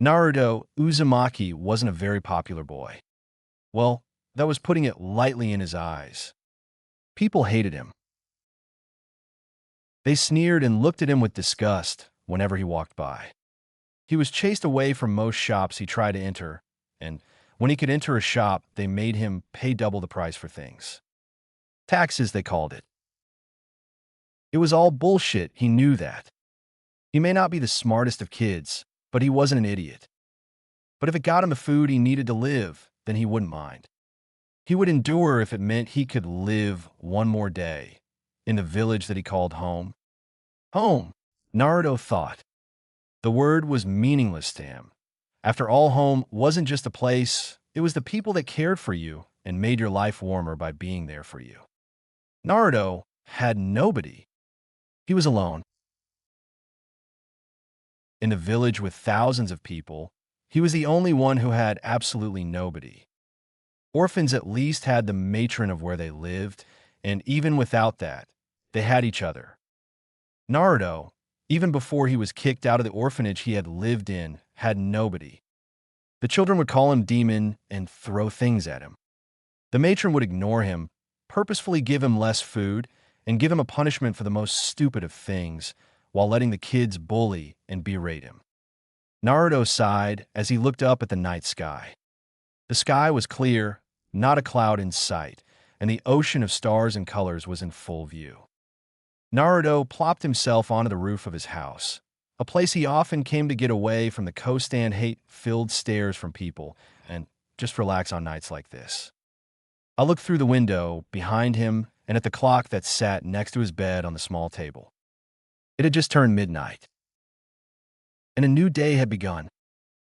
Naruto Uzumaki wasn't a very popular boy. Well, that was putting it lightly in his eyes. People hated him. They sneered and looked at him with disgust whenever he walked by. He was chased away from most shops he tried to enter, and when he could enter a shop, they made him pay double the price for things. Taxes, they called it. It was all bullshit, he knew that. He may not be the smartest of kids, but he wasn't an idiot. But if it got him the food he needed to live, then he wouldn't mind. He would endure if it meant he could live one more day in the village that he called home. Home, Naruto thought. The word was meaningless to him. After all, home wasn't just a place, it was the people that cared for you and made your life warmer by being there for you. Naruto had nobody. He was alone. In the village with thousands of people, he was the only one who had absolutely nobody. Orphans at least had the matron of where they lived, and even without that, they had each other. Naruto, even before he was kicked out of the orphanage he had lived in, had nobody. The children would call him demon and throw things at him. The matron would ignore him, purposefully give him less food, and give him a punishment for the most stupid of things, while letting the kids bully and berate him. Naruto sighed as he looked up at the night sky. The sky was clear, not a cloud in sight, and the ocean of stars and colors was in full view. Naruto plopped himself onto the roof of his house, a place he often came to get away from the constant hate-filled stares from people and just relax on nights like this. I looked through the window, behind him, and at the clock that sat next to his bed on the small table. It had just turned midnight, and a new day had begun.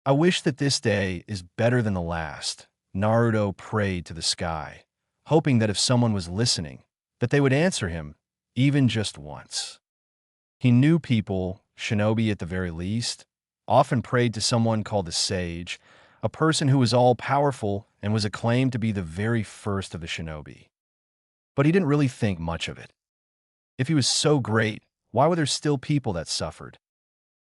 I wish that this day is better than the last, Naruto prayed to the sky, hoping that if someone was listening, that they would answer him, even just once. He knew people, shinobi at the very least, often prayed to someone called the sage, a person who was all-powerful and was acclaimed to be the very first of the shinobi. But he didn't really think much of it. If he was so great, why were there still people that suffered?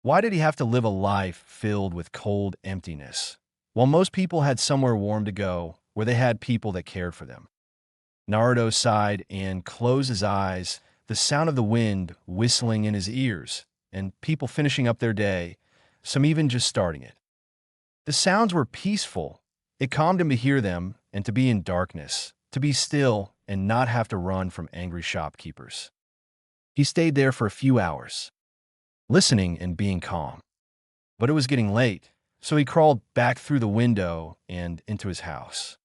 Why did he have to live a life filled with cold emptiness, while most people had somewhere warm to go, where they had people that cared for them? Naruto sighed and closed his eyes, the sound of the wind whistling in his ears, and people finishing up their day, some even just starting it. The sounds were peaceful. It calmed him to hear them and to be in darkness, to be still and not have to run from angry shopkeepers. He stayed there for a few hours, listening and being calm. But it was getting late, so he crawled back through the window and into his house.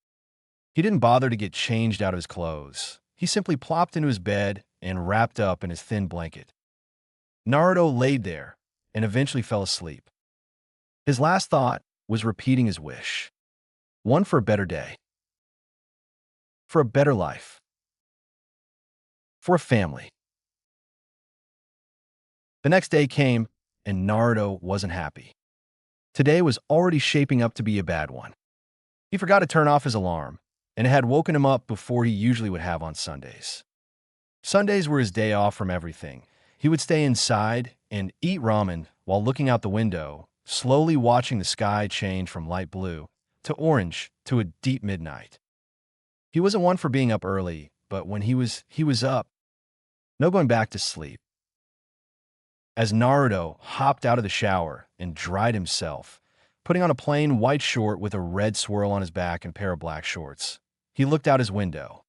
He didn't bother to get changed out of his clothes. He simply plopped into his bed and wrapped up in his thin blanket. Naruto laid there and eventually fell asleep. His last thought was repeating his wish. One for a better day. For a better life. For a family. The next day came, and Naruto wasn't happy. Today was already shaping up to be a bad one. He forgot to turn off his alarm, and it had woken him up before he usually would have on Sundays. Sundays were his day off from everything. He would stay inside and eat ramen while looking out the window, slowly watching the sky change from light blue to orange to a deep midnight. He wasn't one for being up early, but when he was up. No going back to sleep. As Naruto hopped out of the shower and dried himself, putting on a plain white short with a red swirl on his back and a pair of black shorts, he looked out his window.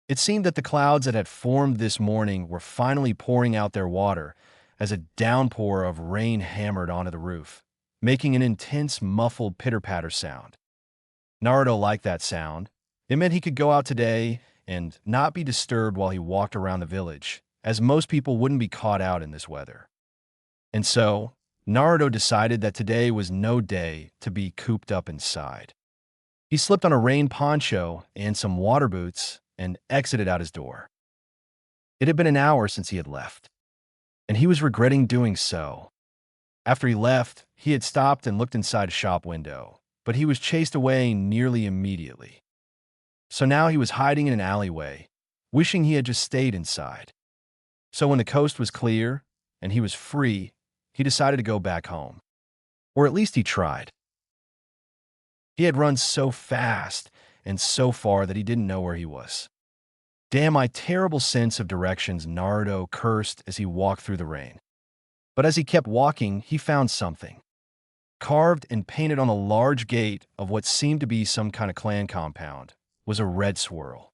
It seemed that the clouds that had formed this morning were finally pouring out their water as a downpour of rain hammered onto the roof, making an intense, muffled pitter-patter sound. Naruto liked that sound. It meant he could go out today and not be disturbed while he walked around the village, as most people wouldn't be caught out in this weather. And so, Naruto decided that today was no day to be cooped up inside. He slipped on a rain poncho and some water boots and exited out his door. It had been an hour since he had left, and he was regretting doing so. After he left, he had stopped and looked inside a shop window, but he was chased away nearly immediately. So now he was hiding in an alleyway, wishing he had just stayed inside. So when the coast was clear and he was free, he decided to go back home. Or at least he tried. He had run so fast and so far that he didn't know where he was. Damn my terrible sense of directions, Naruto cursed as he walked through the rain. But as he kept walking, he found something. Carved and painted on a large gate of what seemed to be some kind of clan compound was a red swirl.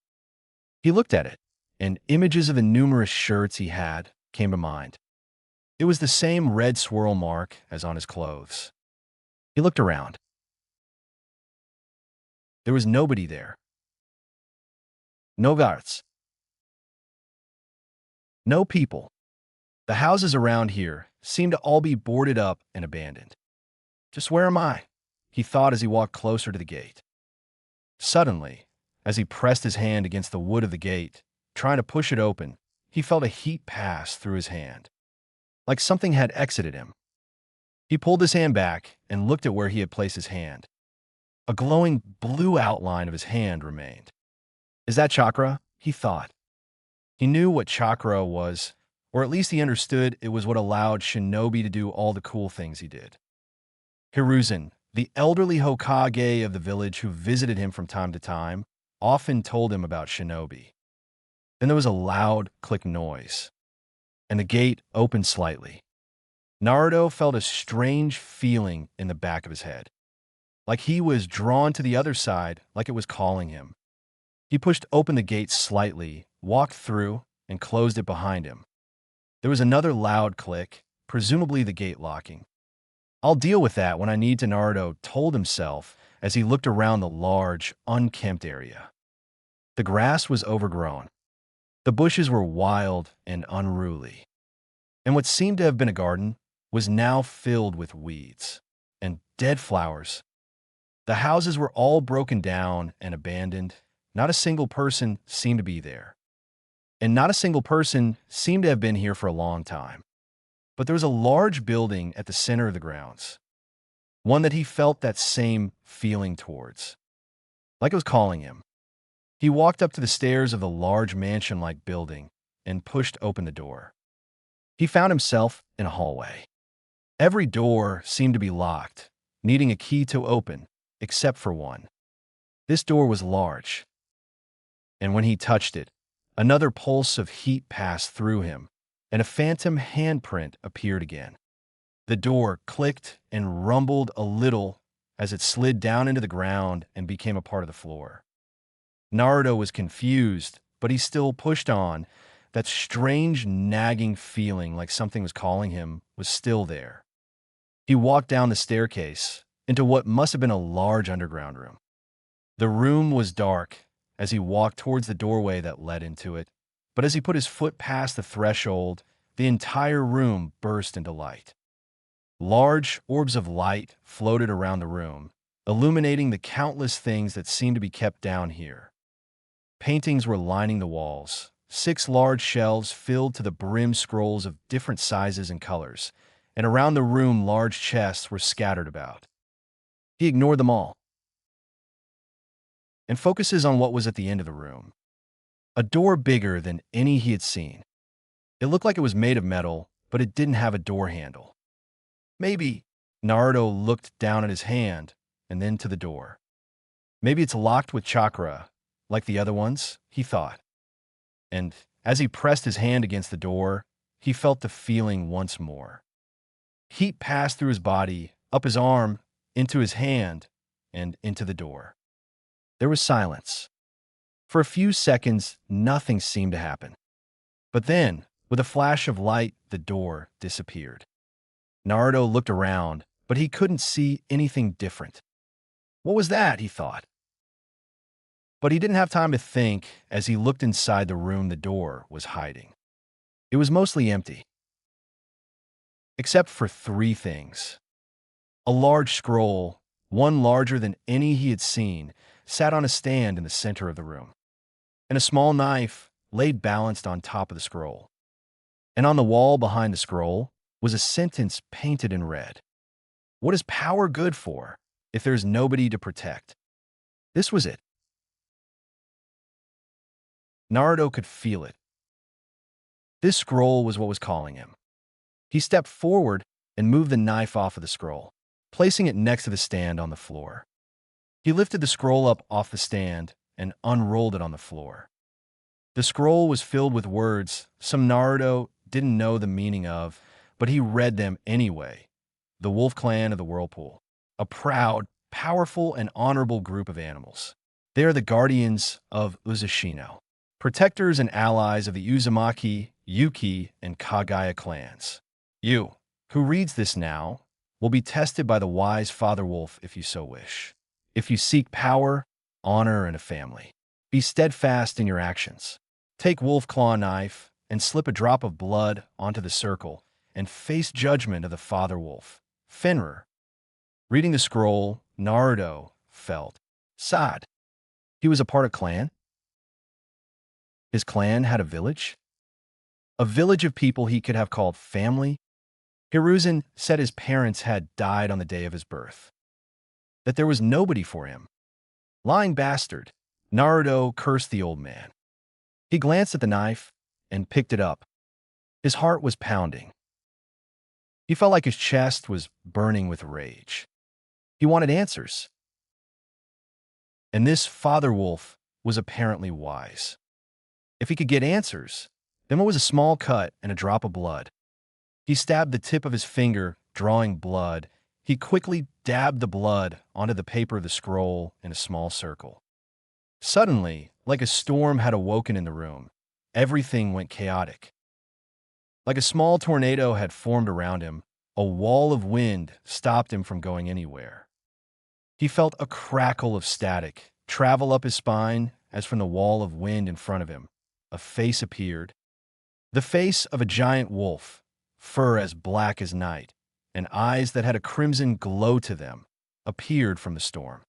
He looked at it, and images of the numerous shirts he had came to mind. It was the same red swirl mark as on his clothes. He looked around. There was nobody there. No guards. No people. The houses around here seemed to all be boarded up and abandoned. Just where am I? He thought as he walked closer to the gate. Suddenly, as he pressed his hand against the wood of the gate, trying to push it open, he felt a heat pass through his hand, like something had exited him. He pulled his hand back and looked at where he had placed his hand. A glowing blue outline of his hand remained. Is that chakra? He thought. He knew what chakra was, or at least he understood it was what allowed Shinobi to do all the cool things he did. Hiruzen, the elderly Hokage of the village who visited him from time to time, often told him about Shinobi. Then there was a loud click noise, and the gate opened slightly. Naruto felt a strange feeling in the back of his head, like he was drawn to the other side, like it was calling him. He pushed open the gate slightly, walked through, and closed it behind him. There was another loud click, presumably the gate locking. I'll deal with that when I need to, Naruto told himself as he looked around the large, unkempt area. The grass was overgrown. The bushes were wild and unruly. And what seemed to have been a garden was now filled with weeds and dead flowers. The houses were all broken down and abandoned. Not a single person seemed to be there. And not a single person seemed to have been here for a long time. But there was a large building at the center of the grounds, one that he felt that same feeling towards, like it was calling him. He walked up to the stairs of the large mansion-like building and pushed open the door. He found himself in a hallway. Every door seemed to be locked, needing a key to open, except for one. This door was large, and when he touched it, another pulse of heat passed through him, and a phantom handprint appeared again. The door clicked and rumbled a little as it slid down into the ground and became a part of the floor. Naruto was confused, but he still pushed on. That strange, nagging feeling like something was calling him was still there. He walked down the staircase into what must have been a large underground room. The room was dark as he walked towards the doorway that led into it, but as he put his foot past the threshold, the entire room burst into light. Large orbs of light floated around the room, illuminating the countless things that seemed to be kept down here. Paintings were lining the walls, 6 large shelves filled to the brim scrolls of different sizes and colors, and around the room large chests were scattered about. He ignored them all and focuses on what was at the end of the room. A door bigger than any he had seen. It looked like it was made of metal, but it didn't have a door handle. Maybe, Naruto looked down at his hand and then to the door. Maybe it's locked with chakra, like the other ones, he thought. And as he pressed his hand against the door, he felt the feeling once more. Heat passed through his body, up his arm, into his hand, and into the door. There was silence. For a few seconds, nothing seemed to happen. But then, with a flash of light, the door disappeared. Naruto looked around, but he couldn't see anything different. What was that, he thought. But he didn't have time to think as he looked inside the room the door was hiding. It was mostly empty, except for 3 things. A large scroll, one larger than any he had seen, sat on a stand in the center of the room, and a small knife laid balanced on top of the scroll. And on the wall behind the scroll was a sentence painted in red. What is power good for if there's nobody to protect? This was it. Naruto could feel it. This scroll was what was calling him. He stepped forward and moved the knife off of the scroll. placing it next to the stand on the floor. He lifted the scroll up off the stand and unrolled it on the floor. The scroll was filled with words some Naruto didn't know the meaning of, but he read them anyway. The Wolf Clan of the Whirlpool. A proud, powerful, and honorable group of animals. They are the guardians of Uzashino, protectors and allies of the Uzumaki, Yuki, and Kagaya clans. You, who reads this now, will be tested by the wise Father Wolf if you so wish. If you seek power, honor, and a family, be steadfast in your actions. Take Wolf Claw knife and slip a drop of blood onto the circle and face judgment of the Father Wolf. Fenrir. Reading the scroll, Naruto felt sad. He was a part of clan. His clan had a village. A village of people he could have called family. Hiruzen said his parents had died on the day of his birth. That there was nobody for him. Lying bastard. Naruto cursed the old man. He glanced at the knife and picked it up. His heart was pounding. He felt like his chest was burning with rage. He wanted answers. And this Father Wolf was apparently wise. If he could get answers, then what was a small cut and a drop of blood? He stabbed the tip of his finger, drawing blood. He quickly dabbed the blood onto the paper of the scroll in a small circle. Suddenly, like a storm had awoken in the room, everything went chaotic. Like a small tornado had formed around him, a wall of wind stopped him from going anywhere. He felt a crackle of static travel up his spine as from the wall of wind in front of him. A face appeared. The face of a giant wolf, fur as black as night, and eyes that had a crimson glow to them, appeared from the storm.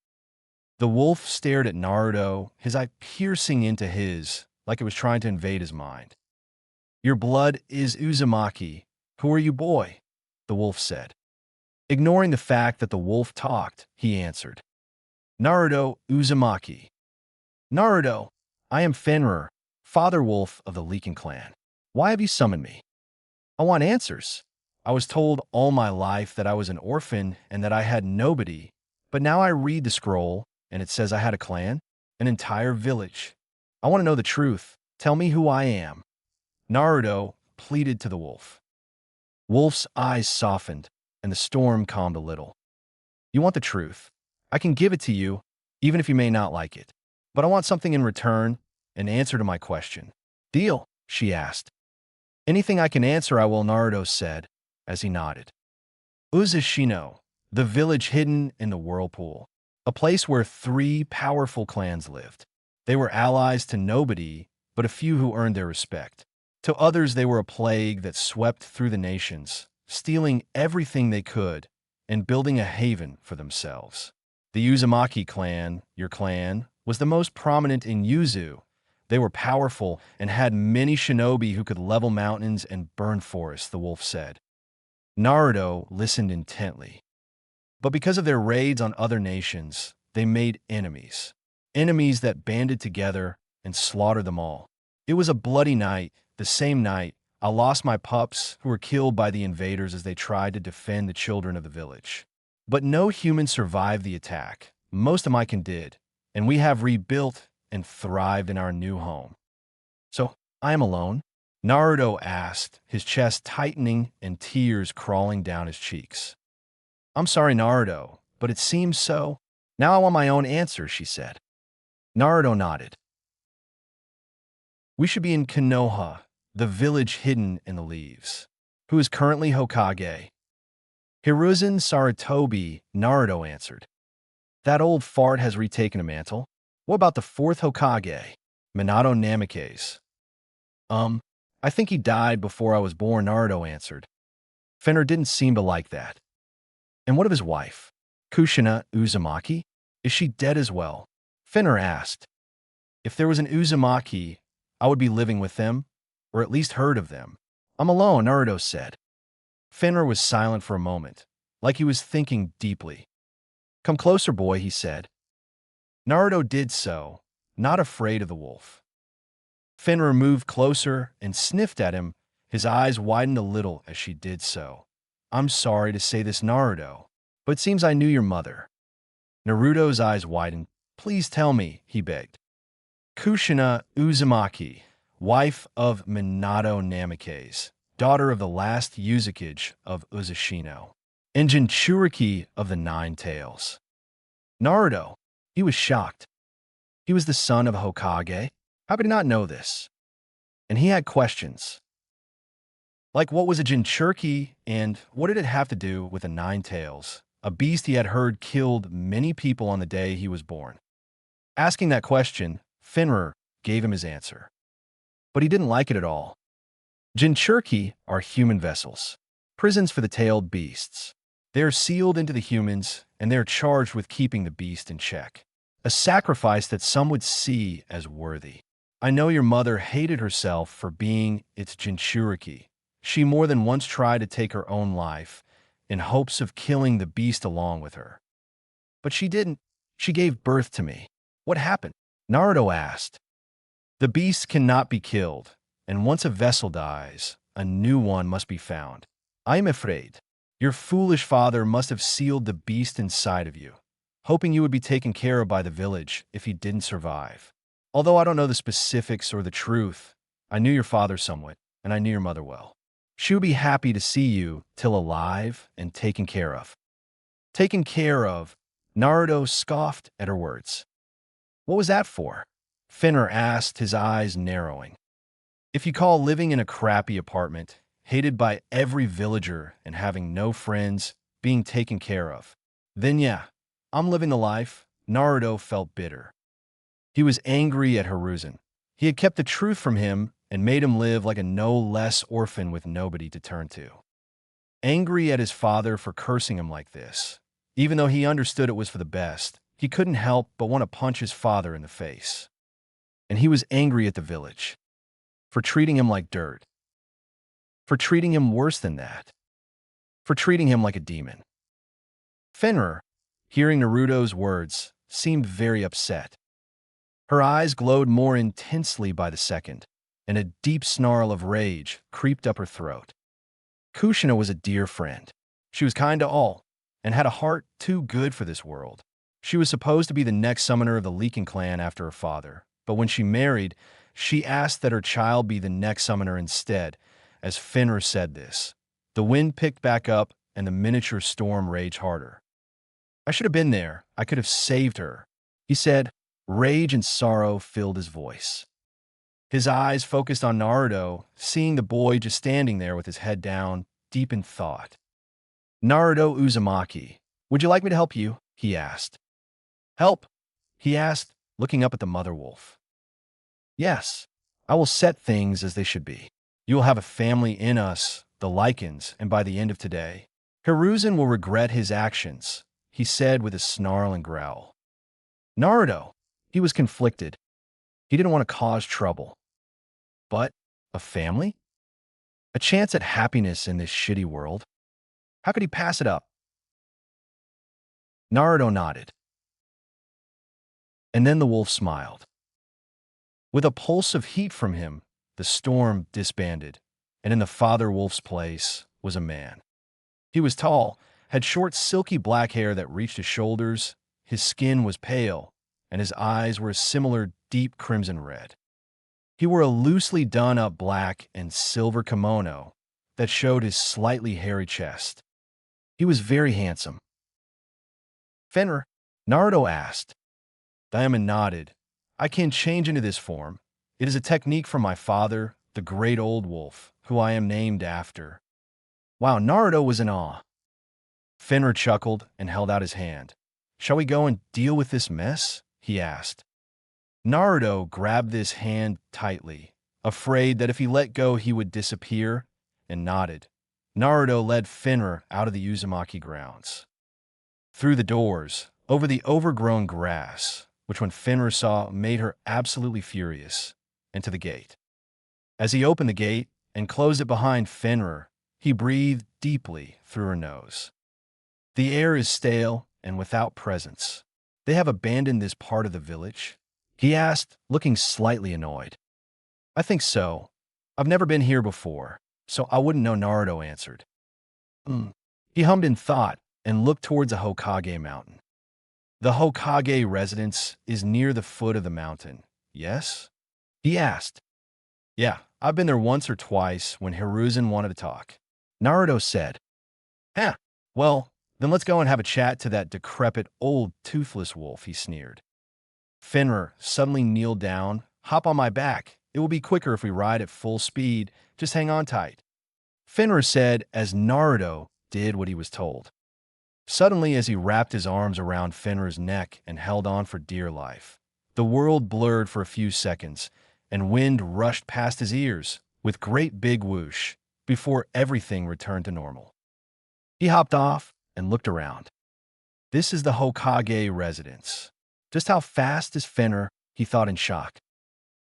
The wolf stared at Naruto, his eye piercing into his, like it was trying to invade his mind. Your blood is Uzumaki. Who are you, boy? The wolf said. Ignoring the fact that the wolf talked, he answered. Naruto Uzumaki. Naruto, I am Fenrir, Father Wolf of the Leaking Clan. Why have you summoned me? I want answers. I was told all my life that I was an orphan and that I had nobody, but now I read the scroll and it says I had a clan, an entire village. I want to know the truth. Tell me who I am. Naruto pleaded to the wolf. Wolf's eyes softened and the storm calmed a little. You want the truth. I can give it to you, even if you may not like it. But I want something in return, an answer to my question. Deal, she asked. Anything I can answer I will, Naruto said, as he nodded. Uzashino, the village hidden in the whirlpool, a place where 3 powerful clans lived. They were allies to nobody, but a few who earned their respect. To others they were a plague that swept through the nations, stealing everything they could and building a haven for themselves. The Uzumaki clan, your clan, was the most prominent in Yuzu. They were powerful and had many shinobi who could level mountains and burn forests, the wolf said. Naruto listened intently. But because of their raids on other nations, they made enemies. Enemies that banded together and slaughtered them all. It was a bloody night, the same night I lost my pups who were killed by the invaders as they tried to defend the children of the village. But no human survived the attack. Most of my kin did, and we have rebuilt and thrived in our new home. So, I am alone? Naruto asked, his chest tightening and tears crawling down his cheeks. I'm sorry, Naruto, but it seems so. Now I want my own answer, she said. Naruto nodded. We should be in Konoha, the village hidden in the leaves. Who is currently Hokage? Hiruzen Sarutobi, Naruto answered. That old fart has retaken a mantle. What about the 4th Hokage, Minato Namikaze? I think he died before I was born, Naruto answered. Fenrir didn't seem to like that. And what of his wife, Kushina Uzumaki? Is she dead as well? Fenrir asked. If there was an Uzumaki, I would be living with them, or at least heard of them. I'm alone, Naruto said. Fenrir was silent for a moment, like he was thinking deeply. Come closer, boy, he said. Naruto did so, not afraid of the wolf. Fenrir moved closer and sniffed at him. His eyes widened a little as she did so. I'm sorry to say this, Naruto, But it seems I knew your mother. Naruto's eyes widened. Please tell me, he begged. Kushina Uzumaki, wife of Minato Namikaze, daughter of the last Uzukage of Uzashino, and Jinchuriki of the Nine Tails. Naruto, he was shocked. He was the son of a Hokage. How could he not know this? And he had questions. Like, what was a Jinchuriki, and what did it have to do with the Nine Tails, a beast he had heard killed many people on the day he was born? Asking that question, Fenrir gave him his answer. But he didn't like it at all. Jinchuriki are human vessels, prisons for the tailed beasts. They are sealed into the humans, and they are charged with keeping the beast in check. A sacrifice that some would see as worthy. I know your mother hated herself for being its Jinchuriki. She more than once tried to take her own life in hopes of killing the beast along with her. But she didn't. She gave birth to me. What happened? Naruto asked. The beast cannot be killed, and once a vessel dies, a new one must be found. I am afraid. Your foolish father must have sealed the beast inside of you, hoping you would be taken care of by the village if he didn't survive. Although I don't know the specifics or the truth, I knew your father somewhat, and I knew your mother well. She would be happy to see you till alive and taken care of. Taken care of? Naruto scoffed at her words. What was that for? Fenrir asked, his eyes narrowing. If you call living in a crappy apartment, hated by every villager and having no friends, being taken care of, then yeah, I'm living the life. Naruto felt bitter. He was angry at Hiruzen. He had kept the truth from him and made him live like a no less orphan with nobody to turn to. Angry at his father for cursing him like this. Even though he understood it was for the best, he couldn't help but want to punch his father in the face. And he was angry at the village for treating him like dirt, for treating him worse than that, for treating him like a demon. Fenrir, hearing Naruto's words, seemed very upset. Her eyes glowed more intensely by the second, and a deep snarl of rage creeped up her throat. Kushina was a dear friend. She was kind to all, and had a heart too good for this world. She was supposed to be the next summoner of the Leaking clan after her father, but when she married, she asked that her child be the next summoner instead. As Fenrir said this, the wind picked back up and the miniature storm raged harder. I should have been there. I could have saved her, he said. Rage and sorrow filled his voice. His eyes focused on Naruto, seeing the boy just standing there with his head down, deep in thought. Naruto Uzumaki, would you like me to help you? He asked. Help? He asked, looking up at the mother wolf. Yes, I will set things as they should be. You will have a family in us, the Lycans, and by the end of today, Hiruzen will regret his actions, he said with a snarl and growl. Naruto, he was conflicted. He didn't want to cause trouble. But a family? A chance at happiness in this shitty world? How could he pass it up? Naruto nodded. And then the wolf smiled. With a pulse of heat from him, the storm disbanded, and in the father wolf's place was a man. He was tall, had short silky black hair that reached his shoulders, his skin was pale, and his eyes were a similar deep crimson red. He wore a loosely done-up black and silver kimono that showed his slightly hairy chest. He was very handsome. Fenrir, Naruto asked. Diamond nodded. I can change into this form. It is a technique from my father, the great old wolf, who I am named after. Wow, Naruto was in awe. Fenrir chuckled and held out his hand. Shall we go and deal with this mess? He asked. Naruto grabbed this hand tightly, afraid that if he let go he would disappear, and nodded. Naruto led Fenrir out of the Uzumaki grounds. Through the doors, over the overgrown grass, which when Fenrir saw made her absolutely furious, and to the gate. As he opened the gate and closed it behind Fenrir, he breathed deeply through her nose. The air is stale and without presence. They have abandoned this part of the village? He asked, looking slightly annoyed. I think so. I've never been here before, so I wouldn't know, Naruto answered. He hummed in thought, and looked towards a Hokage mountain. The Hokage residence is near the foot of the mountain, yes? He asked. Yeah, I've been there once or twice when Hiruzen wanted to talk. Naruto said. Huh, well, then let's go and have a chat to that decrepit old toothless wolf, he sneered. Fenrir suddenly kneeled down. Hop on my back. It will be quicker if we ride at full speed. Just hang on tight. Fenrir said as Naruto did what he was told. Suddenly, as he wrapped his arms around Fenrir's neck and held on for dear life, the world blurred for a few seconds, and wind rushed past his ears with great big whoosh before everything returned to normal. He hopped off and looked around. This is the Hokage residence. Just how fast is Fenrir? He thought in shock.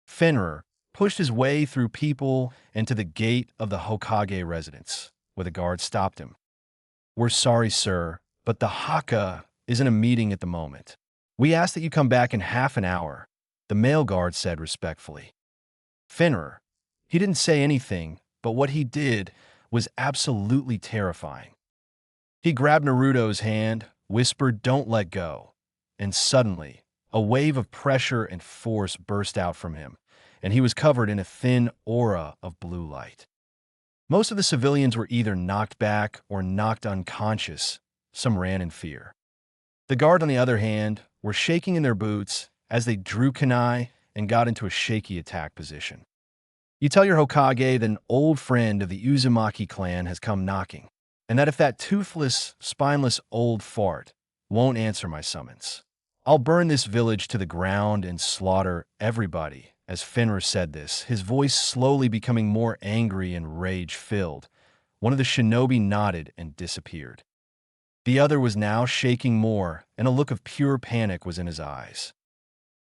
Fenrir pushed his way through people and to the gate of the Hokage residence, where the guard stopped him. We're sorry, sir, but the Haka is in a meeting at the moment. We ask that you come back in half an hour, the male guard said respectfully. Fenrir, he didn't say anything, but what he did was absolutely terrifying. He grabbed Naruto's hand, whispered, "Don't let go." And suddenly, a wave of pressure and force burst out from him, and he was covered in a thin aura of blue light. Most of the civilians were either knocked back or knocked unconscious. Some ran in fear. The guard, on the other hand, were shaking in their boots as they drew kunai and got into a shaky attack position. You tell your Hokage that an old friend of the Uzumaki clan has come knocking, and that if that toothless, spineless old fart won't answer my summons, I'll burn this village to the ground and slaughter everybody. As Fenrir said this, his voice slowly becoming more angry and rage-filled. One of the shinobi nodded and disappeared. The other was now shaking more, and a look of pure panic was in his eyes.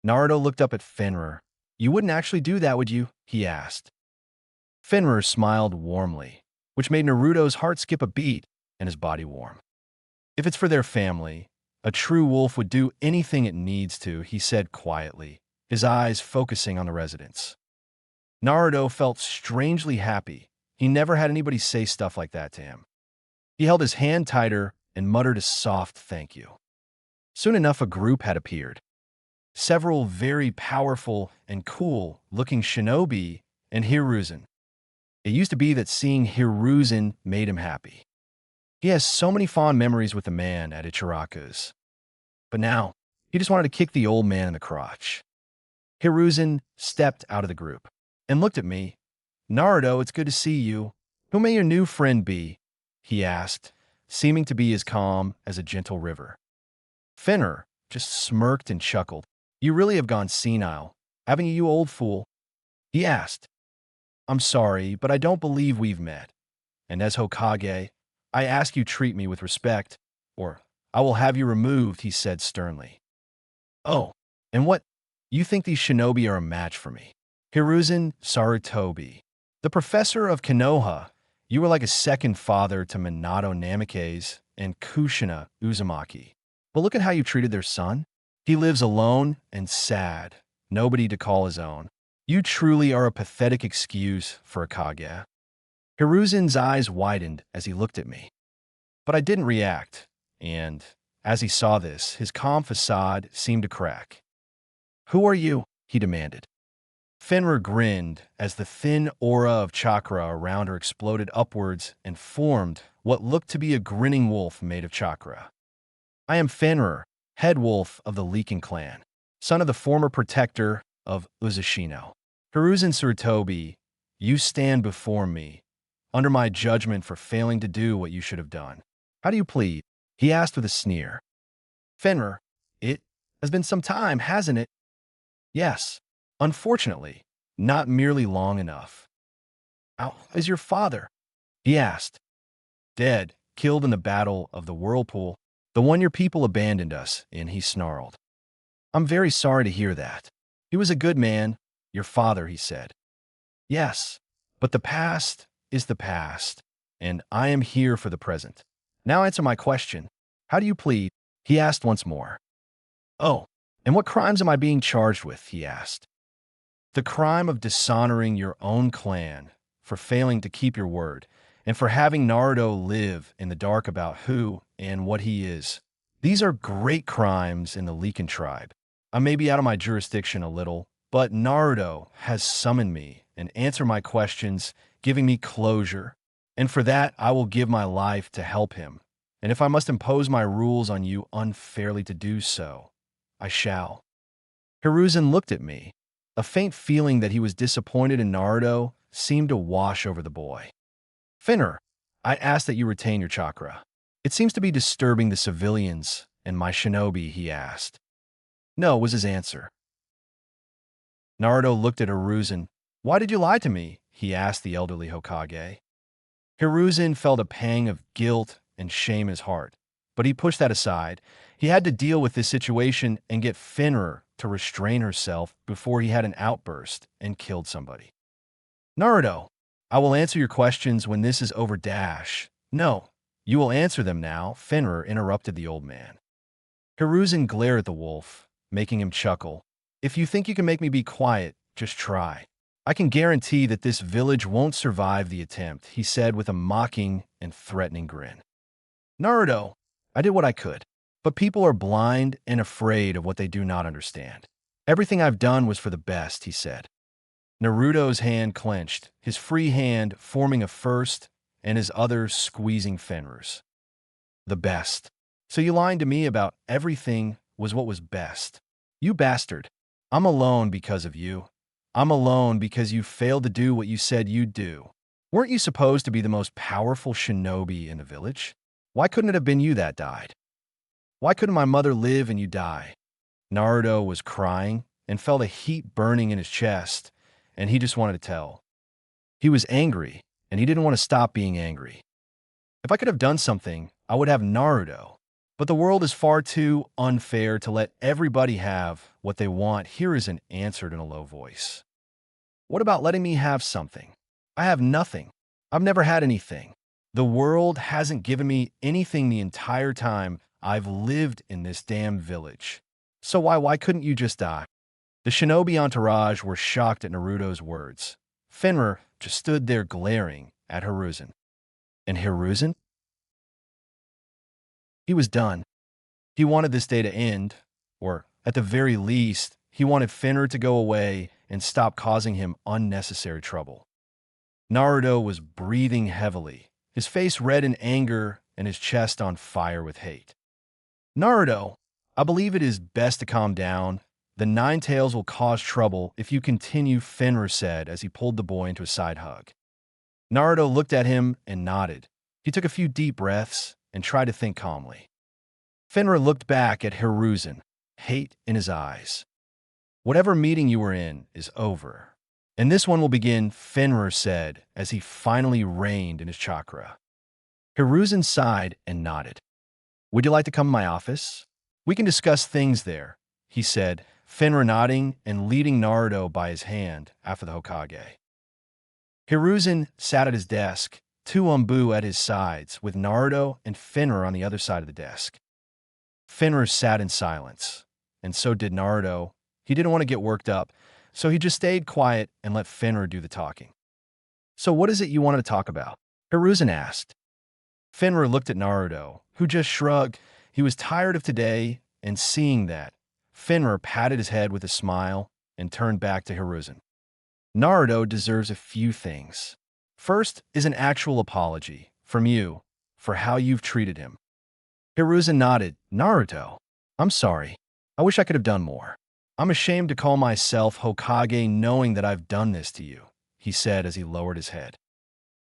Naruto looked up at Fenrir. You wouldn't actually do that, would you? He asked. Fenrir smiled warmly, which made Naruto's heart skip a beat and his body warm. If it's for their family, a true wolf would do anything it needs to, he said quietly, his eyes focusing on the residents. Naruto felt strangely happy. He never had anybody say stuff like that to him. He held his hand tighter and muttered a soft thank you. Soon enough, a group had appeared. Several very powerful and cool-looking shinobi and Hiruzen. It used to be that seeing Hiruzen made him happy. He has so many fond memories with the man at Ichiraku's. But now, he just wanted to kick the old man in the crotch. Hiruzen stepped out of the group and looked at me. Naruto, it's good to see you. Who may your new friend be? He asked, seeming to be as calm as a gentle river. Fenrir just smirked and chuckled. You really have gone senile, haven't you, you old fool? He asked. I'm sorry, but I don't believe we've met. And as Hokage, I ask you treat me with respect, or I will have you removed, he said sternly. Oh, and what? You think these shinobi are a match for me? Hiruzen Sarutobi, the professor of Konoha, you were like a second father to Minato Namikaze and Kushina Uzumaki. But look at how you treated their son. He lives alone and sad, nobody to call his own. You truly are a pathetic excuse for a Kage. Hiruzen's eyes widened as he looked at me. But I didn't react, and as he saw this, his calm facade seemed to crack. Who are you? He demanded. Fenrir grinned as the thin aura of chakra around her exploded upwards and formed what looked to be a grinning wolf made of chakra. I am Fenrir, head wolf of the Leaking clan, son of the former protector of Uzushino. Hiruzen Sarutobi, you stand before me, under my judgment for failing to do what you should have done. How do you plead? He asked with a sneer. Fenrir, it has been some time, hasn't it? Yes, unfortunately, not merely long enough. How is your father? He asked. Dead, killed in the battle of the whirlpool, the one your people abandoned us in, he snarled. I'm very sorry to hear that. He was a good man, your father, he said. Yes, but the past is the past, and I am here for the present. Now answer my question. How do you plead? He asked once more. Oh, and what crimes am I being charged with? He asked. The crime of dishonoring your own clan, for failing to keep your word, and for having Naruto live in the dark about who and what he is. These are great crimes in the Leakin tribe. I may be out of my jurisdiction a little, but Naruto has summoned me and answered my questions, giving me closure. And for that, I will give my life to help him. And if I must impose my rules on you unfairly to do so, I shall. Hiruzen looked at me. A faint feeling that he was disappointed in Naruto seemed to wash over the boy. Finner, I ask that you retain your chakra. It seems to be disturbing the civilians and my shinobi, he asked. No, was his answer. Naruto looked at Hiruzen. Why did you lie to me? He asked the elderly Hokage. Hiruzen felt a pang of guilt and shame in his heart, but he pushed that aside. He had to deal with this situation and get Finner to restrain herself before he had an outburst and killed somebody. Naruto, I will answer your questions when this is over. No, you will answer them now, Finner interrupted the old man. Hiruzen glared at the wolf, making him chuckle. If you think you can make me be quiet, just try. I can guarantee that this village won't survive the attempt, he said with a mocking and threatening grin. Naruto, I did what I could, but people are blind and afraid of what they do not understand. Everything I've done was for the best, he said. Naruto's hand clenched, his free hand forming a fist and his other squeezing Fenrir's. The best. So you lying to me about everything was what was best. You bastard. I'm alone because of you. I'm alone because you failed to do what you said you'd do. Weren't you supposed to be the most powerful shinobi in the village? Why couldn't it have been you that died? Why couldn't my mother live and you die? Naruto was crying and felt a heat burning in his chest, and he just wanted to tell. He was angry, and he didn't want to stop being angry. If I could have done something, I would have Naruto. But the world is far too unfair to let everybody have what they want. Hiruzen answered in a low voice. What about letting me have something? I have nothing. I've never had anything. The world hasn't given me anything the entire time I've lived in this damn village. So why couldn't you just die? The shinobi entourage were shocked at Naruto's words. Fenrir just stood there glaring at Hiruzen. And Hiruzen? He was done. He wanted this day to end, or at the very least, he wanted Fenrir to go away and stop causing him unnecessary trouble. Naruto was breathing heavily, his face red in anger and his chest on fire with hate. Naruto, I believe it is best to calm down. The Nine Tails will cause trouble if you continue, Fenrir said as he pulled the boy into a side hug. Naruto looked at him and nodded. He took a few deep breaths and tried to think calmly. Fenrir looked back at Hiruzen, hate in his eyes. Whatever meeting you were in is over, and this one will begin, Fenrir said as he finally reined in his chakra. Hiruzen sighed and nodded. Would you like to come to my office? We can discuss things there, he said, Fenrir nodding and leading Naruto by his hand after the Hokage. Hiruzen sat at his desk, two Umbu at his sides, with Naruto and Fenrir on the other side of the desk. Fenrir sat in silence, and so did Naruto. He didn't want to get worked up, so he just stayed quiet and let Fenrir do the talking. So what is it you wanted to talk about? Hiruzen asked. Fenrir looked at Naruto, who just shrugged. He was tired of today, and seeing that, Fenrir patted his head with a smile and turned back to Hiruzen. Naruto deserves a few things. First is an actual apology from you for how you've treated him. Hiruzen nodded. Naruto, I'm sorry. I wish I could have done more. I'm ashamed to call myself Hokage knowing that I've done this to you, he said as he lowered his head.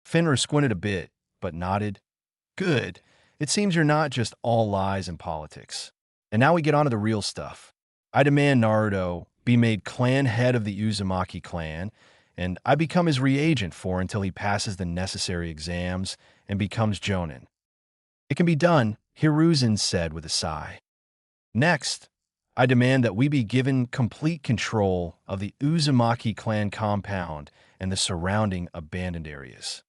Fenrir squinted a bit, but nodded. Good. It seems you're not just all lies and politics. And now we get on to the real stuff. I demand Naruto be made clan head of the Uzumaki clan, and I become his reagent for until he passes the necessary exams and becomes Jonin. It can be done, Hiruzen said with a sigh. Next, I demand that we be given complete control of the Uzumaki clan compound and the surrounding abandoned areas.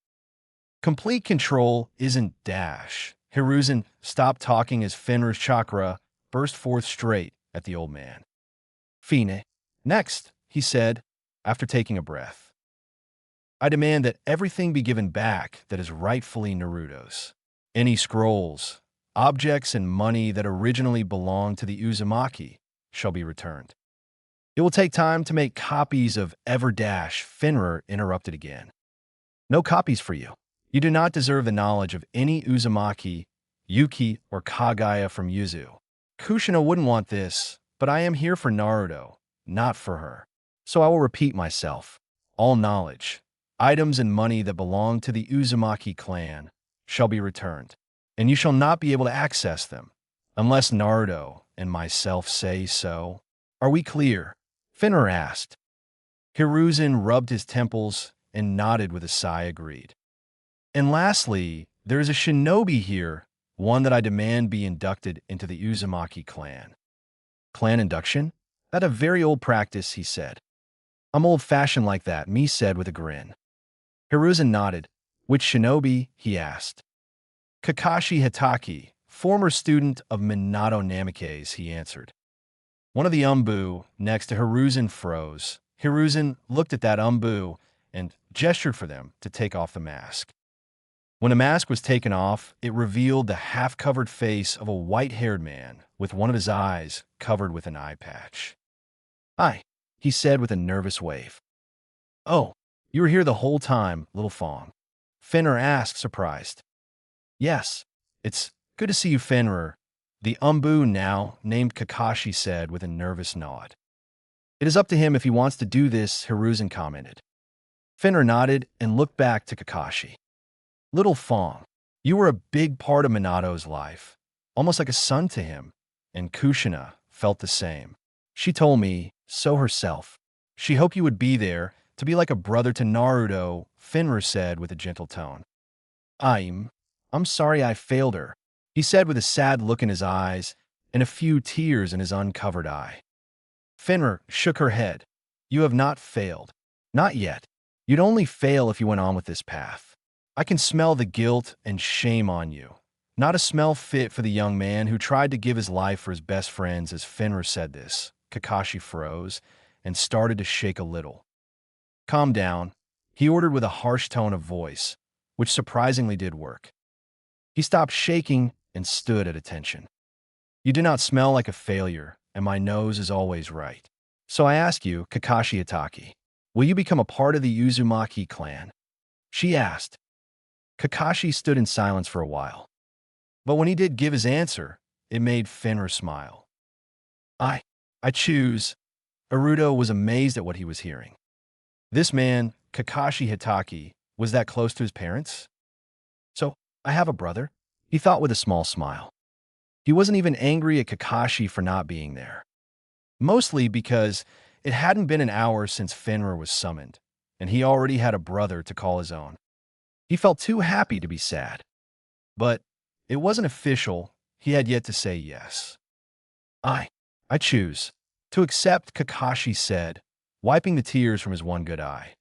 Complete control isn't dash. Hiruzen stopped talking as Fenrir's chakra burst forth straight at the old man. Fine. Next, he said, after taking a breath. I demand that everything be given back that is rightfully Naruto's. Any scrolls, objects and money that originally belonged to the uzumaki shall be returned. It will take time to make copies of Finrer interrupted again. No copies for you. You do not deserve the knowledge of any Uzumaki, Yuki, or Kagaya from Yuzu. Kushina wouldn't want this, but I am here for Naruto, not for her. So I will repeat myself. All knowledge, items and money that belong to the Uzumaki clan shall be returned, and you shall not be able to access them, unless Naruto and myself say so. Are we clear? Finner asked. Hiruzen rubbed his temples and nodded with a sigh agreed. And lastly, there is a shinobi here, one that I demand be inducted into the Uzumaki clan. Clan induction? That's a very old practice, he said. I'm old-fashioned like that, me said with a grin. Hiruzen nodded. Which shinobi? He asked. Kakashi Hitaki, former student of Minato Namikaze, he answered. One of the umbu next to Hiruzen froze. Hiruzen looked at that umbu and gestured for them to take off the mask. When the mask was taken off, it revealed the half-covered face of a white-haired man with one of his eyes covered with an eye patch. Hi, he said with a nervous wave. Oh, you were here the whole time, little Fawn. Fenrir asked, surprised. Yes, it's good to see you, Fenrir. The umbu now named Kakashi said with a nervous nod. It is up to him if he wants to do this, Hiruzen commented. Fenrir nodded and looked back to Kakashi. Little Fong, you were a big part of Minato's life, almost like a son to him, and Kushina felt the same. She told me so herself. She hoped you would be there to be like a brother to Naruto, Fenrir said with a gentle tone. I'm sorry I failed her, he said with a sad look in his eyes and a few tears in his uncovered eye. Fenrir shook her head. You have not failed. Not yet. You'd only fail if you went on with this path. I can smell the guilt and shame on you. Not a smell fit for the young man who tried to give his life for his best friends. As Fenrir said this, Kakashi froze and started to shake a little. Calm down, he ordered with a harsh tone of voice, which surprisingly did work. He stopped shaking and stood at attention. You do not smell like a failure, and my nose is always right. So I ask you, Kakashi Itaki, will you become a part of the Uzumaki clan? She asked. Kakashi stood in silence for a while. But when he did give his answer, it made Fenrir smile. I choose. Naruto was amazed at what he was hearing. This man, Kakashi Hitaki, was that close to his parents? So, I have a brother, he thought with a small smile. He wasn't even angry at Kakashi for not being there. Mostly because it hadn't been an hour since Fenrir was summoned, and he already had a brother to call his own. He felt too happy to be sad. But it wasn't official, he had yet to say yes. I choose to accept, Kakashi said, wiping the tears from his one good eye.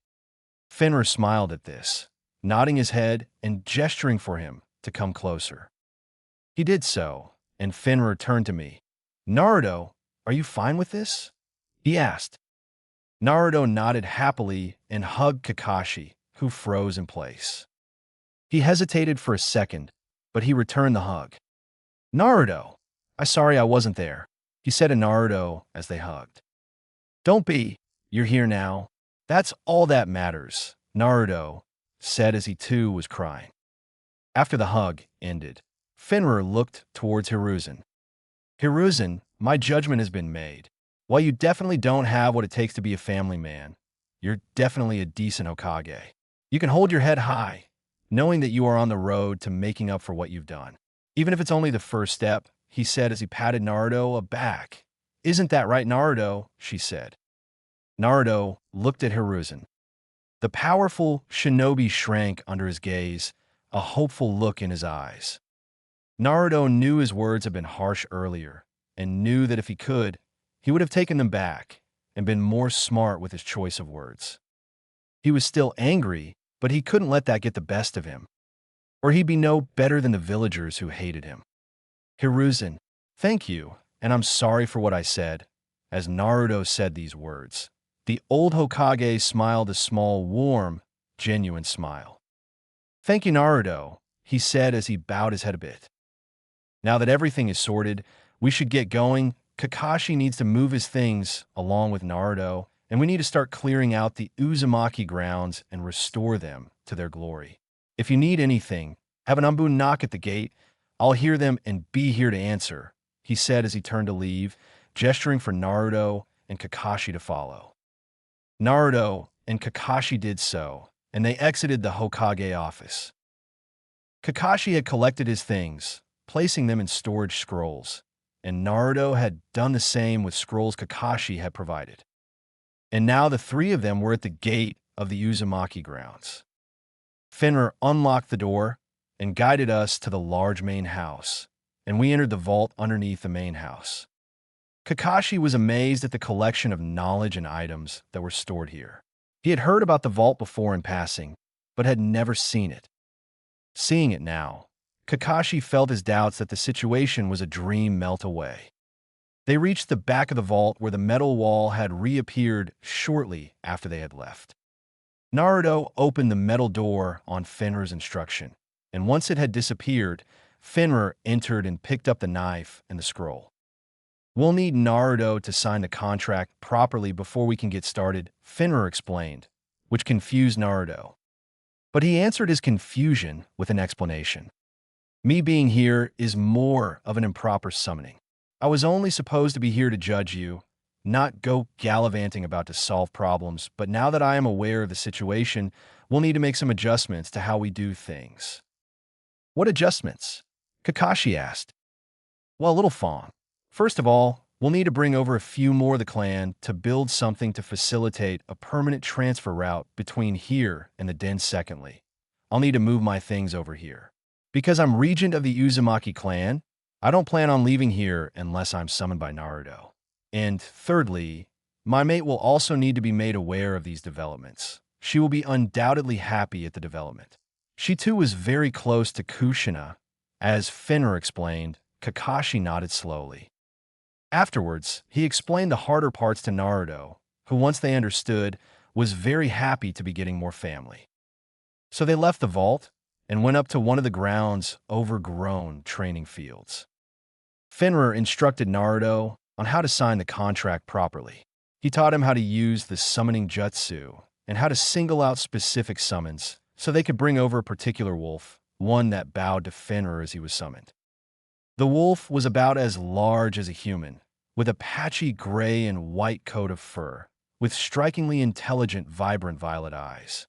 Fenrir smiled at this, nodding his head and gesturing for him to come closer. He did so, and Fenrir turned to me. Naruto, are you fine with this? He asked. Naruto nodded happily and hugged Kakashi, who froze in place. He hesitated for a second, but he returned the hug. Naruto, I'm sorry I wasn't there, he said to Naruto as they hugged. Don't be, you're here now. That's all that matters, Naruto said as he too was crying. After the hug ended, Fenrir looked towards Hiruzen. Hiruzen, my judgment has been made. While you definitely don't have what it takes to be a family man, you're definitely a decent Hokage. You can hold your head high, knowing that you are on the road to making up for what you've done. Even if it's only the first step, he said as he patted Naruto back. Isn't that right, Naruto? She said. Naruto looked at Hiruzen. The powerful shinobi shrank under his gaze, a hopeful look in his eyes. Naruto knew his words had been harsh earlier, and knew that if he could, he would have taken them back and been more smart with his choice of words. He was still angry, but he couldn't let that get the best of him, or he'd be no better than the villagers who hated him. Hiruzen, thank you, and I'm sorry for what I said. As Naruto said these words, the old Hokage smiled a small, warm, genuine smile. Thank you, Naruto, he said as he bowed his head a bit. Now that everything is sorted, we should get going. Kakashi needs to move his things along with Naruto, and we need to start clearing out the Uzumaki grounds and restore them to their glory. If you need anything, have an Anbu knock at the gate. I'll hear them and be here to answer, he said as he turned to leave, gesturing for Naruto and Kakashi to follow. Naruto and Kakashi did so, and they exited the Hokage office. Kakashi had collected his things, placing them in storage scrolls, and Naruto had done the same with scrolls Kakashi had provided. And now the three of them were at the gate of the Uzumaki grounds. Fenrir unlocked the door and guided us to the large main house, and we entered the vault underneath the main house. Kakashi was amazed at the collection of knowledge and items that were stored here. He had heard about the vault before in passing, but had never seen it. Seeing it now, Kakashi felt his doubts that the situation was a dream melt away. They reached the back of the vault where the metal wall had reappeared shortly after they had left. Naruto opened the metal door on Fenrir's instruction, and once it had disappeared, Fenrir entered and picked up the knife and the scroll. We'll need Naruto to sign the contract properly before we can get started, Fenrir explained, which confused Naruto. But he answered his confusion with an explanation. Me being here is more of an improper summoning. I was only supposed to be here to judge you, not go gallivanting about to solve problems, but now that I am aware of the situation, we'll need to make some adjustments to how we do things. What adjustments? Kakashi asked. Well, Little Fawn. First of all, we'll need to bring over a few more of the clan to build something to facilitate a permanent transfer route between here and the den. Secondly, I'll need to move my things over here. Because I'm regent of the Uzumaki clan, I don't plan on leaving here unless I'm summoned by Naruto. And thirdly, my mate will also need to be made aware of these developments. She will be undoubtedly happy at the development. She too was very close to Kushina. As Fenrir explained, Kakashi nodded slowly. Afterwards, he explained the harder parts to Naruto, who once they understood, was very happy to be getting more family. So they left the vault and went up to one of the ground's overgrown training fields. Fenrir instructed Naruto on how to sign the contract properly. He taught him how to use the summoning jutsu and how to single out specific summons so they could bring over a particular wolf, one that bowed to Fenrir as he was summoned. The wolf was about as large as a human, with a patchy gray and white coat of fur, with strikingly intelligent, vibrant violet eyes.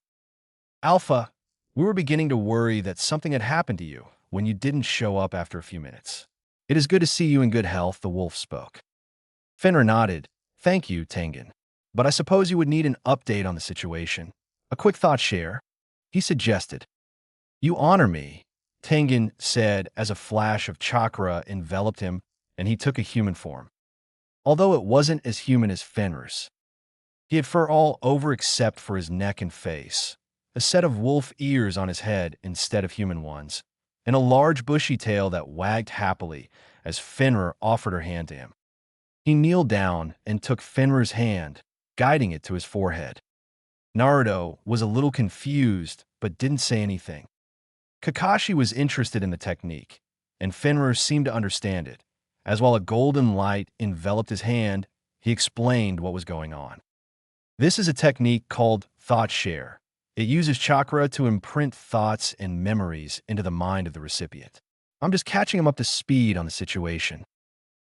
Alpha, we were beginning to worry that something had happened to you when you didn't show up after a few minutes. It is good to see you in good health, the wolf spoke. Fenrir nodded. Thank you, Tengen. But I suppose you would need an update on the situation. A quick thought share, he suggested. You honor me, Tengen said as a flash of chakra enveloped him and he took a human form. Although it wasn't as human as Fenrir's. He had fur all over except for his neck and face, a set of wolf ears on his head instead of human ones, and a large bushy tail that wagged happily as Fenrir offered her hand to him. He kneeled down and took Fenrir's hand, guiding it to his forehead. Naruto was a little confused but didn't say anything. Kakashi was interested in the technique, and Fenrir seemed to understand it, as while a golden light enveloped his hand, he explained what was going on. This is a technique called thought share. It uses chakra to imprint thoughts and memories into the mind of the recipient. I'm just catching him up to speed on the situation.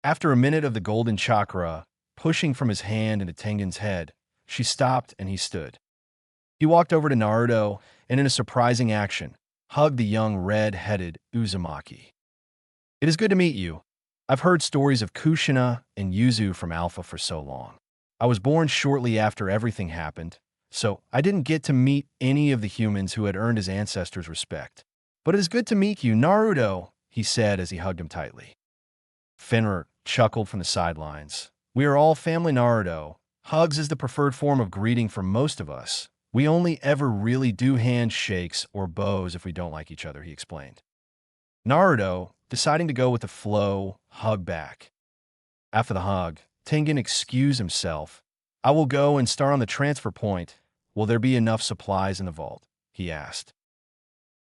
After a minute of the golden chakra pushing from his hand into Tengen's head, she stopped and he stood. He walked over to Naruto and in a surprising action, hugged the young red-headed Uzumaki. It is good to meet you. I've heard stories of Kushina and Yuzu from Alpha for so long. I was born shortly after everything happened, so I didn't get to meet any of the humans who had earned his ancestors' respect. But it is good to meet you, Naruto, he said as he hugged him tightly. Fenrir chuckled from the sidelines. We are all family, Naruto. Hugs is the preferred form of greeting for most of us. We only ever really do handshakes or bows if we don't like each other, he explained. Naruto, deciding to go with the flow, hugged back. After the hug, Tengen excused himself. I will go and start on the transfer point. Will there be enough supplies in the vault? He asked.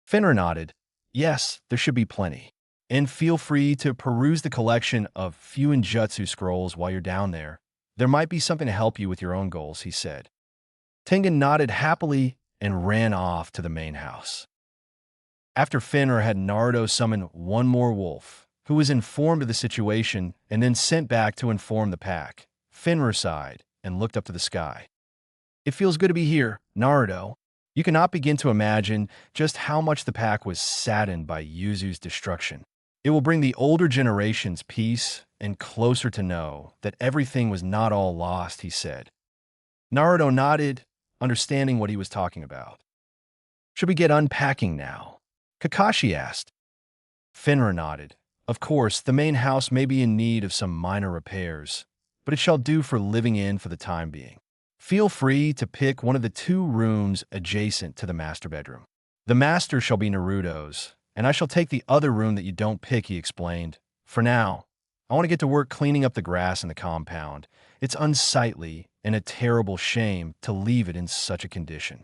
Fenrir nodded. Yes, there should be plenty. And feel free to peruse the collection of Fuinjutsu scrolls while you're down there. There might be something to help you with your own goals, he said. Tengen nodded happily and ran off to the main house. After Fenrir had Naruto summon one more wolf, who was informed of the situation and then sent back to inform the pack, Fenrir sighed and looked up to the sky. It feels good to be here, Naruto. You cannot begin to imagine just how much the pack was saddened by Yuzu's destruction. It will bring the older generations peace and closer to know that everything was not all lost, he said. Naruto nodded, understanding what he was talking about. Should we get unpacking now? Kakashi asked. Fenrir nodded. Of course, the main house may be in need of some minor repairs, but it shall do for living in for the time being. Feel free to pick one of the 2 rooms adjacent to the master bedroom. The master shall be Naruto's, and I shall take the other room that you don't pick, he explained. For now, I want to get to work cleaning up the grass in the compound. It's unsightly and a terrible shame to leave it in such a condition.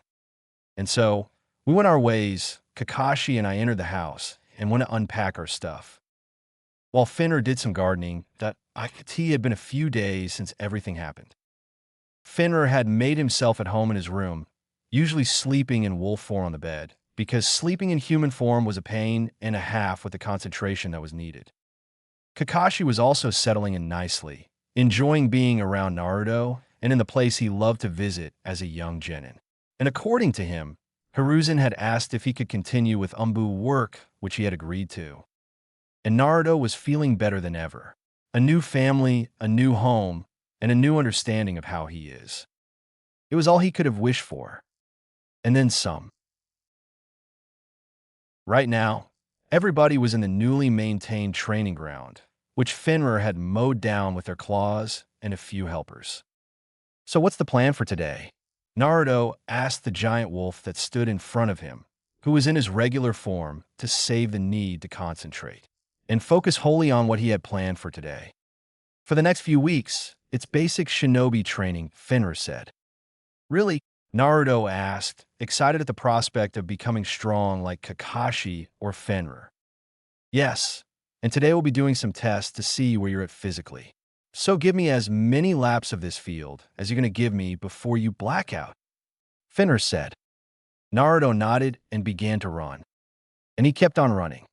And so, we went our ways. Kakashi and I entered the house and went to unpack our stuff. While Fenrir did some gardening, that I could see had been a few days since everything happened. Fenrir had made himself at home in his room, usually sleeping in wolf form on the bed, because sleeping in human form was a pain and a half with the concentration that was needed. Kakashi was also settling in nicely, enjoying being around Naruto and in the place he loved to visit as a young genin. And according to him, Hiruzen had asked if he could continue with Umbu work, which he had agreed to. And Naruto was feeling better than ever. A new family, a new home, and a new understanding of how he is. It was all he could have wished for. And then some. Right now, everybody was in the newly maintained training ground, which Fenrir had mowed down with their claws and a few helpers. So what's the plan for today? Naruto asked the giant wolf that stood in front of him, who was in his regular form, to save the need to concentrate and focus wholly on what he had planned for today. For the next few weeks, it's basic shinobi training, Fenrir said. Really? Naruto asked, excited at the prospect of becoming strong like Kakashi or Fenrir. Yes, and today we'll be doing some tests to see where you're at physically. So give me as many laps of this field as you're going to give me before you black out, Fenrir said. Naruto nodded and began to run. And he kept on running.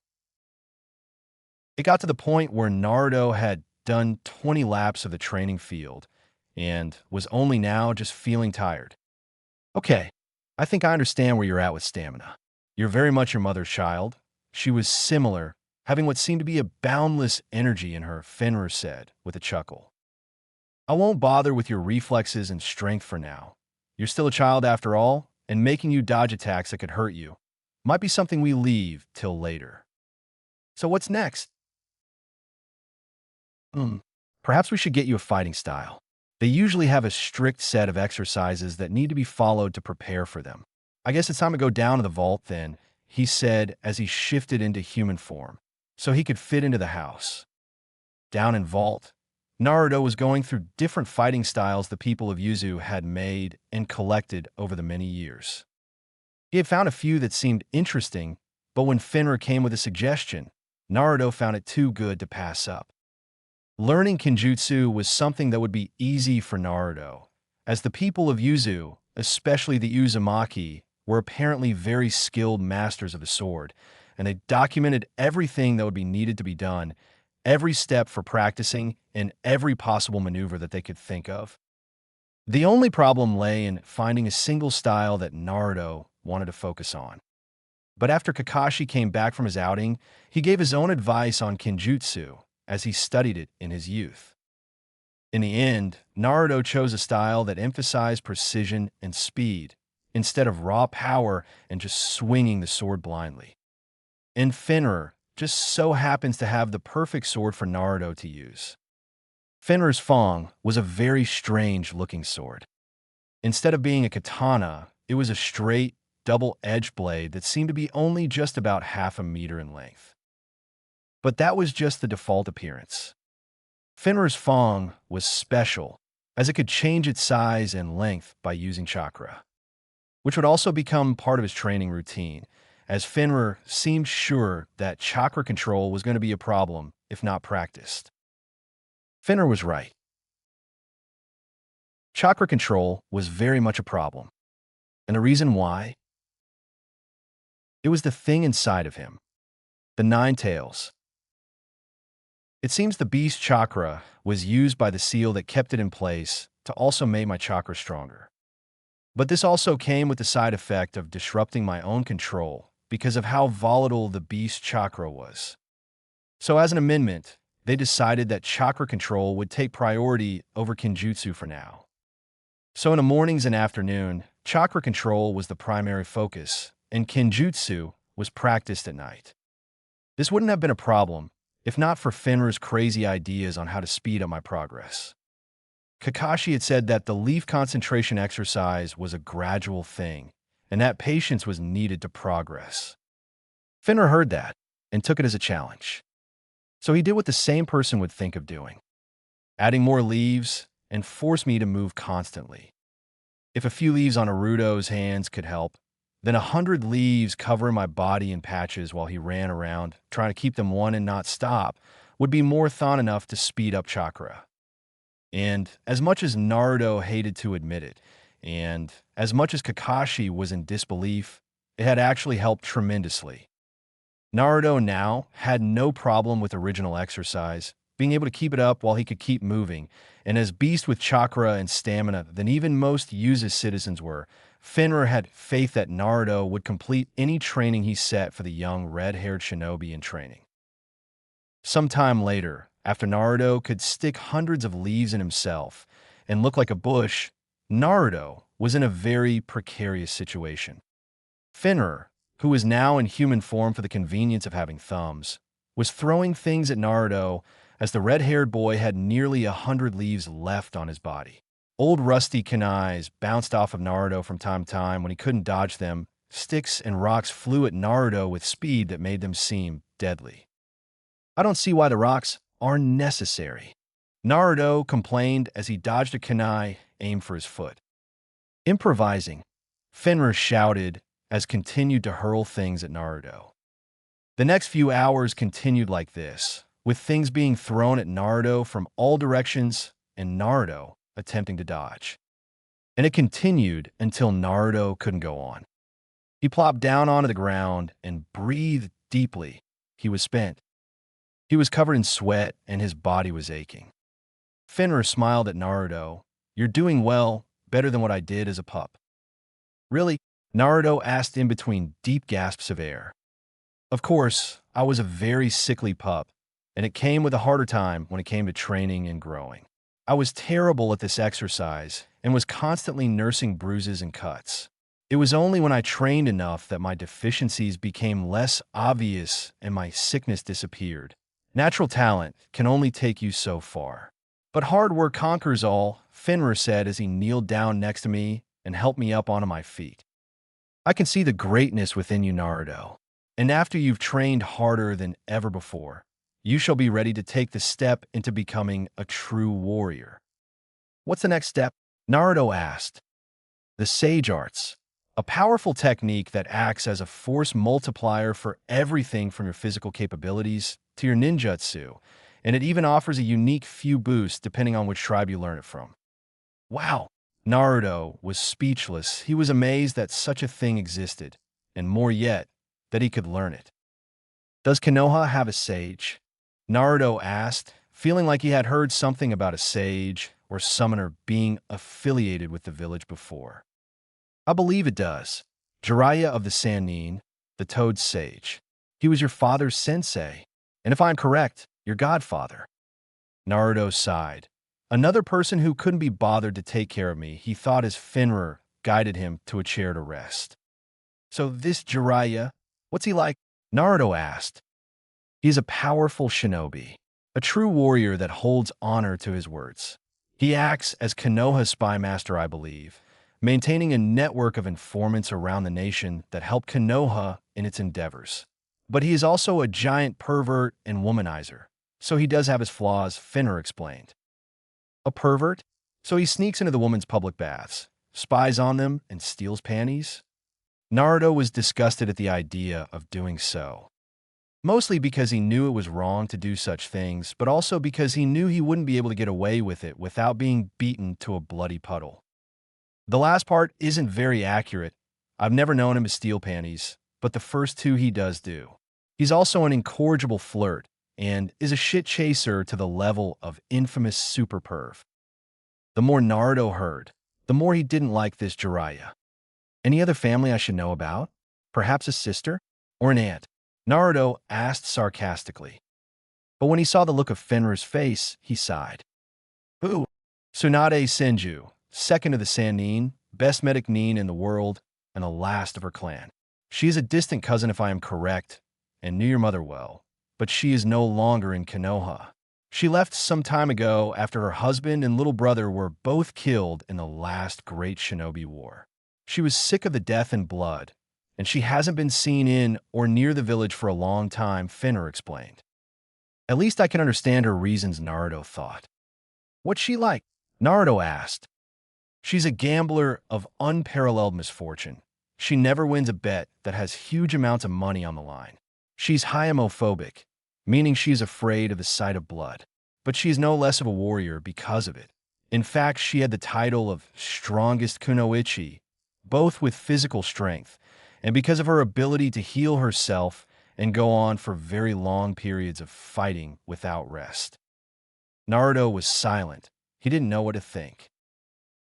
It got to the point where Naruto had done 20 laps of the training field and was only now just feeling tired. Okay, I think I understand where you're at with stamina. You're very much your mother's child. She was similar, having what seemed to be a boundless energy in her, Fenrir said, with a chuckle. I won't bother with your reflexes and strength for now. You're still a child after all, and making you dodge attacks that could hurt you might be something we leave till later. So what's next? Perhaps we should get you a fighting style. They usually have a strict set of exercises that need to be followed to prepare for them. I guess it's time to go down to the vault then, he said as he shifted into human form, so he could fit into the house. Down in vault, Naruto was going through different fighting styles the people of Yuzu had made and collected over the many years. He had found a few that seemed interesting, but when Fenrir came with a suggestion, Naruto found it too good to pass up. Learning Kenjutsu was something that would be easy for Naruto, as the people of Yuzu, especially the Uzumaki, were apparently very skilled masters of the sword, and they documented everything that would be needed to be done, every step for practicing, and every possible maneuver that they could think of. The only problem lay in finding a single style that Naruto wanted to focus on. But after Kakashi came back from his outing, he gave his own advice on Kenjutsu, as he studied it in his youth. In the end, Naruto chose a style that emphasized precision and speed, instead of raw power and just swinging the sword blindly. And Fenrir just so happens to have the perfect sword for Naruto to use. Fenrir's Fong was a very strange-looking sword. Instead of being a katana, it was a straight, double-edged blade that seemed to be only just about half a meter in length. But that was just the default appearance. Fenrir's Fong was special, as it could change its size and length by using chakra, which would also become part of his training routine, as Fenrir seemed sure that chakra control was going to be a problem if not practiced. Fenrir was right. Chakra control was very much a problem. And the reason why? It was the thing inside of him, the nine tails. It seems the beast chakra was used by the seal that kept it in place to also make my chakra stronger. But this also came with the side effect of disrupting my own control because of how volatile the beast chakra was. So as an amendment, they decided that chakra control would take priority over kenjutsu for now. So in the mornings and afternoon, chakra control was the primary focus, and kenjutsu was practiced at night. This wouldn't have been a problem if not for Fenrir's crazy ideas on how to speed up my progress. Kakashi had said that the leaf concentration exercise was a gradual thing, and that patience was needed to progress. Fenrir heard that and took it as a challenge. So he did what the same person would think of doing, adding more leaves and forced me to move constantly. If a few leaves on Naruto's hands could help, then 100 leaves covering my body in patches while he ran around, trying to keep them one and not stop, would be more than enough to speed up chakra. And as much as Naruto hated to admit it, and as much as Kakashi was in disbelief, it had actually helped tremendously. Naruto now had no problem with original exercise, being able to keep it up while he could keep moving, and as beast with chakra and stamina than even most Yuza's citizens were, Fenrir had faith that Naruto would complete any training he set for the young red-haired shinobi in training. Sometime later, after Naruto could stick hundreds of leaves in himself and look like a bush, Naruto was in a very precarious situation. Fenrir, who was now in human form for the convenience of having thumbs, was throwing things at Naruto as the red-haired boy had nearly 100 leaves left on his body. Old rusty kunais bounced off of Naruto from time to time when he couldn't dodge them. Sticks and rocks flew at Naruto with speed that made them seem deadly. I don't see why the rocks are necessary, Naruto complained as he dodged a kunai aimed for his foot. Improvising, Fenrir shouted as continued to hurl things at Naruto. The next few hours continued like this, with things being thrown at Naruto from all directions and Naruto attempting to dodge. And it continued until Naruto couldn't go on. He plopped down onto the ground and breathed deeply. He was spent. He was covered in sweat and his body was aching. Fenrir smiled at Naruto. "You're doing well, better than what I did as a pup." "Really?" Naruto asked in between deep gasps of air. Of course, I was a very sickly pup, and it came with a harder time when it came to training and growing. I was terrible at this exercise and was constantly nursing bruises and cuts. It was only when I trained enough that my deficiencies became less obvious and my sickness disappeared. Natural talent can only take you so far. But hard work conquers all, Fenrir said as he kneeled down next to me and helped me up onto my feet. "I can see the greatness within you, Naruto. And after you've trained harder than ever before, you shall be ready to take the step into becoming a true warrior." "What's the next step?" Naruto asked. "The Sage Arts, a powerful technique that acts as a force multiplier for everything from your physical capabilities to your ninjutsu, and it even offers a unique few boost depending on which tribe you learn it from." Wow! Naruto was speechless. He was amazed that such a thing existed, and more yet, that he could learn it. "Does Konoha have a sage?" Naruto asked, feeling like he had heard something about a sage or summoner being affiliated with the village before. "I believe it does. Jiraiya of the Sannin, the Toad Sage. He was your father's sensei, and if I'm correct, your godfather." Naruto sighed. Another person who couldn't be bothered to take care of me, he thought as Fenrir guided him to a chair to rest. "So this Jiraiya, what's he like?" Naruto asked. "He's a powerful shinobi, a true warrior that holds honor to his words. He acts as Konoha's spy master, I believe, maintaining a network of informants around the nation that help Konoha in its endeavors. But he is also a giant pervert and womanizer, so he does have his flaws," Fenrir explained. "A pervert? So he sneaks into the women's public baths, spies on them, and steals panties?" Naruto was disgusted at the idea of doing so, mostly because he knew it was wrong to do such things, but also because he knew he wouldn't be able to get away with it without being beaten to a bloody puddle. The last part isn't very accurate. I've never known him to steal panties, but the first two he does do. He's also an incorrigible flirt and is a shit chaser to the level of infamous super perv. The more Naruto heard, the more he didn't like this Jiraiya. Any other family I should know about? Perhaps a sister? Or an aunt? Naruto asked sarcastically. But when he saw the look of Fenrir's face, he sighed. Who? Tsunade Senju, second of the Sannin, best medic nin in the world, and the last of her clan. She is a distant cousin if I am correct, and knew your mother well, but she is no longer in Konoha. She left some time ago after her husband and little brother were both killed in the last great shinobi war. She was sick of the death and blood, and she hasn't been seen in or near the village for a long time, Fenrir explained. At least I can understand her reasons, Naruto thought. What's she like? Naruto asked. She's a gambler of unparalleled misfortune. She never wins a bet that has huge amounts of money on the line. She's hyamophobic, meaning she's afraid of the sight of blood. But she's no less of a warrior because of it. In fact, she had the title of strongest kunoichi, both with physical strength, and because of her ability to heal herself and go on for very long periods of fighting without rest. Naruto was silent. He didn't know what to think.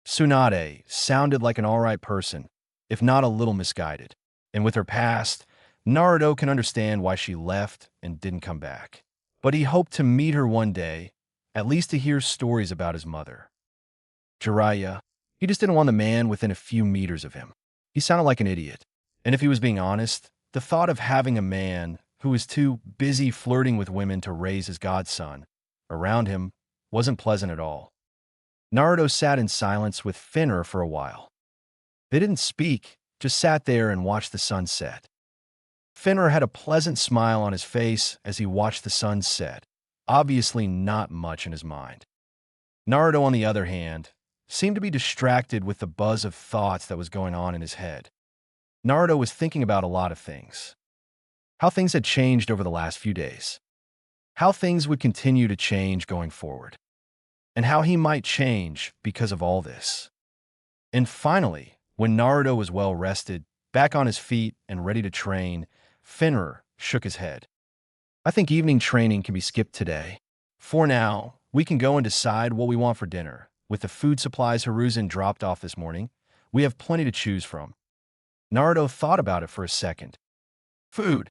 Tsunade sounded like an alright person, if not a little misguided. And with her past, Naruto can understand why she left and didn't come back. But he hoped to meet her one day, at least to hear stories about his mother. Jiraiya, he just didn't want the man within a few meters of him. He sounded like an idiot. And if he was being honest, the thought of having a man who was too busy flirting with women to raise his godson around him wasn't pleasant at all. Naruto sat in silence with Fenrir for a while. They didn't speak, just sat there and watched the sun set. Fenrir had a pleasant smile on his face as he watched the sun set, obviously not much in his mind. Naruto, on the other hand, seemed to be distracted with the buzz of thoughts that was going on in his head. Naruto was thinking about a lot of things. How things had changed over the last few days. How things would continue to change going forward. And how he might change because of all this. And finally, when Naruto was well rested, back on his feet and ready to train, Fenrir shook his head. I think evening training can be skipped today. For now, we can go and decide what we want for dinner. With the food supplies Hiruzen dropped off this morning, we have plenty to choose from. Naruto thought about it for a second. Food.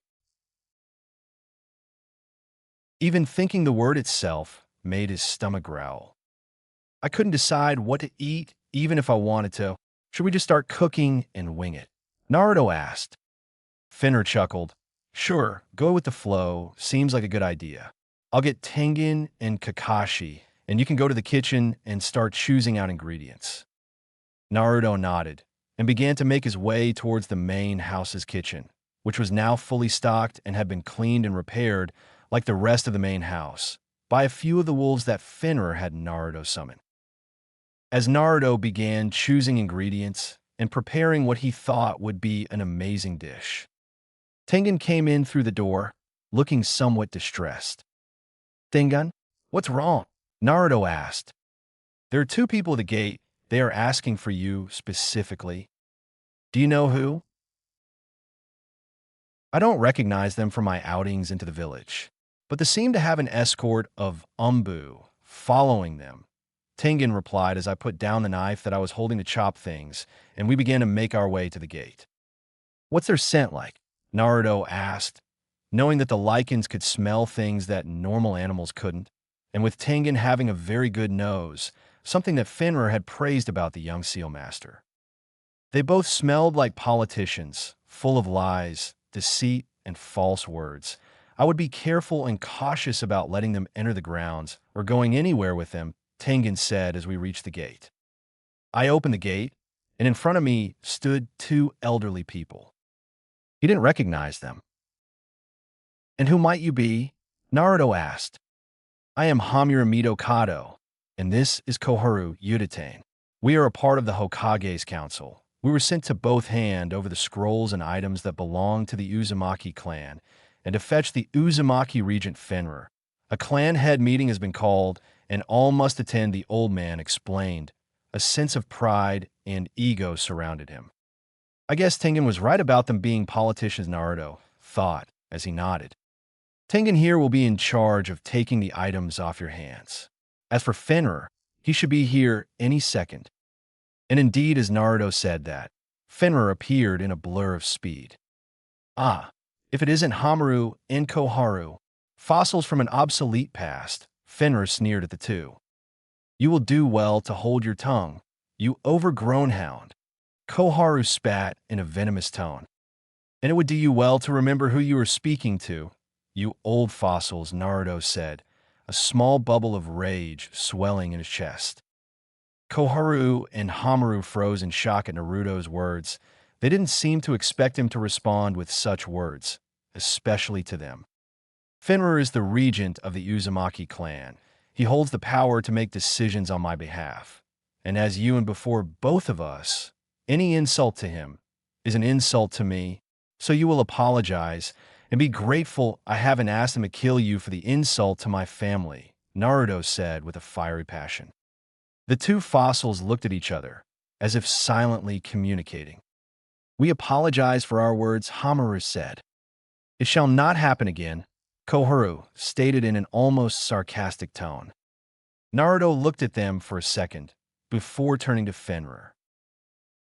Even thinking the word itself made his stomach growl. I couldn't decide what to eat even if I wanted to. Should we just start cooking and wing it? Naruto asked. Fenrir chuckled. Sure, go with the flow. Seems like a good idea. I'll get Tengen and Kakashi, and you can go to the kitchen and start choosing out ingredients. Naruto nodded and began to make his way towards the main house's kitchen, which was now fully stocked and had been cleaned and repaired like the rest of the main house by a few of the wolves that Fenrir had Naruto summon. As Naruto began choosing ingredients and preparing what he thought would be an amazing dish, Tengen came in through the door, looking somewhat distressed. Tengen, what's wrong? Naruto asked. There are two people at the gate. They are asking for you specifically. Do you know who? I don't recognize them from my outings into the village, but they seem to have an escort of Umbu following them. Tengen replied as I put down the knife that I was holding to chop things, and we began to make our way to the gate. What's their scent like? Naruto asked, knowing that the lichens could smell things that normal animals couldn't, and with Tengen having a very good nose, something that Fenrir had praised about the young seal master. They both smelled like politicians, full of lies, deceit, and false words. I would be careful and cautious about letting them enter the grounds or going anywhere with them, Tengen said as we reached the gate. I opened the gate, and in front of me stood two elderly people. He didn't recognize them. And who might you be? Naruto asked. I am Hamuramito Kado, and this is Koharu Udatain. We are a part of the Hokage's council, We were sent to both hand over the scrolls and items that belonged to the Uzumaki clan, and to fetch the Uzumaki regent Fenrir. A clan head meeting has been called, and all must attend, the old man explained. A sense of pride and ego surrounded him. I guess Tengen was right about them being politicians, Naruto thought as he nodded. Tengen here will be in charge of taking the items off your hands. As for Fenrir, he should be here any second. And indeed, as Naruto said that, Fenrir appeared in a blur of speed. Ah, if it isn't Hamaru and Koharu, fossils from an obsolete past, Fenrir sneered at the two. You will do well to hold your tongue, you overgrown hound. Koharu spat in a venomous tone. And it would do you well to remember who you were speaking to, you old fossils, Naruto said, a small bubble of rage swelling in his chest. Koharu and Hamaru froze in shock at Naruto's words. They didn't seem to expect him to respond with such words, especially to them. Fenrir is the regent of the Uzumaki clan. He holds the power to make decisions on my behalf. And as you and before both of us, any insult to him is an insult to me, so you will apologize and be grateful I haven't asked him to kill you for the insult to my family, Naruto said with a fiery passion. The two fossils looked at each other, as if silently communicating. We apologize for our words, Hamaru said. It shall not happen again, Koharu stated in an almost sarcastic tone. Naruto looked at them for a second, before turning to Fenrir.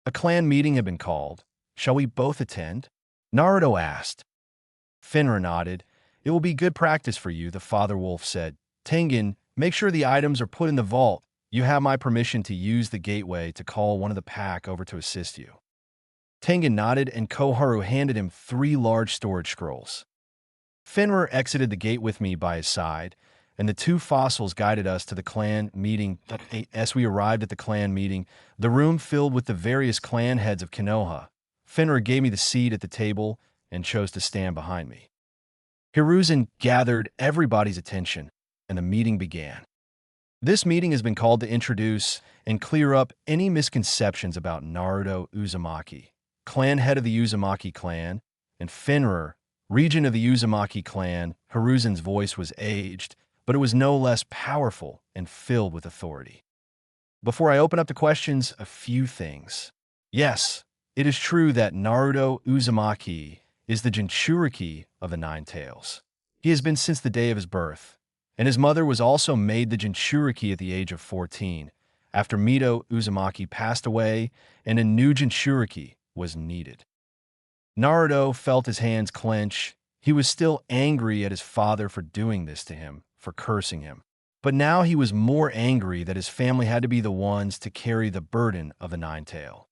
A clan meeting had been called. Shall we both attend? Naruto asked. Fenrir nodded. It will be good practice for you, the father wolf said. Tengen, make sure the items are put in the vault. You have my permission to use the gateway to call one of the pack over to assist you. Tengen nodded, and Koharu handed him 3 large storage scrolls. Fenrir exited the gate with me by his side, and the two fossils guided us to the clan meeting. As we arrived at the clan meeting, the room filled with the various clan heads of Konoha. Fenrir gave me the seat at the table and chose to stand behind me. Hiruzen gathered everybody's attention, and the meeting began. This meeting has been called to introduce and clear up any misconceptions about Naruto Uzumaki, clan head of the Uzumaki clan, and Fenrir, regent of the Uzumaki clan. Hiruzen's voice was aged, but it was no less powerful and filled with authority. Before I open up to questions, a few things. Yes, it is true that Naruto Uzumaki is the Jinchuriki of the Nine Tails. He has been since the day of his birth, and his mother was also made the Jinchuriki at the age of 14, after Mito Uzumaki passed away and a new Jinchuriki was needed. Naruto felt his hands clench. He was still angry at his father for doing this to him, for cursing him. But now he was more angry that his family had to be the ones to carry the burden of the Nine-Tail.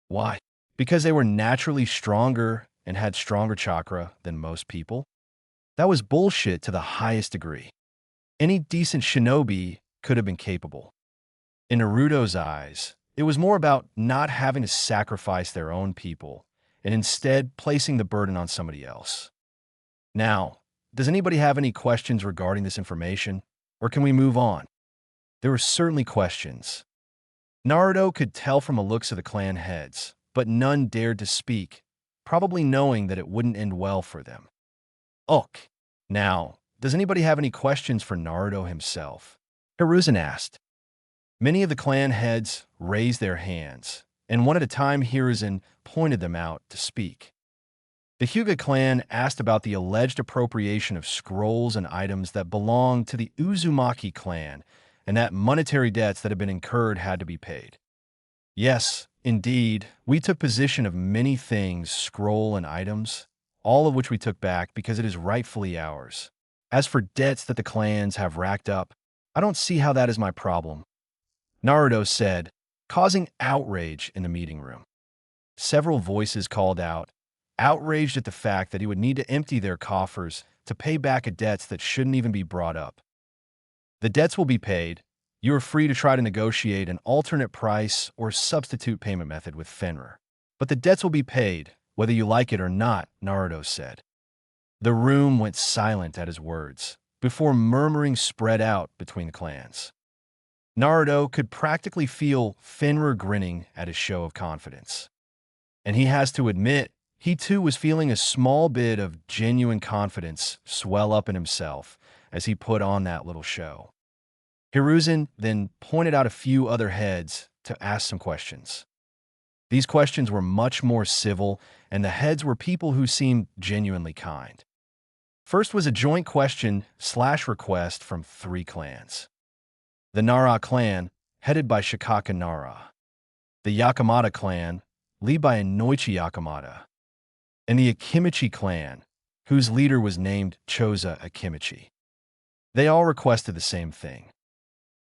Why? Because they were naturally stronger and had stronger chakra than most people? That was bullshit to the highest degree. Any decent shinobi could have been capable. In Naruto's eyes, it was more about not having to sacrifice their own people and instead placing the burden on somebody else. Now, does anybody have any questions regarding this information, or can we move on? There were certainly questions. Naruto could tell from the looks of the clan heads, but none dared to speak, probably knowing that it wouldn't end well for them. Ok. Now, does anybody have any questions for Naruto himself? Hiruzen asked. Many of the clan heads raised their hands, and one at a time Hiruzen pointed them out to speak. The Hyuga clan asked about the alleged appropriation of scrolls and items that belonged to the Uzumaki clan, and that monetary debts that had been incurred had to be paid. Yes, indeed, we took possession of many things, scroll and items, all of which we took back because it is rightfully ours. As for debts that the clans have racked up, I don't see how that is my problem, Naruto said, causing outrage in the meeting room. Several voices called out, outraged at the fact that he would need to empty their coffers to pay back a debts that shouldn't even be brought up. The debts will be paid. You are free to try to negotiate an alternate price or substitute payment method with Fenrir. But the debts will be paid, whether you like it or not, Naruto said. The room went silent at his words, before murmuring spread out between the clans. Naruto could practically feel Fenrir grinning at his show of confidence. And he has to admit, he too was feeling a small bit of genuine confidence swell up in himself as he put on that little show. Hiruzen then pointed out a few other heads to ask some questions. These questions were much more civil, and the heads were people who seemed genuinely kind. First was a joint question/request from 3 clans. The Nara clan, headed by Shikaka Nara. The Yakamata clan, led by Inoichi Yakamata. And the Akimichi clan, whose leader was named Choza Akimichi. They all requested the same thing: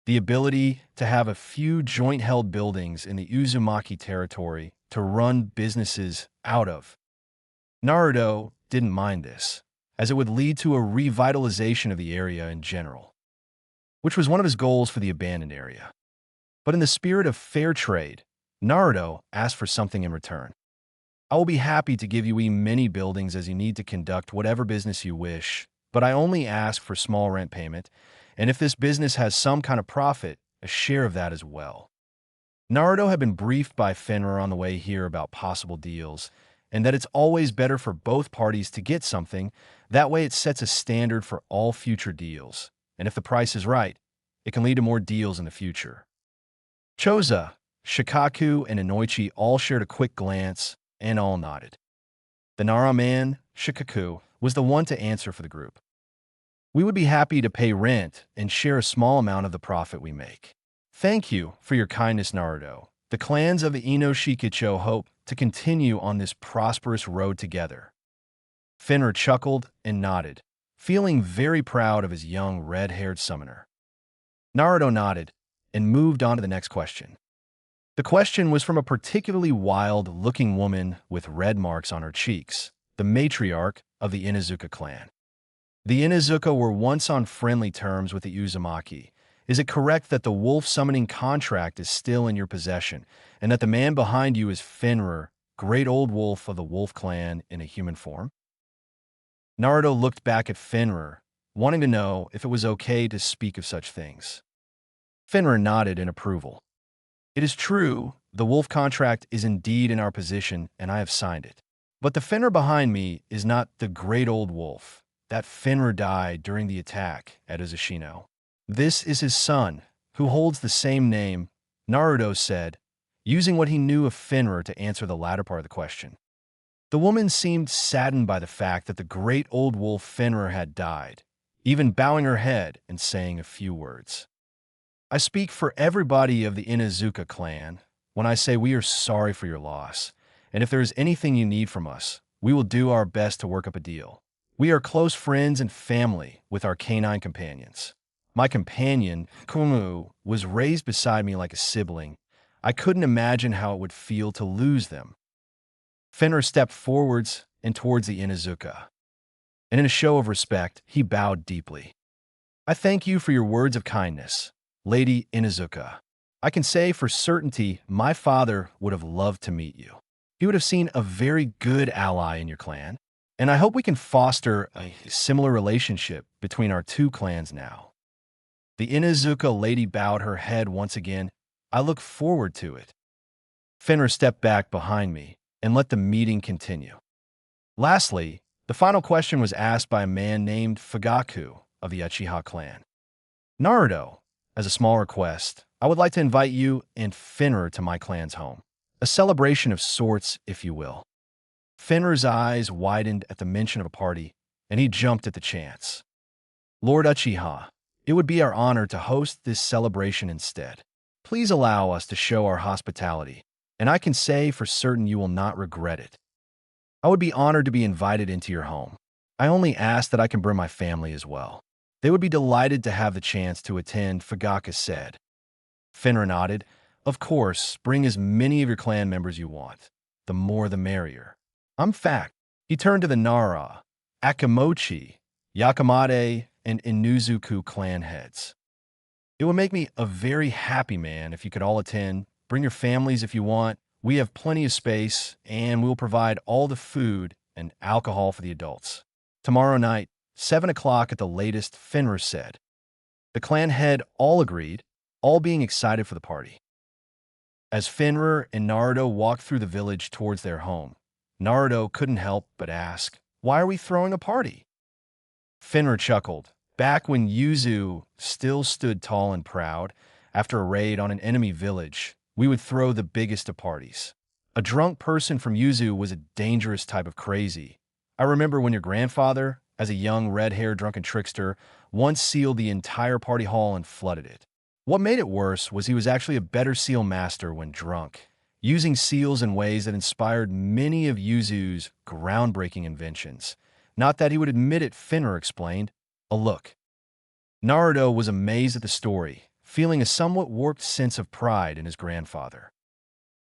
the ability to have a few joint-held buildings in the Uzumaki territory to run businesses out of. Naruto didn't mind this, as it would lead to a revitalization of the area in general, which was one of his goals for the abandoned area. But in the spirit of fair trade, Naruto asked for something in return. I will be happy to give you as many buildings as you need to conduct whatever business you wish, but I only ask for small rent payment, and if this business has some kind of profit, a share of that as well. Naruto had been briefed by Fenrir on the way here about possible deals, and that it's always better for both parties to get something. That way it sets a standard for all future deals, and if the price is right, it can lead to more deals in the future. Choza, Shikaku, and Inoichi all shared a quick glance, and all nodded. The Nara man, Shikaku, was the one to answer for the group. We would be happy to pay rent and share a small amount of the profit we make. Thank you for your kindness, Naruto. The clans of the Inoshikicho hope to continue on this prosperous road together. Fenrir chuckled and nodded, feeling very proud of his young red-haired summoner. Naruto nodded and moved on to the next question. The question was from a particularly wild-looking woman with red marks on her cheeks, the matriarch of the Inuzuka clan. The Inuzuka were once on friendly terms with the Uzumaki. Is it correct that the wolf summoning contract is still in your possession, and that the man behind you is Fenrir, great old wolf of the wolf clan in a human form? Naruto looked back at Fenrir, wanting to know if it was okay to speak of such things. Fenrir nodded in approval. It is true, the wolf contract is indeed in our possession, and I have signed it. But the Fenrir behind me is not the great old wolf. That Fenrir died during the attack at Uzushino. This is his son, who holds the same name, Naruto said, using what he knew of Fenrir to answer the latter part of the question. The woman seemed saddened by the fact that the great old wolf Fenrir had died, even bowing her head and saying a few words. I speak for everybody of the Inuzuka clan when I say we are sorry for your loss, and if there is anything you need from us, we will do our best to work up a deal. We are close friends and family with our canine companions. My companion, Kumu, was raised beside me like a sibling. I couldn't imagine how it would feel to lose them. Fenrir stepped forwards and towards the Inuzuka, and in a show of respect, he bowed deeply. I thank you for your words of kindness, Lady Inuzuka. I can say for certainty my father would have loved to meet you. He would have seen a very good ally in your clan, and I hope we can foster a similar relationship between our 2 clans now. The Inuzuka lady bowed her head once again. I look forward to it. Fenrir stepped back behind me and let the meeting continue. Lastly, the final question was asked by a man named Fugaku of the Uchiha clan. Naruto, as a small request, I would like to invite you and Fenrir to my clan's home. A celebration of sorts, if you will. Fenrir's eyes widened at the mention of a party, and he jumped at the chance. Lord Uchiha, it would be our honor to host this celebration instead. Please allow us to show our hospitality, and I can say for certain you will not regret it. I would be honored to be invited into your home. I only ask that I can bring my family as well. They would be delighted to have the chance to attend, Fugaku said. Fenrir nodded. Of course, bring as many of your clan members you want. The more the merrier. Fact. He turned to the Nara, Akimochi, Yakamate, and Inuzuku clan heads. It would make me a very happy man if you could all attend. Bring your families if you want. We have plenty of space, and we will provide all the food and alcohol for the adults. Tomorrow night, 7 o'clock at the latest, Fenrir said. The clan head all agreed, all being excited for the party. As Fenrir and Naruto walked through the village towards their home, Naruto couldn't help but ask, "Why are we throwing a party?" Fenrir chuckled. Back when Yuzu still stood tall and proud, after a raid on an enemy village, we would throw the biggest of parties. A drunk person from Yuzu was a dangerous type of crazy. I remember when your grandfather, as a young red-haired drunken trickster, once sealed the entire party hall and flooded it. What made it worse was he was actually a better seal master when drunk, using seals in ways that inspired many of Yuzu's groundbreaking inventions. Not that he would admit it, Fenrir explained. A look. Naruto was amazed at the story, feeling a somewhat warped sense of pride in his grandfather.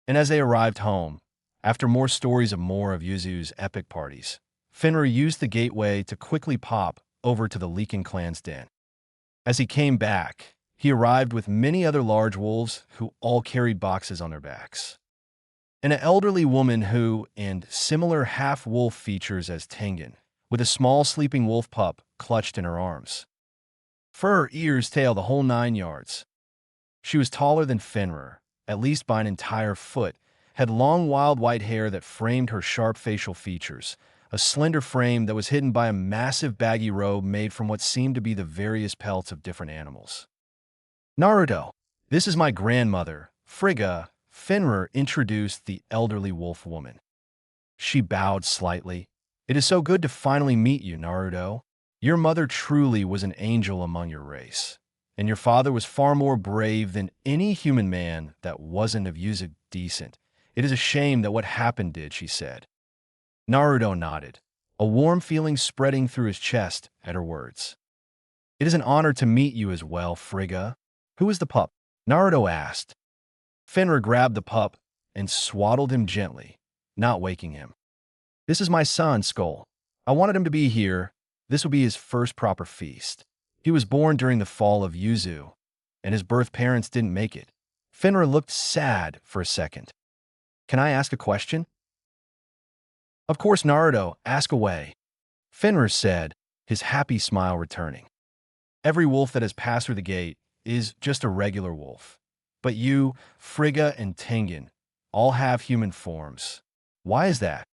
And as they arrived home, after more stories of Yuzu's epic parties, Fenrir used the gateway to quickly pop over to the Leakin clan's den. As he came back, he arrived with many other large wolves who all carried boxes on their backs. And an elderly woman who, and similar half-wolf features as Tengen, with a small sleeping wolf pup clutched in her arms. Fur, ears, tail, the whole 9 yards. She was taller than Fenrir, at least by an entire foot, had long wild white hair that framed her sharp facial features, a slender frame that was hidden by a massive baggy robe made from what seemed to be the various pelts of different animals. "Naruto, this is my grandmother, Frigga," Fenrir introduced the elderly wolf woman. She bowed slightly. "It is so good to finally meet you, Naruto. Your mother truly was an angel among your race, and your father was far more brave than any human man that wasn't of use decent. It is a shame that what happened did," she said. Naruto nodded, a warm feeling spreading through his chest at her words. "It is an honor to meet you as well, Frigga. Who is the pup?" Naruto asked. Fenrir grabbed the pup and swaddled him gently, not waking him. "This is my son, Skull. I wanted him to be here. This will be his first proper feast. He was born during the fall of Yuzu, and his birth parents didn't make it." Fenrir looked sad for a second. "Can I ask a question?" "Of course, Naruto, ask away," Fenrir said, his happy smile returning. "Every wolf that has passed through the gate is just a regular wolf. But you, Frigga, and Tengen all have human forms. Why is that?"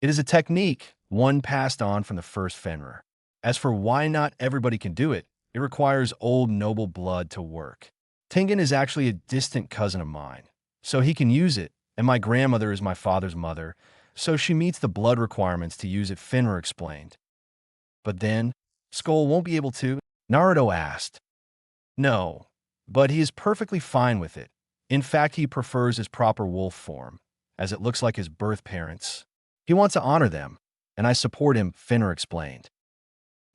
"It is a technique, one passed on from the first Fenrir. As for why not everybody can do it, it requires old noble blood to work. Tengen is actually a distant cousin of mine, so he can use it, and my grandmother is my father's mother, so she meets the blood requirements to use it," Fenrir explained. "But then, Skull won't be able to?" Naruto asked. "No, but he is perfectly fine with it. In fact, he prefers his proper wolf form, as it looks like his birth parents. He wants to honor them, and I support him," Fenrir explained.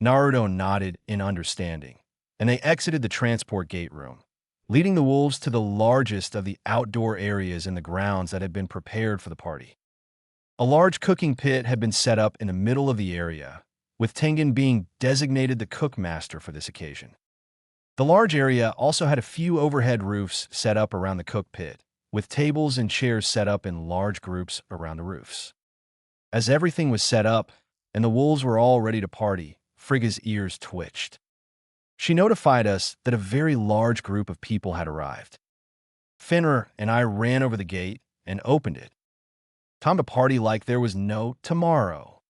Naruto nodded in understanding, and they exited the transport gate room, leading the wolves to the largest of the outdoor areas in the grounds that had been prepared for the party. A large cooking pit had been set up in the middle of the area, with Tengen being designated the cook master for this occasion. The large area also had a few overhead roofs set up around the cook pit, with tables and chairs set up in large groups around the roofs. As everything was set up, and the wolves were all ready to party, Frigga's ears twitched. She notified us that a very large group of people had arrived. Fenrir and I ran over the gate and opened it. Time to party like there was no tomorrow.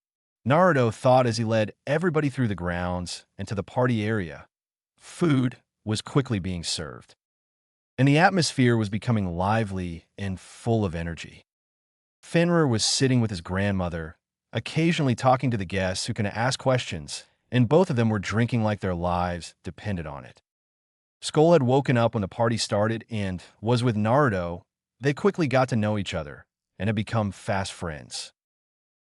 Naruto thought as he led everybody through the grounds and to the party area. Food was quickly being served, and the atmosphere was becoming lively and full of energy. Fenrir was sitting with his grandmother, occasionally talking to the guests who can ask questions, and both of them were drinking like their lives depended on it. Skull had woken up when the party started and was with Naruto. They quickly got to know each other and had become fast friends.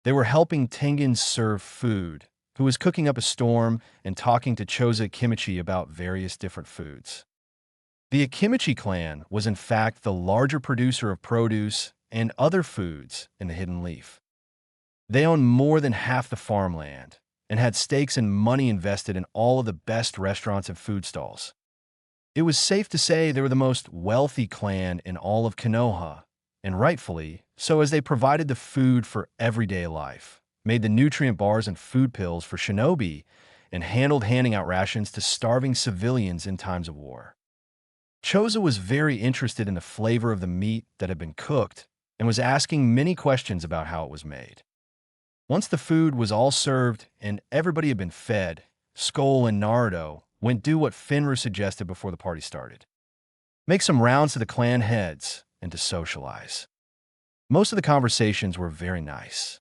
They were helping Tengen serve food, who was cooking up a storm and talking to Choza Kimichi about various different foods. The Akimichi clan was in fact the larger producer of produce and other foods in the Hidden Leaf. They owned more than half the farmland and had stakes and money invested in all of the best restaurants and food stalls. It was safe to say they were the most wealthy clan in all of Konoha, and rightfully so, as they provided the food for everyday life, made the nutrient bars and food pills for shinobi, and handled handing out rations to starving civilians in times of war. Choza was very interested in the flavor of the meat that had been cooked and was asking many questions about how it was made. Once the food was all served and everybody had been fed, Skull and Naruto went do what Fenrir suggested before the party started. Make some rounds to the clan heads and to socialize. Most of the conversations were very nice.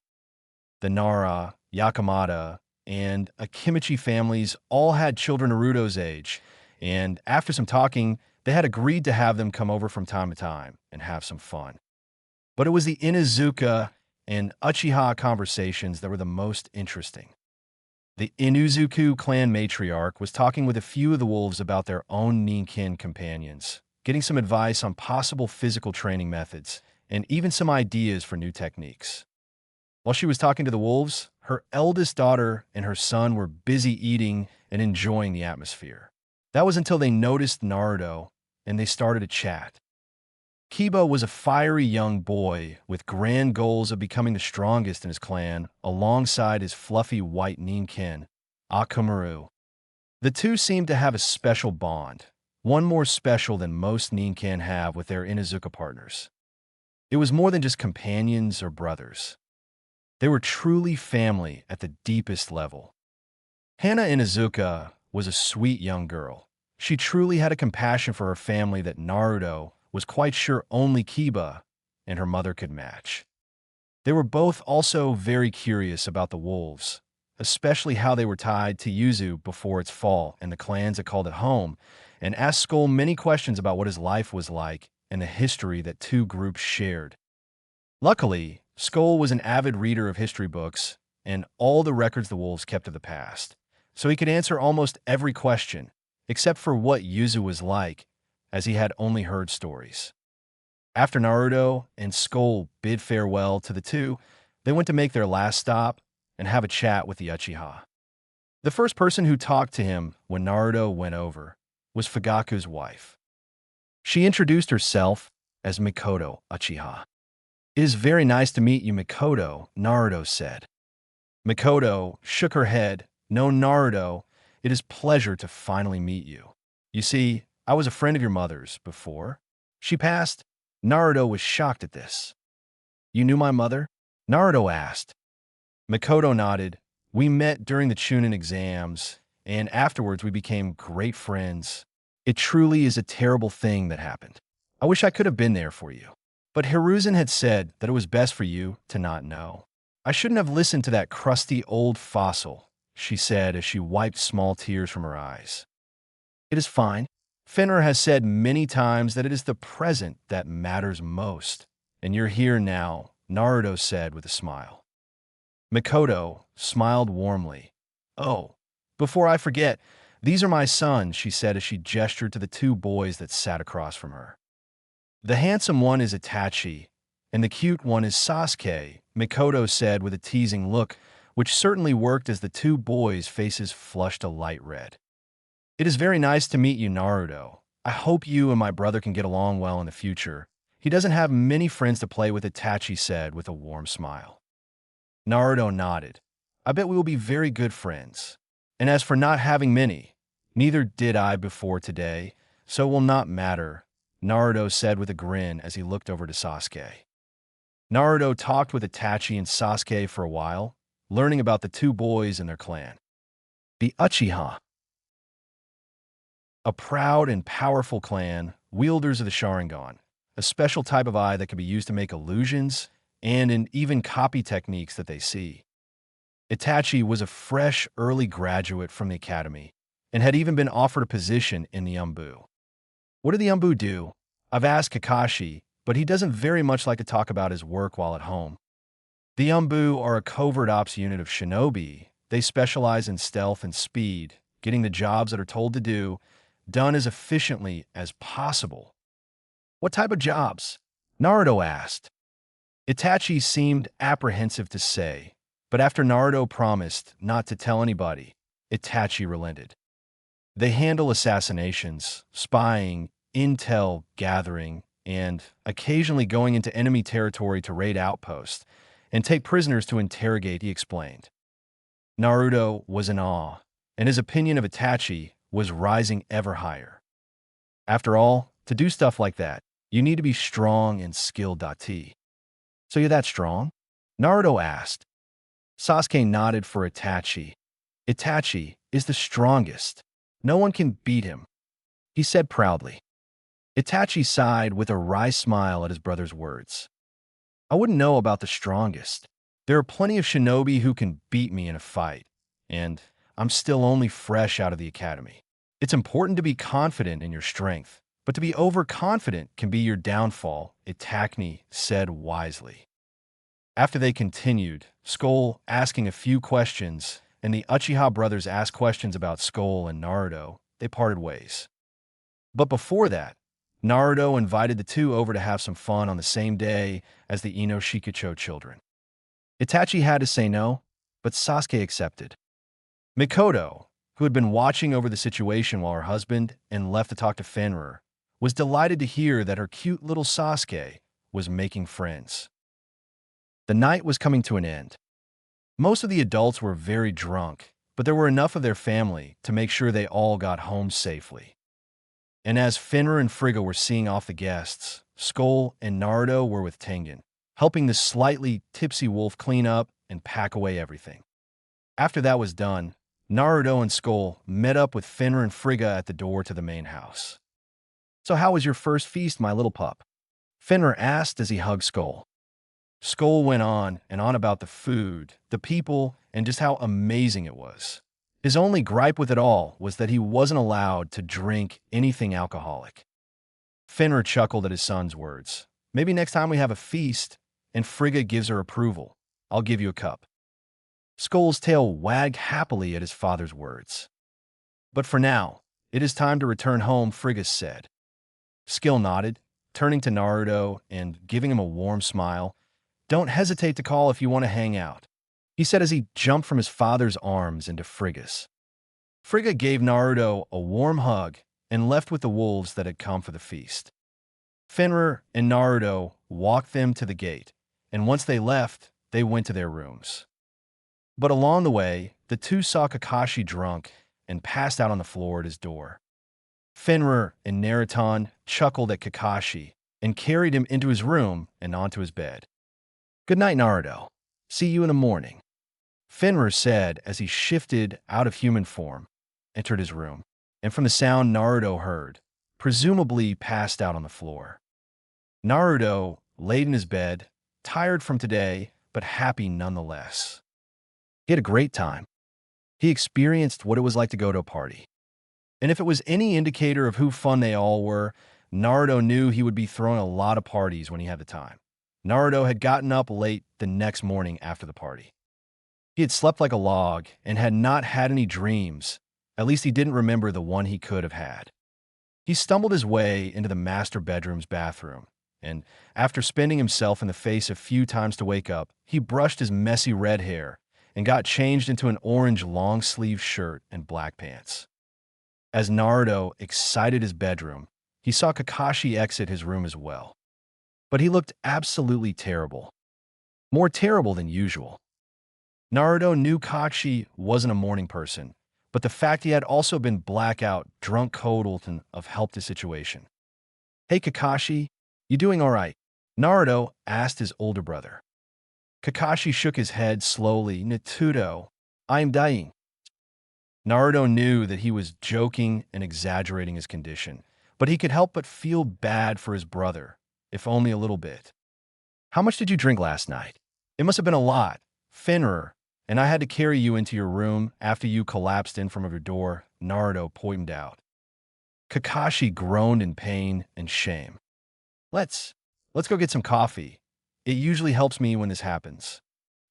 The Nara, Yakamata, and Akimichi families all had children Naruto's age, and after some talking, they had agreed to have them come over from time to time and have some fun. But it was the Inuzuka and Uchiha conversations that were the most interesting. The Inuzuku clan matriarch was talking with a few of the wolves about their own Ninkin companions, getting some advice on possible physical training methods, and even some ideas for new techniques. While she was talking to the wolves, her eldest daughter and her son were busy eating and enjoying the atmosphere. That was until they noticed Naruto, and they started to chat. Kiba was a fiery young boy with grand goals of becoming the strongest in his clan, alongside his fluffy white Ninkin, Akamaru. The two seemed to have a special bond, one more special than most Ninkin have with their Inuzuka partners. It was more than just companions or brothers. They were truly family at the deepest level. Hana Inuzuka was a sweet young girl. She truly had a compassion for her family that Naruto was quite sure only Kiba and her mother could match. They were both also very curious about the wolves, especially how they were tied to Yuzu before its fall and the clans that called it home, and asked Skull many questions about what his life was like and the history that two groups shared. Luckily, Skull was an avid reader of history books and all the records the wolves kept of the past, so he could answer almost every question, except for what Yuzu was like, as he had only heard stories. After Naruto and Skull bid farewell to the two, they went to make their last stop and have a chat with the Uchiha. The first person who talked to him when Naruto went over was Fugaku's wife. She introduced herself as Mikoto Uchiha. "It is very nice to meet you, Mikoto," Naruto said. Mikoto shook her head. "No, Naruto, it is a pleasure to finally meet you. You see, I was a friend of your mother's before she passed." Naruto was shocked at this. "You knew my mother?" Naruto asked. Mikoto nodded. "We met during the Chunin exams, and afterwards we became great friends. It truly is a terrible thing that happened. I wish I could have been there for you. But Hiruzen had said that it was best for you to not know. I shouldn't have listened to that crusty old fossil," she said as she wiped small tears from her eyes. "It is fine. Fenrir has said many times that it is the present that matters most. And you're here now," Naruto said with a smile. Mikoto smiled warmly. "Oh, before I forget, these are my sons," she said as she gestured to the two boys that sat across from her. "The handsome one is Itachi, and the cute one is Sasuke," Mikoto said with a teasing look, which certainly worked as the two boys' faces flushed a light red. "It is very nice to meet you, Naruto. I hope you and my brother can get along well in the future. He doesn't have many friends to play with," Itachi said with a warm smile. Naruto nodded. "I bet we will be very good friends. And as for not having many, neither did I before today, so it will not matter," Naruto said with a grin as he looked over to Sasuke. Naruto talked with Itachi and Sasuke for a while, learning about the two boys and their clan. The Uchiha, a proud and powerful clan, wielders of the Sharingan, a special type of eye that can be used to make illusions and in even copy techniques that they see. Itachi was a fresh, early graduate from the academy and had even been offered a position in the Umbu. What do the Umbu do? I've asked Kakashi, but he doesn't very much like to talk about his work while at home. The Umbu are a covert ops unit of shinobi. They specialize in stealth and speed, getting the jobs that are told to do done as efficiently as possible. "What type of jobs?" Naruto asked. Itachi seemed apprehensive to say, but after Naruto promised not to tell anybody, Itachi relented. "They handle assassinations, spying, intel gathering, and occasionally going into enemy territory to raid outposts and take prisoners to interrogate," he explained. Naruto was in awe, and his opinion of Itachi was rising ever higher. After all, To do stuff like that, you need to be strong and skilled. So you're that strong? Naruto asked. Sasuke nodded for Itachi. Itachi is the strongest. No one can beat him, he said proudly. Itachi sighed with a wry smile at his brother's words. I wouldn't know about the strongest. There are plenty of shinobi who can beat me in a fight, and I'm still only fresh out of the academy. It's important to be confident in your strength, but to be overconfident can be your downfall, Itachi said wisely. After they continued, Skull asking a few questions, and the Uchiha brothers asked questions about Skull and Naruto, they parted ways. But before that, Naruto invited the two over to have some fun on the same day as the Ino Shikucho children. Itachi had to say no, but Sasuke accepted. Mikoto, who had been watching over the situation while her husband and left to talk to Fenrir, was delighted to hear that her cute little Sasuke was making friends. The night was coming to an end. Most of the adults were very drunk, but there were enough of their family to make sure they all got home safely. And as Fenrir and Frigga were seeing off the guests, Skull and Naruto were with Tengen, helping the slightly tipsy wolf clean up and pack away everything. After that was done, Naruto and Skull met up with Fenrir and Frigga at the door to the main house. So how was your first feast, my little pup? Fenrir asked as he hugged Skull. Skull went on and on about the food, the people, and just how amazing it was. His only gripe with it all was that he wasn't allowed to drink anything alcoholic. Fenrir chuckled at his son's words. Maybe next time we have a feast and Frigga gives her approval, I'll give you a cup. Skull's tail wagged happily at his father's words. But for now, it is time to return home, Frigga said. Skill nodded, turning to Naruto and giving him a warm smile. Don't hesitate to call if you want to hang out, he said as he jumped from his father's arms into Frigga's. Frigga gave Naruto a warm hug and left with the wolves that had come for the feast. Fenrir and Naruto walked them to the gate, and once they left, they went to their rooms. But along the way, the two saw Kakashi drunk and passed out on the floor at his door. Fenrir and Naruto chuckled at Kakashi and carried him into his room and onto his bed. Good night, Naruto. See you in the morning, Fenrir said as he shifted out of human form, entered his room, and from the sound Naruto heard, presumably passed out on the floor. Naruto laid in his bed, tired from today, but happy nonetheless. He had a great time. He experienced what it was like to go to a party. And if it was any indicator of who fun they all were, Naruto knew he would be throwing a lot of parties when he had the time. Naruto had gotten up late the next morning after the party. He had slept like a log and had not had any dreams. At least he didn't remember the one he could have had. He stumbled his way into the master bedroom's bathroom, and after spinning himself in the face a few times to wake up, he brushed his messy red hair and got changed into an orange long-sleeve shirt and black pants. As Naruto exited his bedroom, he saw Kakashi exit his room as well. But he looked absolutely terrible. More terrible than usual. Naruto knew Kakashi wasn't a morning person, but the fact he had also been blackout, drunk Kotalton of helped his situation. Hey Kakashi, you doing all right? Naruto asked his older brother. Kakashi shook his head slowly. Naruto, I am dying. Naruto knew that he was joking and exaggerating his condition, but he could help but feel bad for his brother, if only a little bit. How much did you drink last night? It must have been a lot, Fenrir, and I had to carry you into your room after you collapsed in from your door, Naruto pointed out. Kakashi groaned in pain and shame. Let's go get some coffee. It usually helps me when this happens,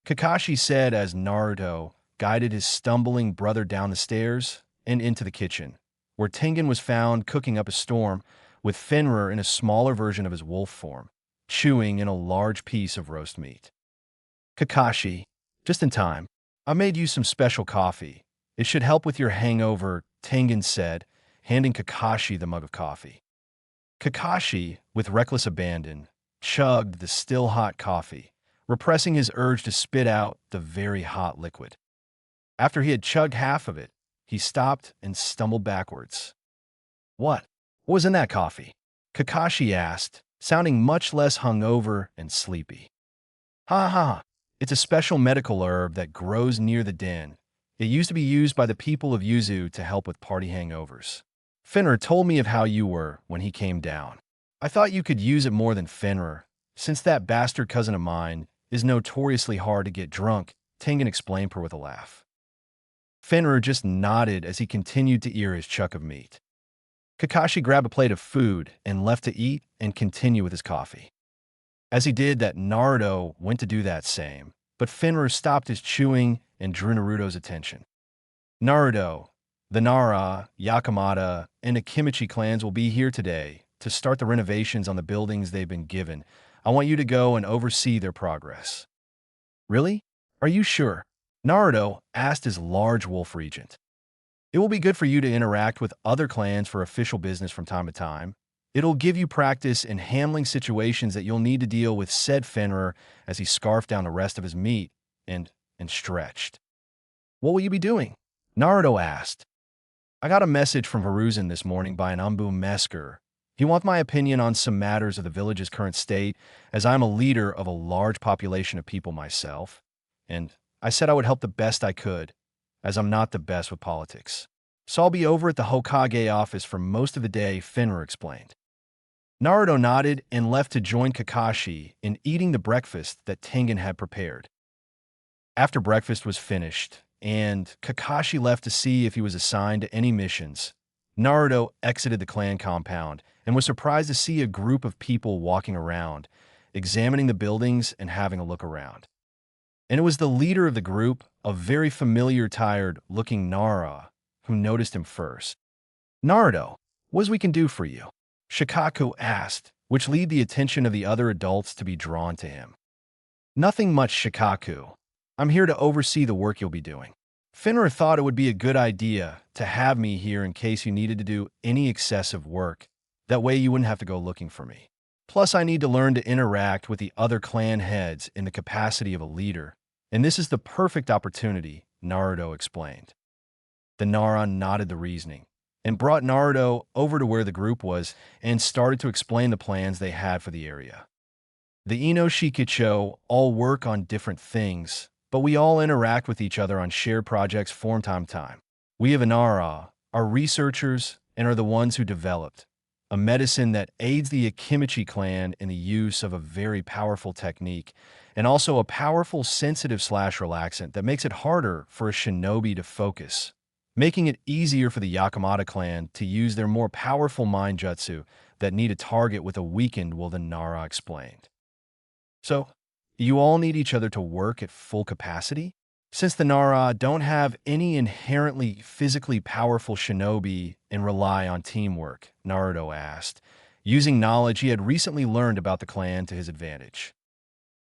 Kakashi said as Naruto guided his stumbling brother down the stairs and into the kitchen, where Tengen was found cooking up a storm with Fenrir in a smaller version of his wolf form, chewing in a large piece of roast meat. Kakashi, just in time. I made you some special coffee. It should help with your hangover, Tengen said, handing Kakashi the mug of coffee. Kakashi, with reckless abandon, chugged the still hot coffee, repressing his urge to spit out the very hot liquid. After he had chugged half of it, he stopped and stumbled backwards. What was in that coffee? Kakashi asked, sounding much less hungover and sleepy. Ha ha, it's a special medical herb that grows near the den. It used to be used by the people of Yuzu to help with party hangovers. Fenrir told me of how you were when he came down. I thought you could use it more than Fenrir, since that bastard cousin of mine is notoriously hard to get drunk, Tengen explained her with a laugh. Fenrir just nodded as he continued to ear his chunk of meat. Kakashi grabbed a plate of food and left to eat and continue with his coffee. As he did that, Naruto went to do that same, but Fenrir stopped his chewing and drew Naruto's attention. Naruto, the Nara, Yakamata, and Akimichi clans will be here today to start the renovations on the buildings they've been given. I want you to go and oversee their progress. Really? Are you sure? Naruto asked his large wolf regent. It will be good for you to interact with other clans for official business from time to time. It'll give you practice in handling situations that you'll need to deal with, said Fenrir as he scarfed down the rest of his meat and stretched. What will you be doing? Naruto asked. I got a message from Hiruzen this morning by an Umbu Mesker. He wants my opinion on some matters of the village's current state, as I'm a leader of a large population of people myself. And I said I would help the best I could, as I'm not the best with politics. So I'll be over at the Hokage office for most of the day, Fenrir explained. Naruto nodded and left to join Kakashi in eating the breakfast that Tengen had prepared. After breakfast was finished, and Kakashi left to see if he was assigned to any missions, Naruto exited the clan compound and was surprised to see a group of people walking around, examining the buildings and having a look around. And it was the leader of the group, a very familiar, tired-looking Nara, who noticed him first. Naruto, what we can do for you? Shikaku asked, which led the attention of the other adults to be drawn to him. Nothing much, Shikaku. I'm here to oversee the work you'll be doing. Fenrir thought it would be a good idea to have me here in case you needed to do any excessive work. That way you wouldn't have to go looking for me. Plus, I need to learn to interact with the other clan heads in the capacity of a leader, and this is the perfect opportunity, Naruto explained. The Nara nodded the reasoning and brought Naruto over to where the group was and started to explain the plans they had for the area. The Ino Shikicho all work on different things, but we all interact with each other on shared projects from time to time. We have Inara, our researchers, and are the ones who developed a medicine that aids the Akimichi clan in the use of a very powerful technique, and also a powerful sensitive/relaxant that makes it harder for a shinobi to focus, making it easier for the Yakamata clan to use their more powerful mind jutsu that need a target with a weakened, will the Nara explained. So, you all need each other to work at full capacity? Since the Nara don't have any inherently physically powerful shinobi and rely on teamwork, Naruto asked, using knowledge he had recently learned about the clan to his advantage.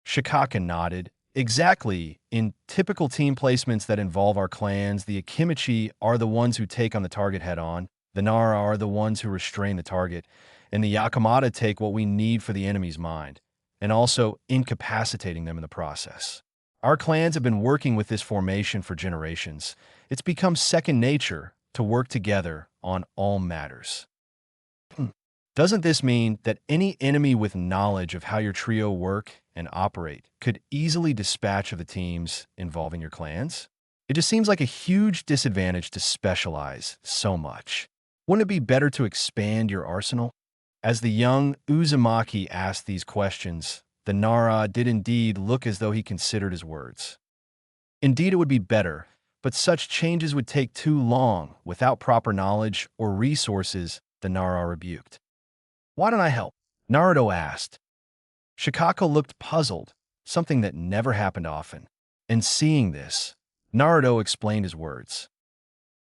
Shikaka nodded. Exactly. In typical team placements that involve our clans, the Akimichi are the ones who take on the target head-on, the Nara are the ones who restrain the target, and the Yakamata take what we need for the enemy's mind, and also incapacitating them in the process. Our clans have been working with this formation for generations. It's become second nature to work together on all matters. Doesn't this mean that any enemy with knowledge of how your trio work and operate could easily dispatch of the teams involving your clans? It just seems like a huge disadvantage to specialize so much. Wouldn't it be better to expand your arsenal? As the young Uzumaki asked these questions, the Nara did indeed look as though he considered his words. Indeed, it would be better, but such changes would take too long without proper knowledge or resources, the Nara rebuked. Why don't I help? Naruto asked. Shikako looked puzzled, something that never happened often. And seeing this, Naruto explained his words.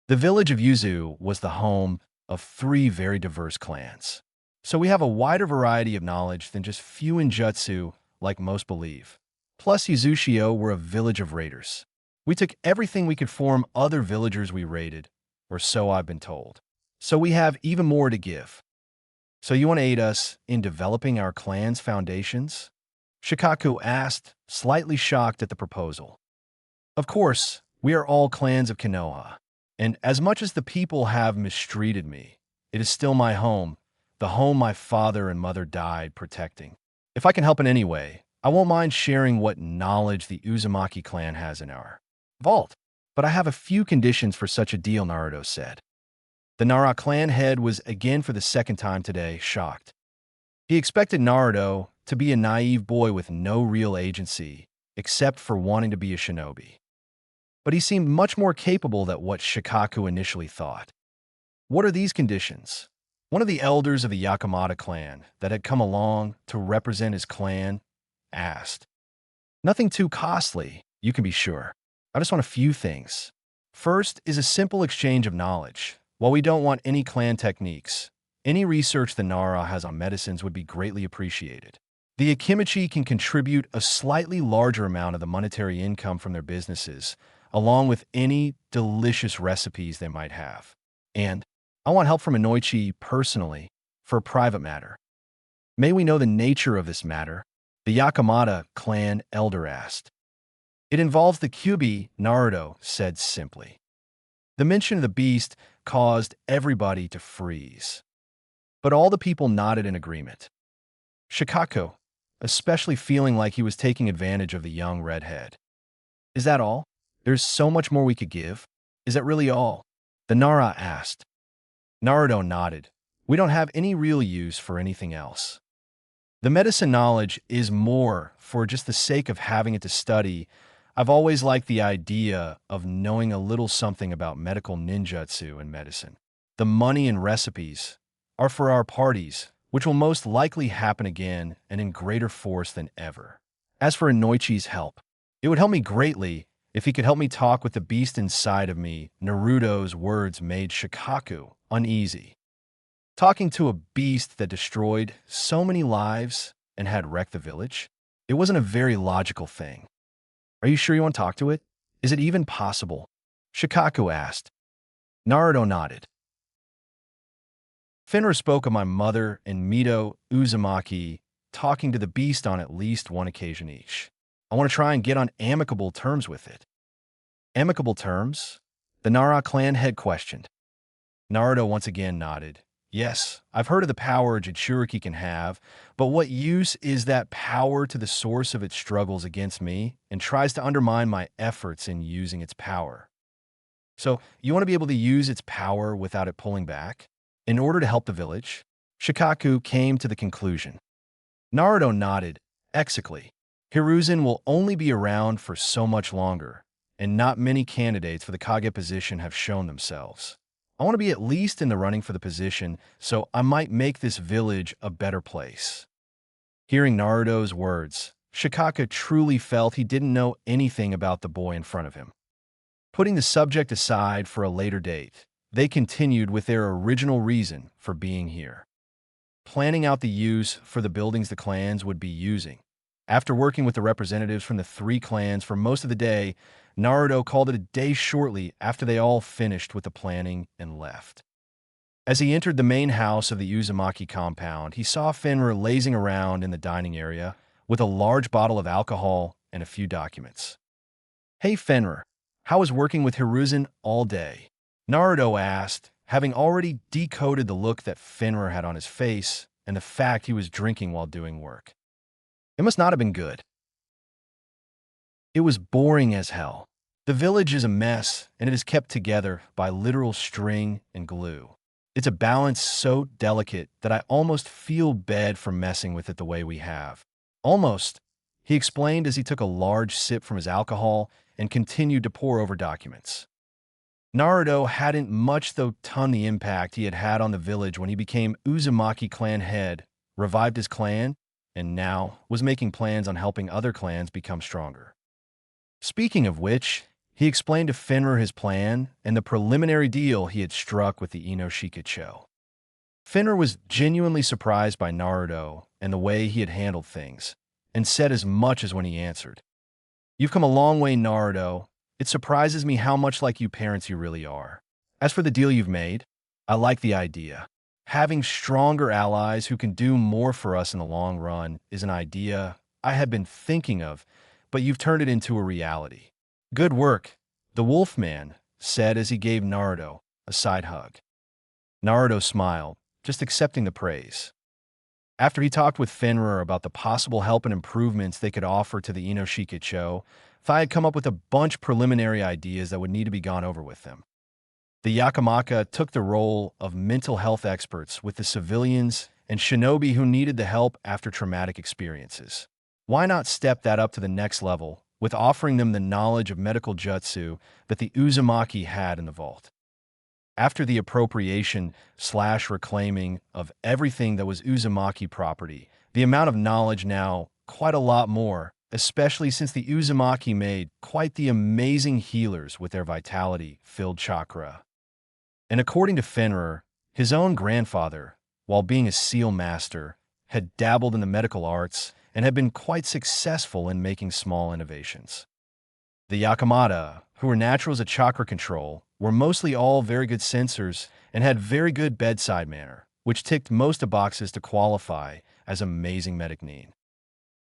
The village of Yuzu was the home of 3 very diverse clans. So we have a wider variety of knowledge than just few in jutsu, like most believe. Plus, Yuzushio were a village of raiders. We took everything we could from other villagers we raided, or so I've been told. So we have even more to give. So you want to aid us in developing our clan's foundations? Shikaku asked, slightly shocked at the proposal. Of course, we are all clans of Konoha, and as much as the people have mistreated me, it is still my home, the home my father and mother died protecting. If I can help in any way, I won't mind sharing what knowledge the Uzumaki clan has in our vault. But I have a few conditions for such a deal, Naruto said. The Nara clan head was again for the second time today shocked. He expected Naruto to be a naive boy with no real agency, except for wanting to be a shinobi. But he seemed much more capable than what Shikaku initially thought. What are these conditions? One of the elders of the Yakamata clan that had come along to represent his clan asked. Nothing too costly, you can be sure. I just want a few things. First is a simple exchange of knowledge. While we don't want any clan techniques, any research the Nara has on medicines would be greatly appreciated. The Akimichi can contribute a slightly larger amount of the monetary income from their businesses, along with any delicious recipes they might have. And I want help from Inoichi personally for a private matter. May we know the nature of this matter? The Yakamata clan elder asked. It involves the Kyuubi, Naruto said simply. The mention of the beast caused everybody to freeze. But all the people nodded in agreement. Shikaku, especially feeling like he was taking advantage of the young redhead. Is that all? There's so much more we could give. Is that really all? The Nara asked. Naruto nodded. We don't have any real use for anything else. The medicine knowledge is more for just the sake of having it to study. I've always liked the idea of knowing a little something about medical ninjutsu and medicine. The money and recipes are for our parties, which will most likely happen again and in greater force than ever. As for Inoichi's help, it would help me greatly if he could help me talk with the beast inside of me. Naruto's words made Shikaku uneasy. Talking to a beast that destroyed so many lives and had wrecked the village? It wasn't a very logical thing. Are you sure you want to talk to it? Is it even possible? Shikaku asked. Naruto nodded. Fenrir spoke of my mother and Mito Uzumaki talking to the beast on at least one occasion each. I want to try and get on amicable terms with it. Amicable terms? The Nara clan head questioned. Naruto once again nodded. Yes, I've heard of the power Jinchuriki can have, but what use is that power to the source of its struggles against me and tries to undermine my efforts in using its power? So, you want to be able to use its power without it pulling back? In order to help the village? Shikaku came to the conclusion. Naruto nodded, execly. Hiruzen will only be around for so much longer, and not many candidates for the Kage position have shown themselves. I want to be at least in the running for the position, so I might make this village a better place. Hearing Naruto's words, Shikaku truly felt he didn't know anything about the boy in front of him. Putting the subject aside for a later date, they continued with their original reason for being here. Planning out the use for the buildings the clans would be using. After working with the representatives from the three clans for most of the day, Naruto called it a day shortly after they all finished with the planning and left. As he entered the main house of the Uzumaki compound, he saw Fenrir lazing around in the dining area with a large bottle of alcohol and a few documents. Hey Fenrir, how was working with Hiruzen all day? Naruto asked, having already decoded the look that Fenrir had on his face and the fact he was drinking while doing work. It must not have been good. It was boring as hell. The village is a mess, and it is kept together by literal string and glue. It's a balance so delicate that I almost feel bad for messing with it the way we have. Almost, he explained as he took a large sip from his alcohol and continued to pore over documents. Naruto hadn't much though ton the impact he had had on the village when he became Uzumaki clan head, revived his clan, and now was making plans on helping other clans become stronger. Speaking of which, he explained to Fenrir his plan and the preliminary deal he had struck with the Inoshikacho. Fenrir was genuinely surprised by Naruto and the way he had handled things, and said as much as when he answered. You've come a long way, Naruto. It surprises me how much like you parents you really are. As for the deal you've made, I like the idea. Having stronger allies who can do more for us in the long run is an idea I had been thinking of, but you've turned it into a reality. Good work, the Wolfman said as he gave Naruto a side hug. Naruto smiled. just accepting the praise. After he talked with Fenrir about the possible help and improvements they could offer to the Inoshikaicho, Thai had come up with a bunch preliminary ideas that would need to be gone over with them. The Yakamaka took the role of mental health experts with the civilians and shinobi who needed the help after traumatic experiences. Why not step that up to the next level with offering them the knowledge of medical jutsu that the Uzumaki had in the vault? After the appropriation/reclaiming of everything that was Uzumaki property, the amount of knowledge now quite a lot more, especially since the Uzumaki made quite the amazing healers with their vitality-filled chakra. And according to Fenrir, his own grandfather, while being a seal master, had dabbled in the medical arts and had been quite successful in making small innovations. The Yakamata, who were naturals at chakra control, were mostly all very good sensors and had very good bedside manner, which ticked most of boxes to qualify as amazing medic need.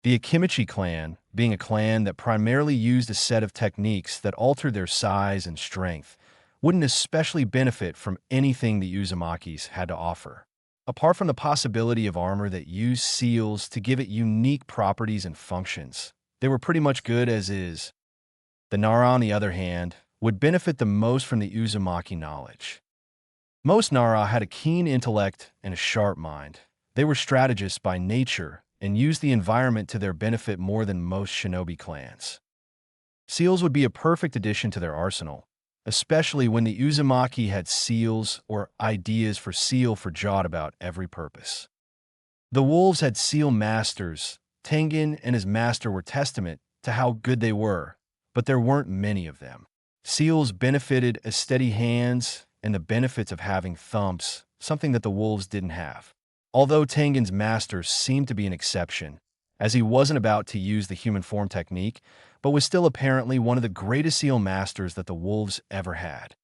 The Akimichi clan, being a clan that primarily used a set of techniques that altered their size and strength, wouldn't especially benefit from anything the Uzumakis had to offer. Apart from the possibility of armor that used seals to give it unique properties and functions, they were pretty much good as is. The Nara, on the other hand, would benefit the most from the Uzumaki knowledge. Most Nara had a keen intellect and a sharp mind. They were strategists by nature and used the environment to their benefit more than most shinobi clans. Seals would be a perfect addition to their arsenal, especially when the Uzumaki had seals or ideas for seal for jot about every purpose. The wolves had seal masters. Tengen and his master were testament to how good they were, but there weren't many of them. Seals benefited as steady hands and the benefits of having thumps, something that the wolves didn't have. Although Tengen's master seemed to be an exception, as he wasn't about to use the human form technique, but was still apparently one of the greatest seal masters that the wolves ever had.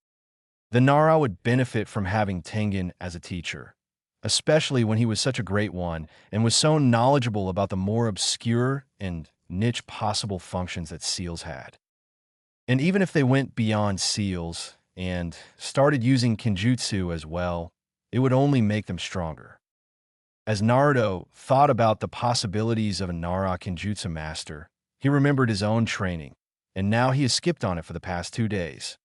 The Nara would benefit from having Tengen as a teacher, especially when he was such a great one and was so knowledgeable about the more obscure and niche possible functions that seals had. And even if they went beyond seals and started using kinjutsu as well, it would only make them stronger. As Naruto thought about the possibilities of a Nara kinjutsu master, he remembered his own training, and now he has skipped on it for the past 2 days.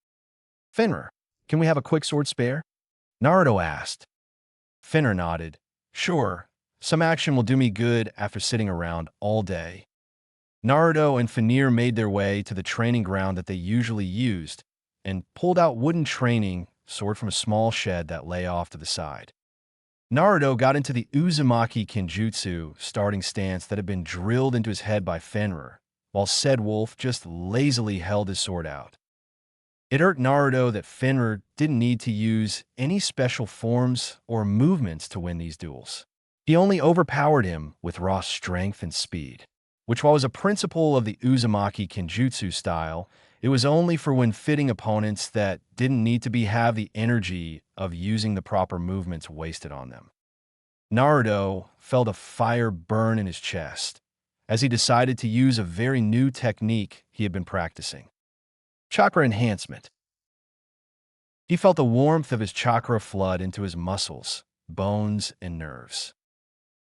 Fenrir, can we have a quick sword spare? Naruto asked. Fenrir nodded. Sure, some action will do me good after sitting around all day. Naruto and Fenrir made their way to the training ground that they usually used and pulled out wooden training sword from a small shed that lay off to the side. Naruto got into the Uzumaki Kinjutsu starting stance that had been drilled into his head by Fenrir, while said wolf just lazily held his sword out. It hurt Naruto that Fenrir didn't need to use any special forms or movements to win these duels. He only overpowered him with raw strength and speed, which, while was a principle of the Uzumaki Kinjutsu style, it was only for when fitting opponents that didn't need to have the energy of using the proper movements wasted on them. Naruto felt a fire burn in his chest as he decided to use a very new technique he had been practicing. Chakra enhancement. He felt the warmth of his chakra flood into his muscles, bones, and nerves.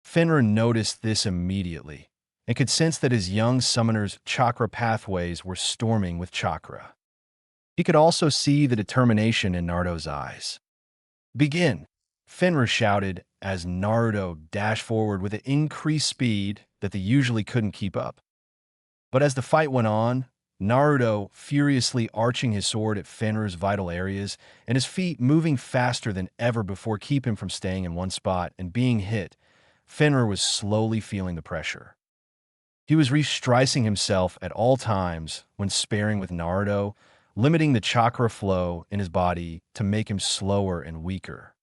Fenrir noticed this immediately and could sense that his young summoner's chakra pathways were storming with chakra. He could also see the determination in Naruto's eyes. Begin, Fenrir shouted as Naruto dashed forward with an increased speed that they usually couldn't keep up. But as the fight went on, Naruto furiously arching his sword at Fenrir's vital areas and his feet moving faster than ever before keep him from staying in one spot and being hit, Fenrir was slowly feeling the pressure. He was restricing himself at all times when sparring with Naruto, limiting the chakra flow in his body to make him slower and weaker.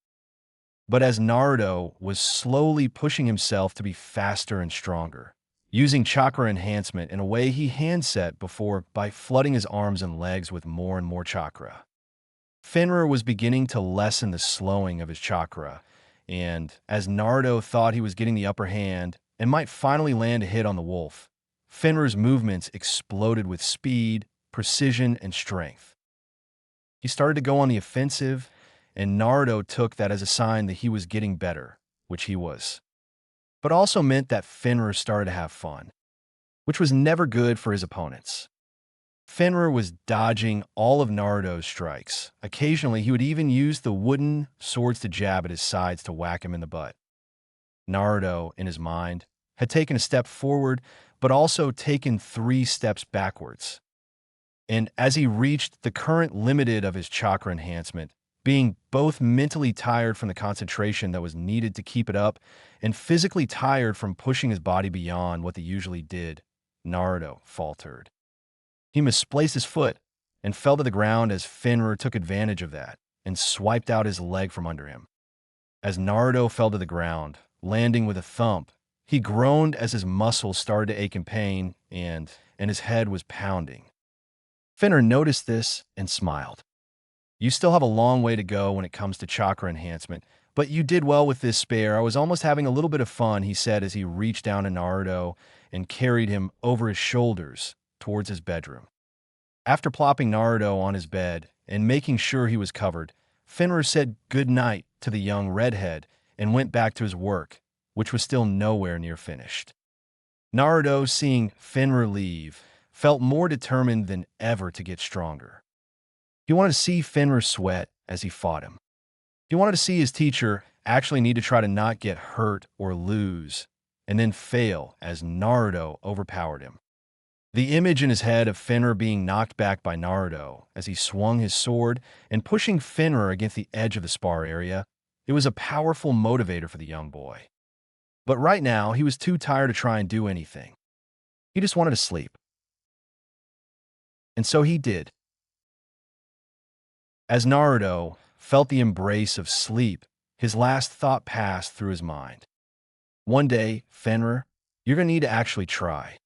But as Naruto was slowly pushing himself to be faster and stronger, using chakra enhancement in a way he handset before by flooding his arms and legs with more and more chakra. Fenrir was beginning to lessen the slowing of his chakra, and as Naruto thought he was getting the upper hand and might finally land a hit on the wolf, Fenrir's movements exploded with speed, precision, and strength. He started to go on the offensive, and Naruto took that as a sign that he was getting better, which he was. But also meant that Fenrir started to have fun, which was never good for his opponents. Fenrir was dodging all of Naruto's strikes. Occasionally, he would even use the wooden swords to jab at his sides to whack him in the butt. Naruto, in his mind, had taken a step forward, but also taken 3 steps backwards. And as he reached the current limited of his chakra enhancement, being both mentally tired from the concentration that was needed to keep it up and physically tired from pushing his body beyond what they usually did, Naruto faltered. He misplaced his foot and fell to the ground as Fenrir took advantage of that and swiped out his leg from under him. As Naruto fell to the ground, landing with a thump, he groaned as his muscles started to ache in pain and his head was pounding. Fenrir noticed this and smiled. You still have a long way to go when it comes to chakra enhancement, but you did well with this spare. I was almost having a little bit of fun, he said as he reached down to Naruto and carried him over his shoulders towards his bedroom. After plopping Naruto on his bed and making sure he was covered, Fenrir said good night to the young redhead and went back to his work, which was still nowhere near finished. Naruto, seeing Fenrir leave, felt more determined than ever to get stronger. He wanted to see Fenrir sweat as he fought him. He wanted to see his teacher actually need to try to not get hurt or lose, and then fail as Naruto overpowered him. The image in his head of Fenrir being knocked back by Naruto as he swung his sword and pushing Fenrir against the edge of the spar area, it was a powerful motivator for the young boy. But right now, he was too tired to try and do anything. He just wanted to sleep. And so he did. As Naruto felt the embrace of sleep, his last thought passed through his mind. One day, Fenrir, you're going to need to actually try.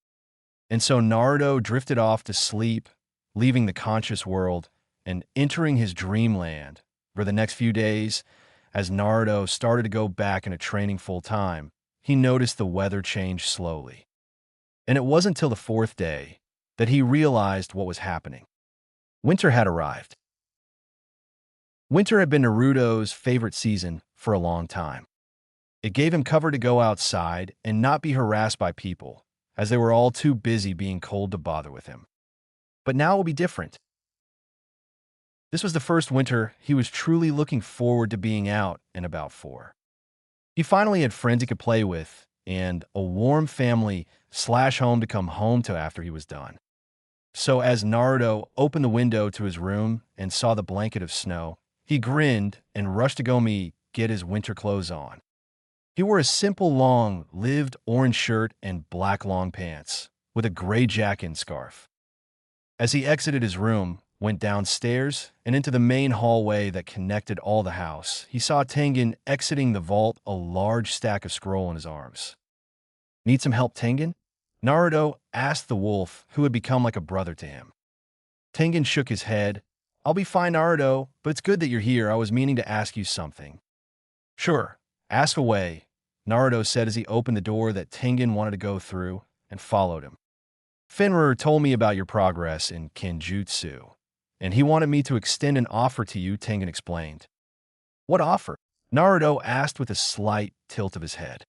And so Naruto drifted off to sleep, leaving the conscious world and entering his dreamland. For the next few days, as Naruto started to go back into training full-time, he noticed the weather change slowly. And it wasn't until the 4th day that he realized what was happening. Winter had arrived. Winter had been Naruto's favorite season for a long time. It gave him cover to go outside and not be harassed by people, as they were all too busy being cold to bother with him. But now it will be different. This was the first winter he was truly looking forward to being out and about for. He finally had friends he could play with and a warm family/home to come home to after he was done. So as Naruto opened the window to his room and saw the blanket of snow, he grinned and rushed to get his winter clothes on. He wore a simple long-lived orange shirt and black long pants, with a gray jacket and scarf. As he exited his room, went downstairs, and into the main hallway that connected all the house, he saw Tengen exiting the vault, a large stack of scroll in his arms. Need some help, Tengen? Naruto asked the wolf, who had become like a brother to him. Tengen shook his head. I'll be fine, Naruto, but it's good that you're here. I was meaning to ask you something. Sure, ask away, Naruto said as he opened the door that Tengen wanted to go through and followed him. Fenrir told me about your progress in Kenjutsu, and he wanted me to extend an offer to you, Tengen explained. What offer? Naruto asked with a slight tilt of his head.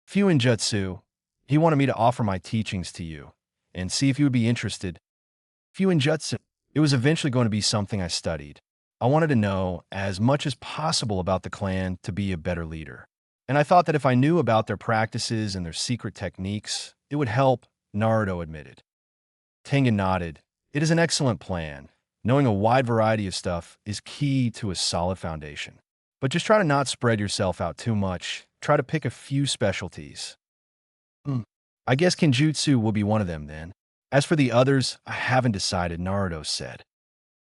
Fuinjutsu. He wanted me to offer my teachings to you and see if you would be interested. Fuinjutsu. It was eventually going to be something I studied. I wanted to know as much as possible about the clan to be a better leader. And I thought that if I knew about their practices and their secret techniques, it would help, Naruto admitted. Tengen nodded. It is an excellent plan. Knowing a wide variety of stuff is key to a solid foundation. But just try to not spread yourself out too much. Try to pick a few specialties. I guess Kenjutsu will be one of them then. As for the others, I haven't decided, Naruto said.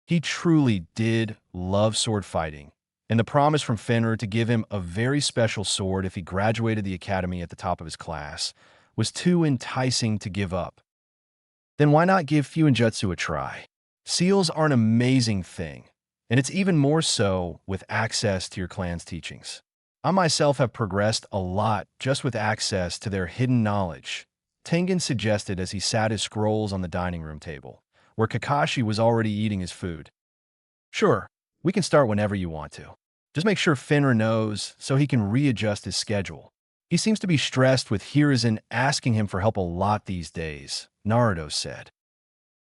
He truly did love sword fighting, and the promise from Fenrir to give him a very special sword if he graduated the academy at the top of his class was too enticing to give up. Then why not give Fuinjutsu a try? Seals are an amazing thing, and it's even more so with access to your clan's teachings. I myself have progressed a lot just with access to their hidden knowledge, Tengen suggested as he sat his scrolls on the dining room table, where Kakashi was already eating his food. Sure, We can start whenever you want to. Just make sure Finra knows so he can readjust his schedule. He seems to be stressed with Hiruzen asking him for help a lot these days, Naruto said.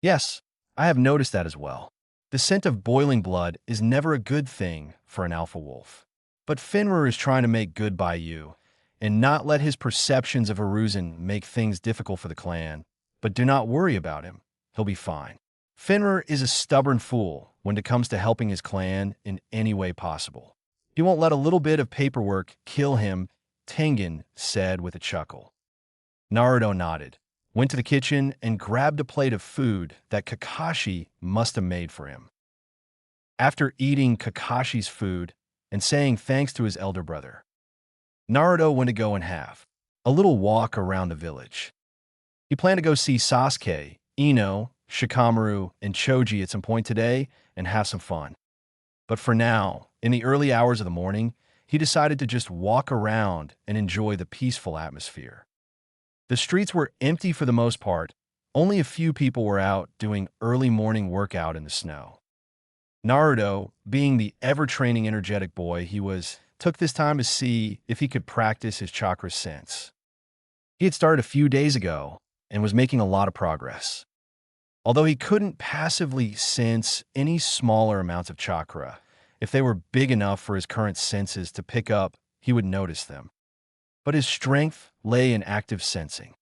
Yes, I have noticed that as well. The scent of boiling blood is never a good thing for an alpha wolf. But Finra is trying to make good by you, and not let his perceptions of Hiruzen make things difficult for the clan. But do not worry about him. He'll be fine. Finra is a stubborn fool when it comes to helping his clan in any way possible. He won't let a little bit of paperwork kill him, Tengen said with a chuckle. Naruto nodded, went to the kitchen, and grabbed a plate of food that Kakashi must have made for him. After eating Kakashi's food and saying thanks to his elder brother, Naruto went to go and have a little walk around the village. He planned to go see Sasuke, Ino, Shikamaru, and Choji at some point today and have some fun. But for now, in the early hours of the morning, he decided to just walk around and enjoy the peaceful atmosphere. The streets were empty for the most part. Only a few people were out doing early morning workout in the snow. Naruto, being the ever-training energetic boy he was, took this time to see if he could practice his chakra sense. He had started a few days ago and was making a lot of progress. Although he couldn't passively sense any smaller amounts of chakra, if they were big enough for his current senses to pick up, he would notice them. But his strength lay in active sensing.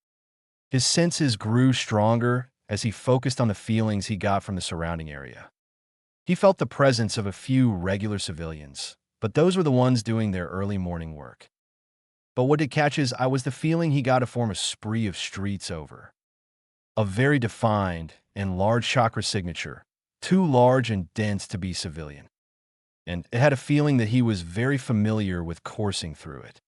His senses grew stronger as he focused on the feelings he got from the surrounding area. He felt the presence of a few regular civilians, but those were the ones doing their early morning work. But what did catch his eye was the feeling he got to form a spree of streets over. A very defined and large chakra signature, too large and dense to be civilian. And it had a feeling that he was very familiar with coursing through it.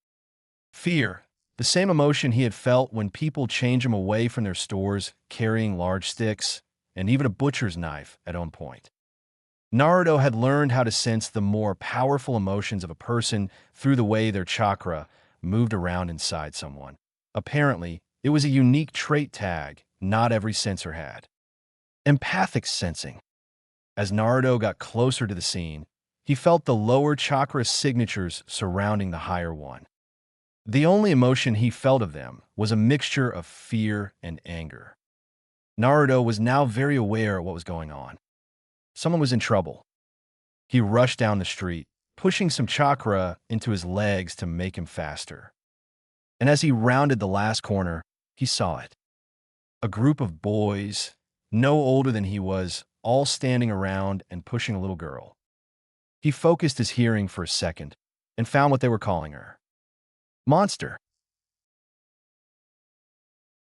Fear, the same emotion he had felt when people change him away from their stores carrying large sticks and even a butcher's knife at one point. Naruto had learned how to sense the more powerful emotions of a person through the way their chakra moved around inside someone. Apparently, it was a unique trait tag not every sensor had. Empathic sensing. As Naruto got closer to the scene, he felt the lower chakra signatures surrounding the higher one. The only emotion he felt of them was a mixture of fear and anger. Naruto was now very aware of what was going on. Someone was in trouble. He rushed down the street, pushing some chakra into his legs to make him faster. And as he rounded the last corner, he saw it. A group of boys, no older than he was, all standing around and pushing a little girl. He focused his hearing for a second and found what they were calling her. Monster.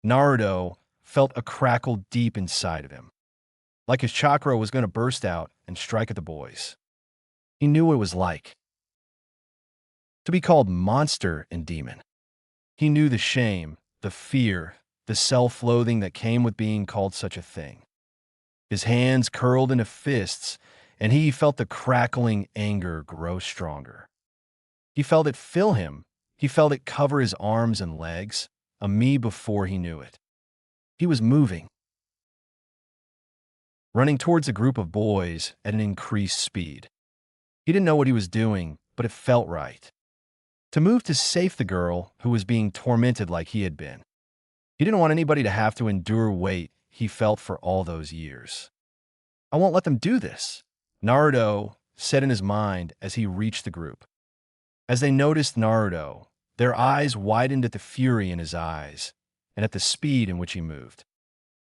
Naruto felt a crackle deep inside of him, like his chakra was going to burst out and strike at the boys. He knew what it was like to be called monster and demon. He knew the shame, the fear, the self-loathing that came with being called such a thing. His hands curled into fists, and he felt the crackling anger grow stronger. He felt it fill him. He felt it cover his arms and legs, a me before he knew it. He was moving, running towards a group of boys at an increased speed. He didn't know what he was doing, but it felt right. To move to save the girl who was being tormented like he had been. He didn't want anybody to have to endure weight he felt for all those years. I won't let them do this, Naruto said in his mind as he reached the group. As they noticed Naruto, their eyes widened at the fury in his eyes and at the speed in which he moved.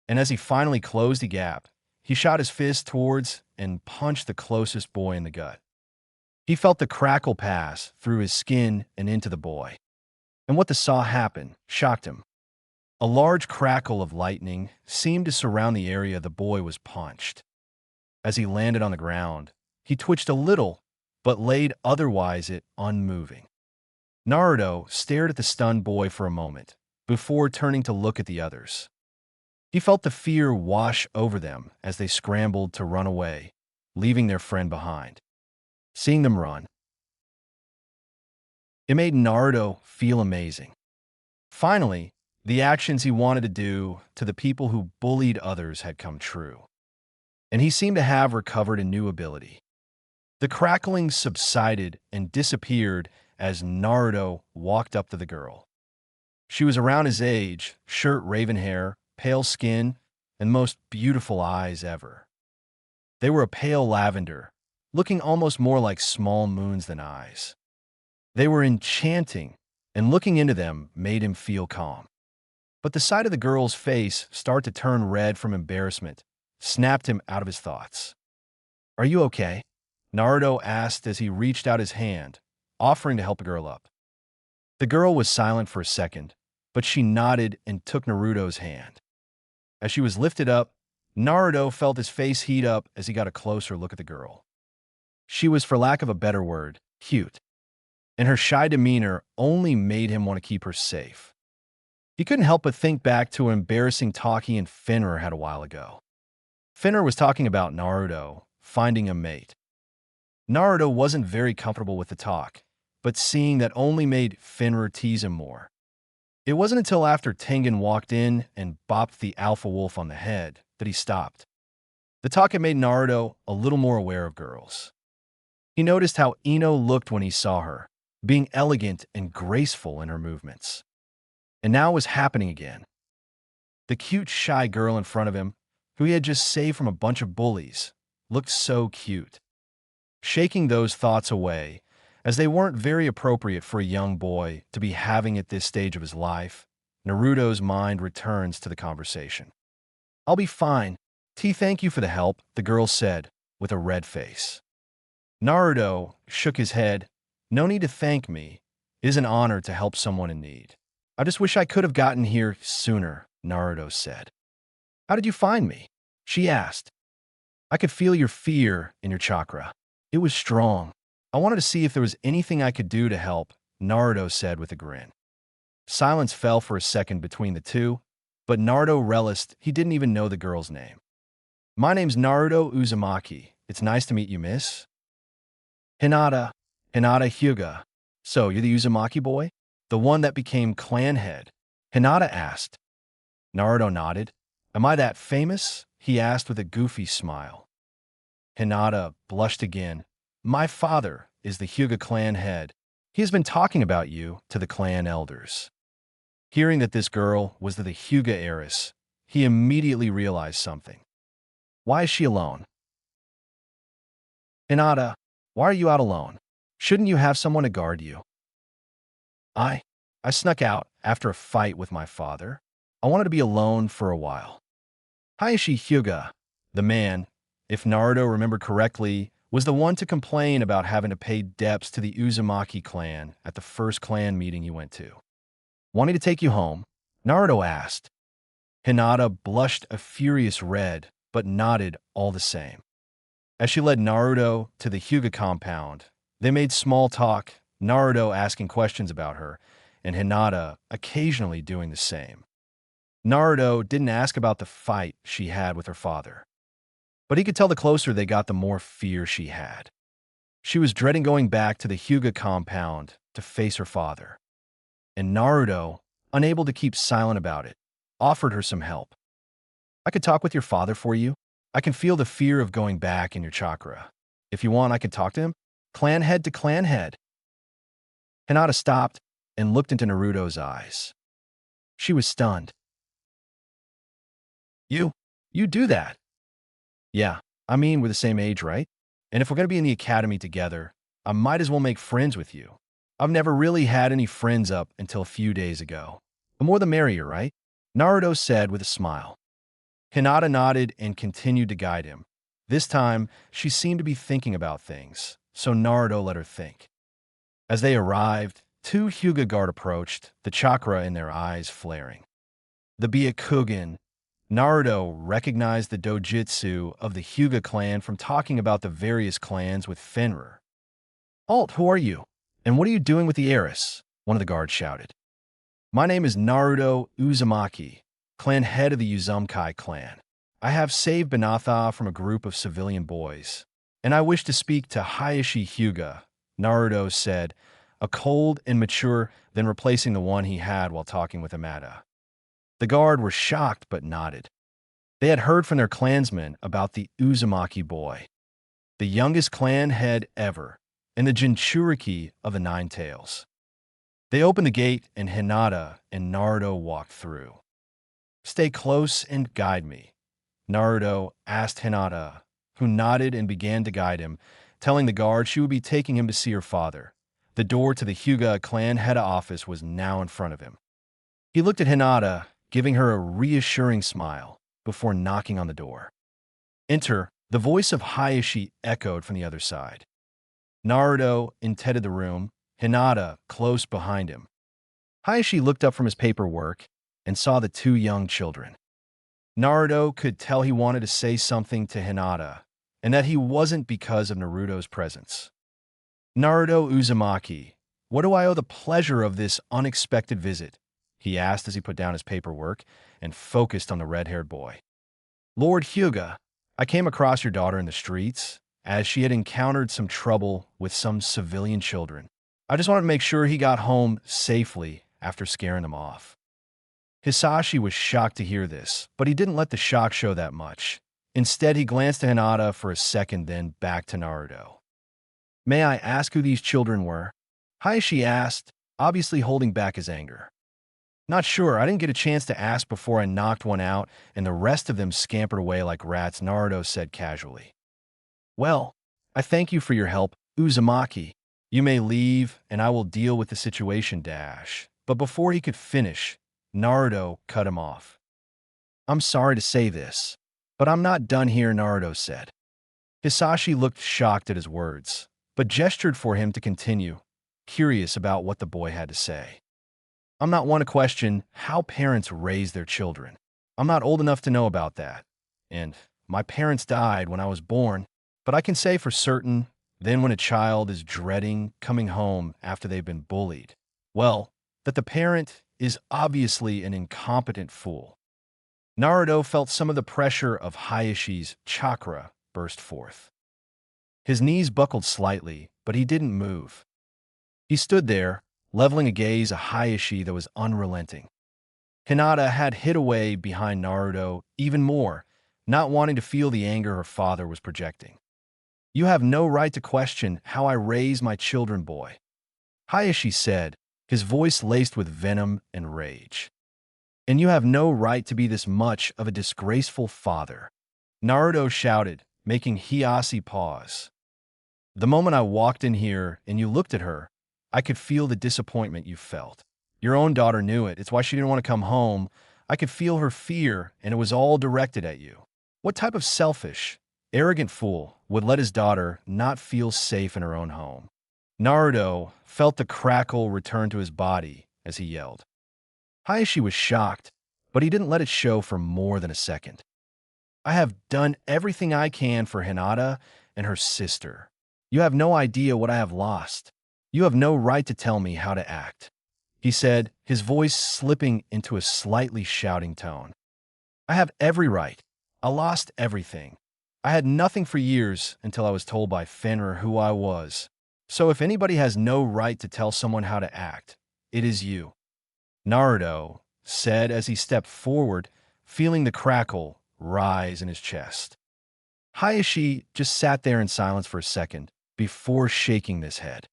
And as he finally closed the gap, he shot his fist towards and punched the closest boy in the gut. He felt the crackle pass through his skin and into the boy. And what saw happen shocked him. A large crackle of lightning seemed to surround the area the boy was punched. As he landed on the ground, he twitched a little, but laid otherwise it unmoving. Naruto stared at the stunned boy for a moment, before turning to look at the others. He felt the fear wash over them as they scrambled to run away, leaving their friend behind. Seeing them run, it made Naruto feel amazing. Finally, the actions he wanted to do to the people who bullied others had come true. And he seemed to have recovered a new ability. The crackling subsided and disappeared as Naruto walked up to the girl. She was around his age, short raven hair, pale skin, and most beautiful eyes ever. They were a pale lavender, looking almost more like small moons than eyes. They were enchanting, and looking into them made him feel calm. But the sight of the girl's face start to turn red from embarrassment snapped him out of his thoughts. "Are you okay?" Naruto asked as he reached out his hand, offering to help the girl up. The girl was silent for a second, but she nodded and took Naruto's hand. As she was lifted up, Naruto felt his face heat up as he got a closer look at the girl. She was, for lack of a better word, cute, and her shy demeanor only made him want to keep her safe. He couldn't help but think back to an embarrassing talk he and Finner had a while ago. Finner was talking about Naruto finding a mate. Naruto wasn't very comfortable with the talk, but seeing that only made Finner tease him more. It wasn't until after Tengen walked in and bopped the alpha wolf on the head that he stopped. The talk had made Naruto a little more aware of girls. He noticed how Ino looked when he saw her, being elegant and graceful in her movements. And now it was happening again. The cute, shy girl in front of him, who he had just saved from a bunch of bullies, looked so cute. Shaking those thoughts away, as they weren't very appropriate for a young boy to be having at this stage of his life, Naruto's mind returns to the conversation. "I'll be fine. Thank you for the help," the girl said, with a red face. Naruto shook his head. "No need to thank me. It is an honor to help someone in need. I just wish I could have gotten here sooner," Naruto said. "How did you find me?" she asked. "I could feel your fear in your chakra. It was strong. I wanted to see if there was anything I could do to help," Naruto said with a grin. Silence fell for a second between the two, but Naruto realized he didn't even know the girl's name. "My name's Naruto Uzumaki. It's nice to meet you, miss." Hinata Hyuga. "So, you're the Uzumaki boy? The one that became clan head?" Hinata asked. Naruto nodded. "Am I that famous?" he asked with a goofy smile. Hinata blushed again. "My father is the Hyuga clan head. He has been talking about you to the clan elders." Hearing that this girl was the Hyuga heiress, he immediately realized something. "Why is she alone?" "Hinata, why are you out alone? Shouldn't you have someone to guard you?" I snuck out after a fight with my father. I wanted to be alone for a while." Hayashi Hyuga, the man, if Naruto remembered correctly, was the one to complain about having to pay debts to the Uzumaki clan at the first clan meeting he went to. "Want me to take you home?" Naruto asked. Hinata blushed a furious red, but nodded all the same. As she led Naruto to the Hyuga compound, they made small talk, Naruto asking questions about her, and Hinata occasionally doing the same. Naruto didn't ask about the fight she had with her father, but he could tell the closer they got, the more fear she had. She was dreading going back to the Hyuga compound to face her father. And Naruto, unable to keep silent about it, offered her some help. "I could talk with your father for you. I can feel the fear of going back in your chakra. If you want, I could talk to him. Clan head to clan head." Hinata stopped and looked into Naruto's eyes. She was stunned. You do that?" "Yeah, I mean, we're the same age, right? And if we're going to be in the academy together, I might as well make friends with you. I've never really had any friends up until a few days ago. The more the merrier, right?" Naruto said with a smile. Hinata nodded and continued to guide him. This time, she seemed to be thinking about things, so Naruto let her think. As they arrived, two Hyuga guard approached, the chakra in their eyes flaring. The Byakugan. Naruto recognized the dojutsu of the Hyuga clan from talking about the various clans with Fenrir. "Alt, who are you? And what are you doing with the heiress?" one of the guards shouted. "My name is Naruto Uzumaki, clan head of the Uzumaki clan. I have saved Banatha from a group of civilian boys, and I wish to speak to Hayashi Hyuga," Naruto said, a cold and mature, then replacing the one he had while talking with Amada. The guard were shocked but nodded. They had heard from their clansmen about the Uzumaki boy. the youngest clan head ever, and the Jinchuriki of the Nine Tails. They opened the gate, and Hinata and Naruto walked through. "Stay close and guide me," Naruto asked Hinata, who nodded and began to guide him, telling the guard she would be taking him to see her father. The door to the Hyuga clan head office was now in front of him. He looked at Hinata, giving her a reassuring smile, before knocking on the door. "Enter," the voice of Hayashi echoed from the other side. Naruto entered the room, Hinata close behind him. Hayashi looked up from his paperwork and saw the two young children. Naruto could tell he wanted to say something to Hinata, and that he wasn't because of Naruto's presence. "Naruto Uzumaki, what do I owe the pleasure of this unexpected visit?" he asked as he put down his paperwork and focused on the red-haired boy. "Lord Hyuga, I came across your daughter in the streets, as she had encountered some trouble with some civilian children. I just wanted to make sure he got home safely after scaring them off." Hisashi was shocked to hear this, but he didn't let the shock show that much. Instead, he glanced at Hinata for a second, then back to Naruto. "May I ask who these children were?" Hayashi asked, obviously holding back his anger. "Not sure. I didn't get a chance to ask before I knocked one out, and the rest of them scampered away like rats," Naruto said casually. "Well, I thank you for your help, Uzumaki. You may leave, and I will deal with the situation, dash." But before he could finish, Naruto cut him off. "I'm sorry to say this, but I'm not done here," Naruto said. Hisashi looked shocked at his words, but gestured for him to continue, curious about what the boy had to say. "I'm not one to question how parents raise their children. I'm not old enough to know about that. And my parents died when I was born, but I can say for certain, then when a child is dreading coming home after they've been bullied, well, that the parent is obviously an incompetent fool." Naruto felt some of the pressure of Hayashi's chakra burst forth. His knees buckled slightly, but he didn't move. He stood there, leveling a gaze at Hayashi that was unrelenting. Hinata had hid away behind Naruto even more, not wanting to feel the anger her father was projecting. "You have no right to question how I raise my children, boy," Hayashi said, his voice laced with venom and rage. "And you have no right to be this much of a disgraceful father," Naruto shouted, making Hiyashi pause. "The moment I walked in here and you looked at her, I could feel the disappointment you felt. Your own daughter knew it. It's why she didn't want to come home. I could feel her fear, and it was all directed at you. What type of selfish, arrogant fool would let his daughter not feel safe in her own home?" Naruto felt the crackle return to his body as he yelled. Hayashi was shocked, but he didn't let it show for more than a second. "I have done everything I can for Hinata and her sister. You have no idea what I have lost. You have no right to tell me how to act," he said, his voice slipping into a slightly shouting tone. "I have every right. I lost everything. I had nothing for years until I was told by Fenrir who I was. So if anybody has no right to tell someone how to act, it is you," Naruto said as he stepped forward, feeling the crackle rise in his chest. Hayashi just sat there in silence for a second before shaking his head.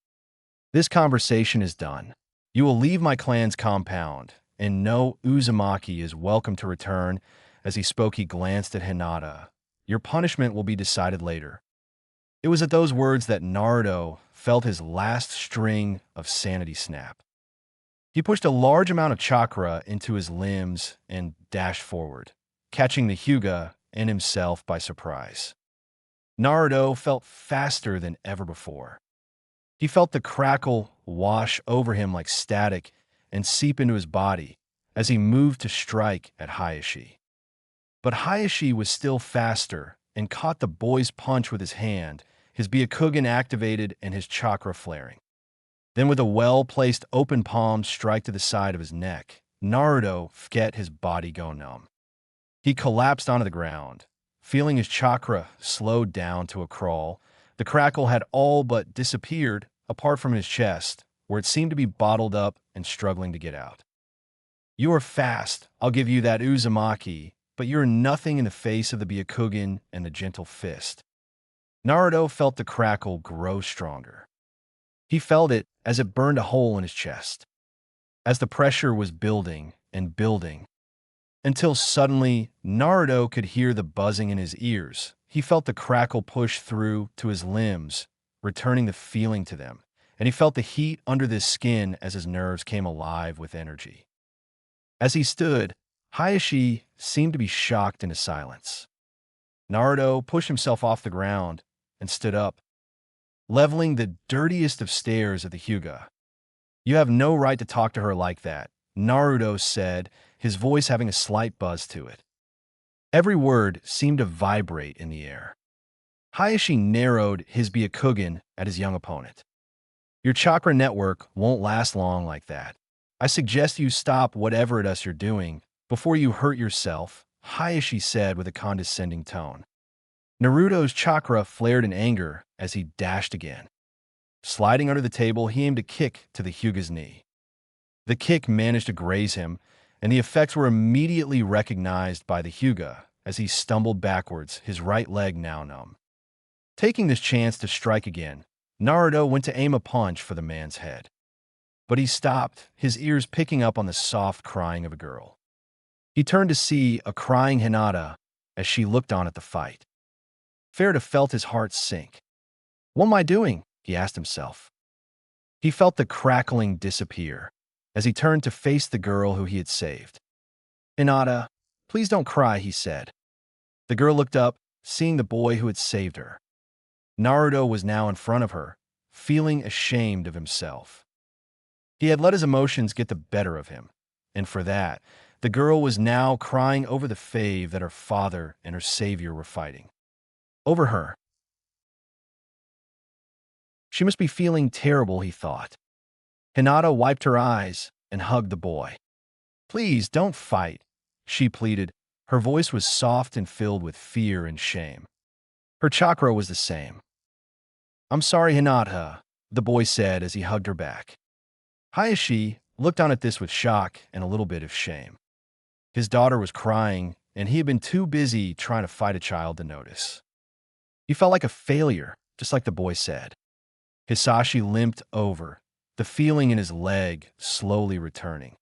"This conversation is done. You will leave my clan's compound, and no Uzumaki is welcome to return." As he spoke, he glanced at Hinata. "Your punishment will be decided later." It was at those words that Naruto felt his last string of sanity snap. He pushed a large amount of chakra into his limbs and dashed forward, catching the Hyuga and himself by surprise. Naruto felt faster than ever before. He felt the crackle wash over him like static and seep into his body as he moved to strike at Hayashi. But Hayashi was still faster and caught the boy's punch with his hand, his Byakugan activated and his chakra flaring. Then with a well-placed open palm strike to the side of his neck, Naruto felt his body go numb. He collapsed onto the ground, feeling his chakra slowed down to a crawl. The crackle had all but disappeared apart from his chest, where it seemed to be bottled up and struggling to get out. "You are fast, I'll give you that, Uzumaki, but you're nothing in the face of the Byakugan and the gentle fist," Naruto felt the crackle grow stronger. He felt it as it burned a hole in his chest, as the pressure was building and building, until suddenly Naruto could hear the buzzing in his ears. He felt the crackle push through to his limbs, returning the feeling to them, and he felt the heat under his skin as his nerves came alive with energy. As he stood, Hayashi seemed to be shocked into silence. Naruto pushed himself off the ground and stood up, leveling the dirtiest of stares at the Hyuga. "You have no right to talk to her like that," Naruto said, his voice having a slight buzz to it. Every word seemed to vibrate in the air. Hayashi narrowed his Byakugan at his young opponent. "Your chakra network won't last long like that. I suggest you stop whatever it is you're doing before you hurt yourself," Hayashi said with a condescending tone. Naruto's chakra flared in anger as he dashed again. Sliding under the table, he aimed a kick to the Hyuga's knee. The kick managed to graze him, and the effects were immediately recognized by the Hyuga as he stumbled backwards, his right leg now numb. Taking this chance to strike again, Naruto went to aim a punch for the man's head. But he stopped, his ears picking up on the soft crying of a girl. He turned to see a crying Hinata as she looked on at the fight. Farida felt his heart sink. "What am I doing?" he asked himself. He felt the crackling disappear as he turned to face the girl who he had saved. "Hinata, please don't cry," he said. The girl looked up, seeing the boy who had saved her. Naruto was now in front of her, feeling ashamed of himself. He had let his emotions get the better of him, and for that, the girl was now crying over the fave that her father and her savior were fighting. Over her. She must be feeling terrible, he thought. Hinata wiped her eyes and hugged the boy. "Please, don't fight," she pleaded. Her voice was soft and filled with fear and shame. Her chakra was the same. "I'm sorry, Hinata," the boy said as he hugged her back. Hayashi looked on at this with shock and a little bit of shame. His daughter was crying, and he had been too busy trying to fight a child to notice. He felt like a failure, just like the boy said. Hisashi limped over, the feeling in his leg slowly returning.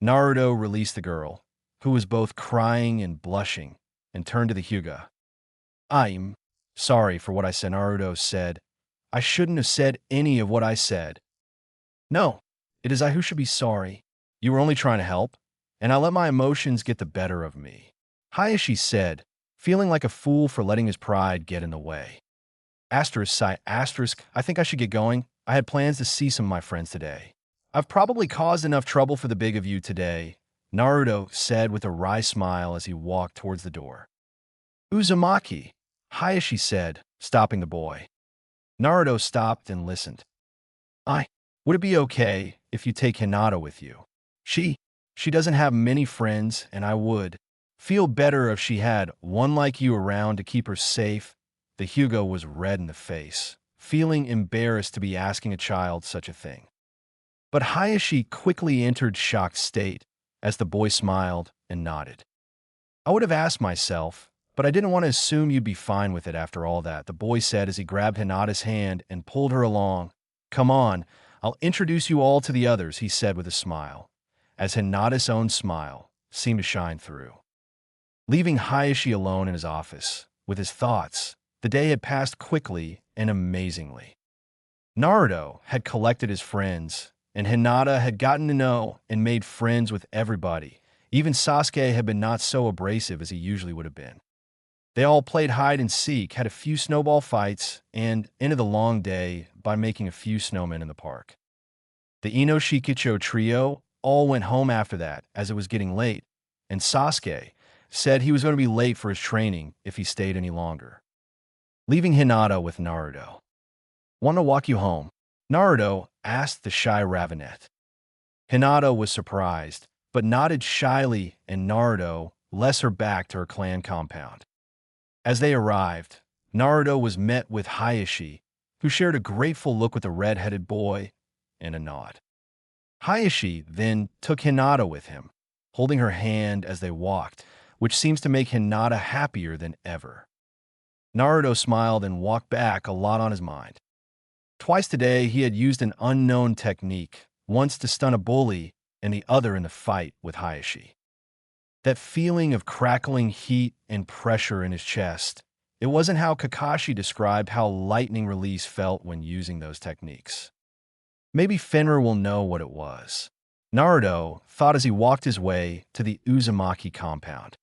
Naruto released the girl, who was both crying and blushing, and turned to the Hyuga. "I'm sorry for what I said," Naruto said. "I shouldn't have said any of what I said." "No, it is I who should be sorry. You were only trying to help, and I let my emotions get the better of me," Hayashi said, feeling like a fool for letting his pride get in the way. Asterisk, I think I should get going. I had plans to see some of my friends today. "I've probably caused enough trouble for the big of you today," Naruto said with a wry smile as he walked towards the door. "Uzumaki," Hayashi said, stopping the boy. Naruto stopped and listened. Would it be okay if you take Hinata with you? She doesn't have many friends, and I would feel better if she had one like you around to keep her safe." The Hyuga was red in the face, feeling embarrassed to be asking a child such a thing. But Hayashi quickly entered shocked state as the boy smiled and nodded. "I would have asked myself, but I didn't want to assume you'd be fine with it after all that," the boy said as he grabbed Hinata's hand and pulled her along. "Come on, I'll introduce you all to the others," he said with a smile, as Hinata's own smile seemed to shine through. Leaving Hayashi alone in his office, with his thoughts, the day had passed quickly and amazingly. Naruto had collected his friends, and Hinata had gotten to know and made friends with everybody. Even Sasuke had been not so abrasive as he usually would have been. They all played hide and seek, had a few snowball fights, and ended the long day by making a few snowmen in the park. The Ino Shikicho trio all went home after that, as it was getting late, and Sasuke said he was going to be late for his training if he stayed any longer. Leaving Hinata with Naruto. "Want to walk you home?" Naruto asked the shy Ravenet. Hinata was surprised, but nodded shyly, and Naruto led her back to her clan compound. As they arrived, Naruto was met with Hayashi, who shared a grateful look with the red-headed boy and a nod. Hayashi then took Hinata with him, holding her hand as they walked, which seems to make Hinata happier than ever. Naruto smiled and walked back, a lot on his mind. Twice today, he had used an unknown technique, once to stun a bully and the other in the fight with Hayashi. That feeling of crackling heat and pressure in his chest, it wasn't how Kakashi described how lightning release felt when using those techniques. Maybe Fenrir will know what it was. Naruto thought as he walked his way to the Uzumaki compound.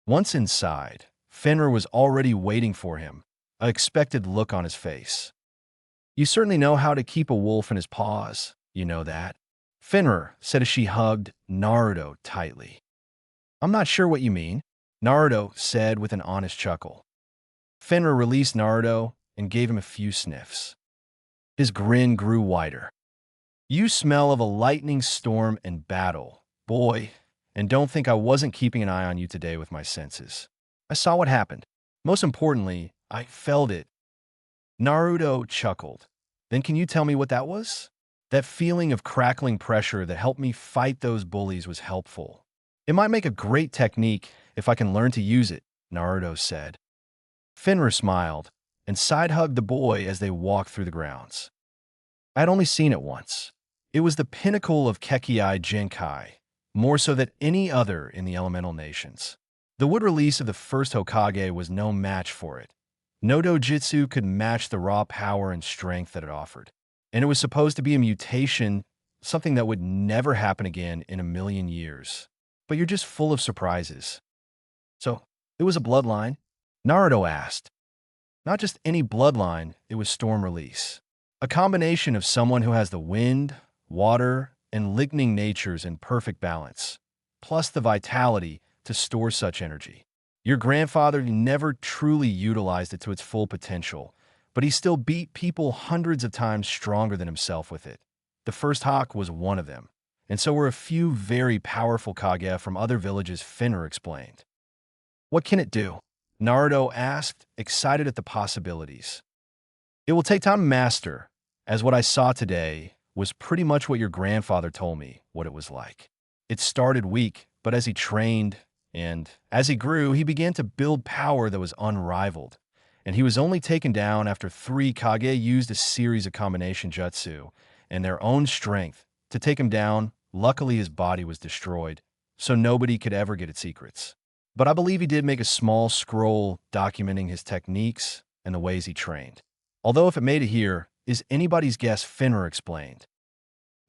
Once inside, Fenrir was already waiting for him, an expected look on his face. You certainly know how to keep a wolf in his paws, you know that. Fenrir said as she hugged Naruto tightly. I'm not sure what you mean, Naruto said with an honest chuckle. Fenrir released Naruto and gave him a few sniffs. His grin grew wider. You smell of a lightning storm and battle, boy, and don't think I wasn't keeping an eye on you today with my senses. I saw what happened. Most importantly, I felt it. Naruto chuckled. Then can you tell me what that was? That feeling of crackling pressure that helped me fight those bullies was helpful. It might make a great technique if I can learn to use it, Naruto said. Fenrir smiled and side-hugged the boy as they walked through the grounds. I had only seen it once. It was the pinnacle of Kekkei Genkai, more so than any other in the elemental nations. The wood release of the first Hokage was no match for it. No dojutsu could match the raw power and strength that it offered. And it was supposed to be a mutation, something that would never happen again in a million years. But you're just full of surprises. So, it was a bloodline? Naruto asked. Not just any bloodline, it was storm release. A combination of someone who has the wind, water, and lightning natures in perfect balance, plus the vitality to store such energy. Your grandfather never truly utilized it to its full potential, but he still beat people hundreds of times stronger than himself with it. The first Hawk was one of them, and so were a few very powerful Kage from other villages, Fenrir explained. What can it do? Naruto asked, excited at the possibilities. It will take time to master, as what I saw today was pretty much what your grandfather told me what it was like. It started weak, but as he trained, and as he grew, he began to build power that was unrivaled. And he was only taken down after 3 Kage used a series of combination jutsu and their own strength to take him down. Luckily, his body was destroyed, so nobody could ever get its secrets. But I believe he did make a small scroll documenting his techniques and the ways he trained. Although if it made it here, is anybody's guess, Fenrir explained.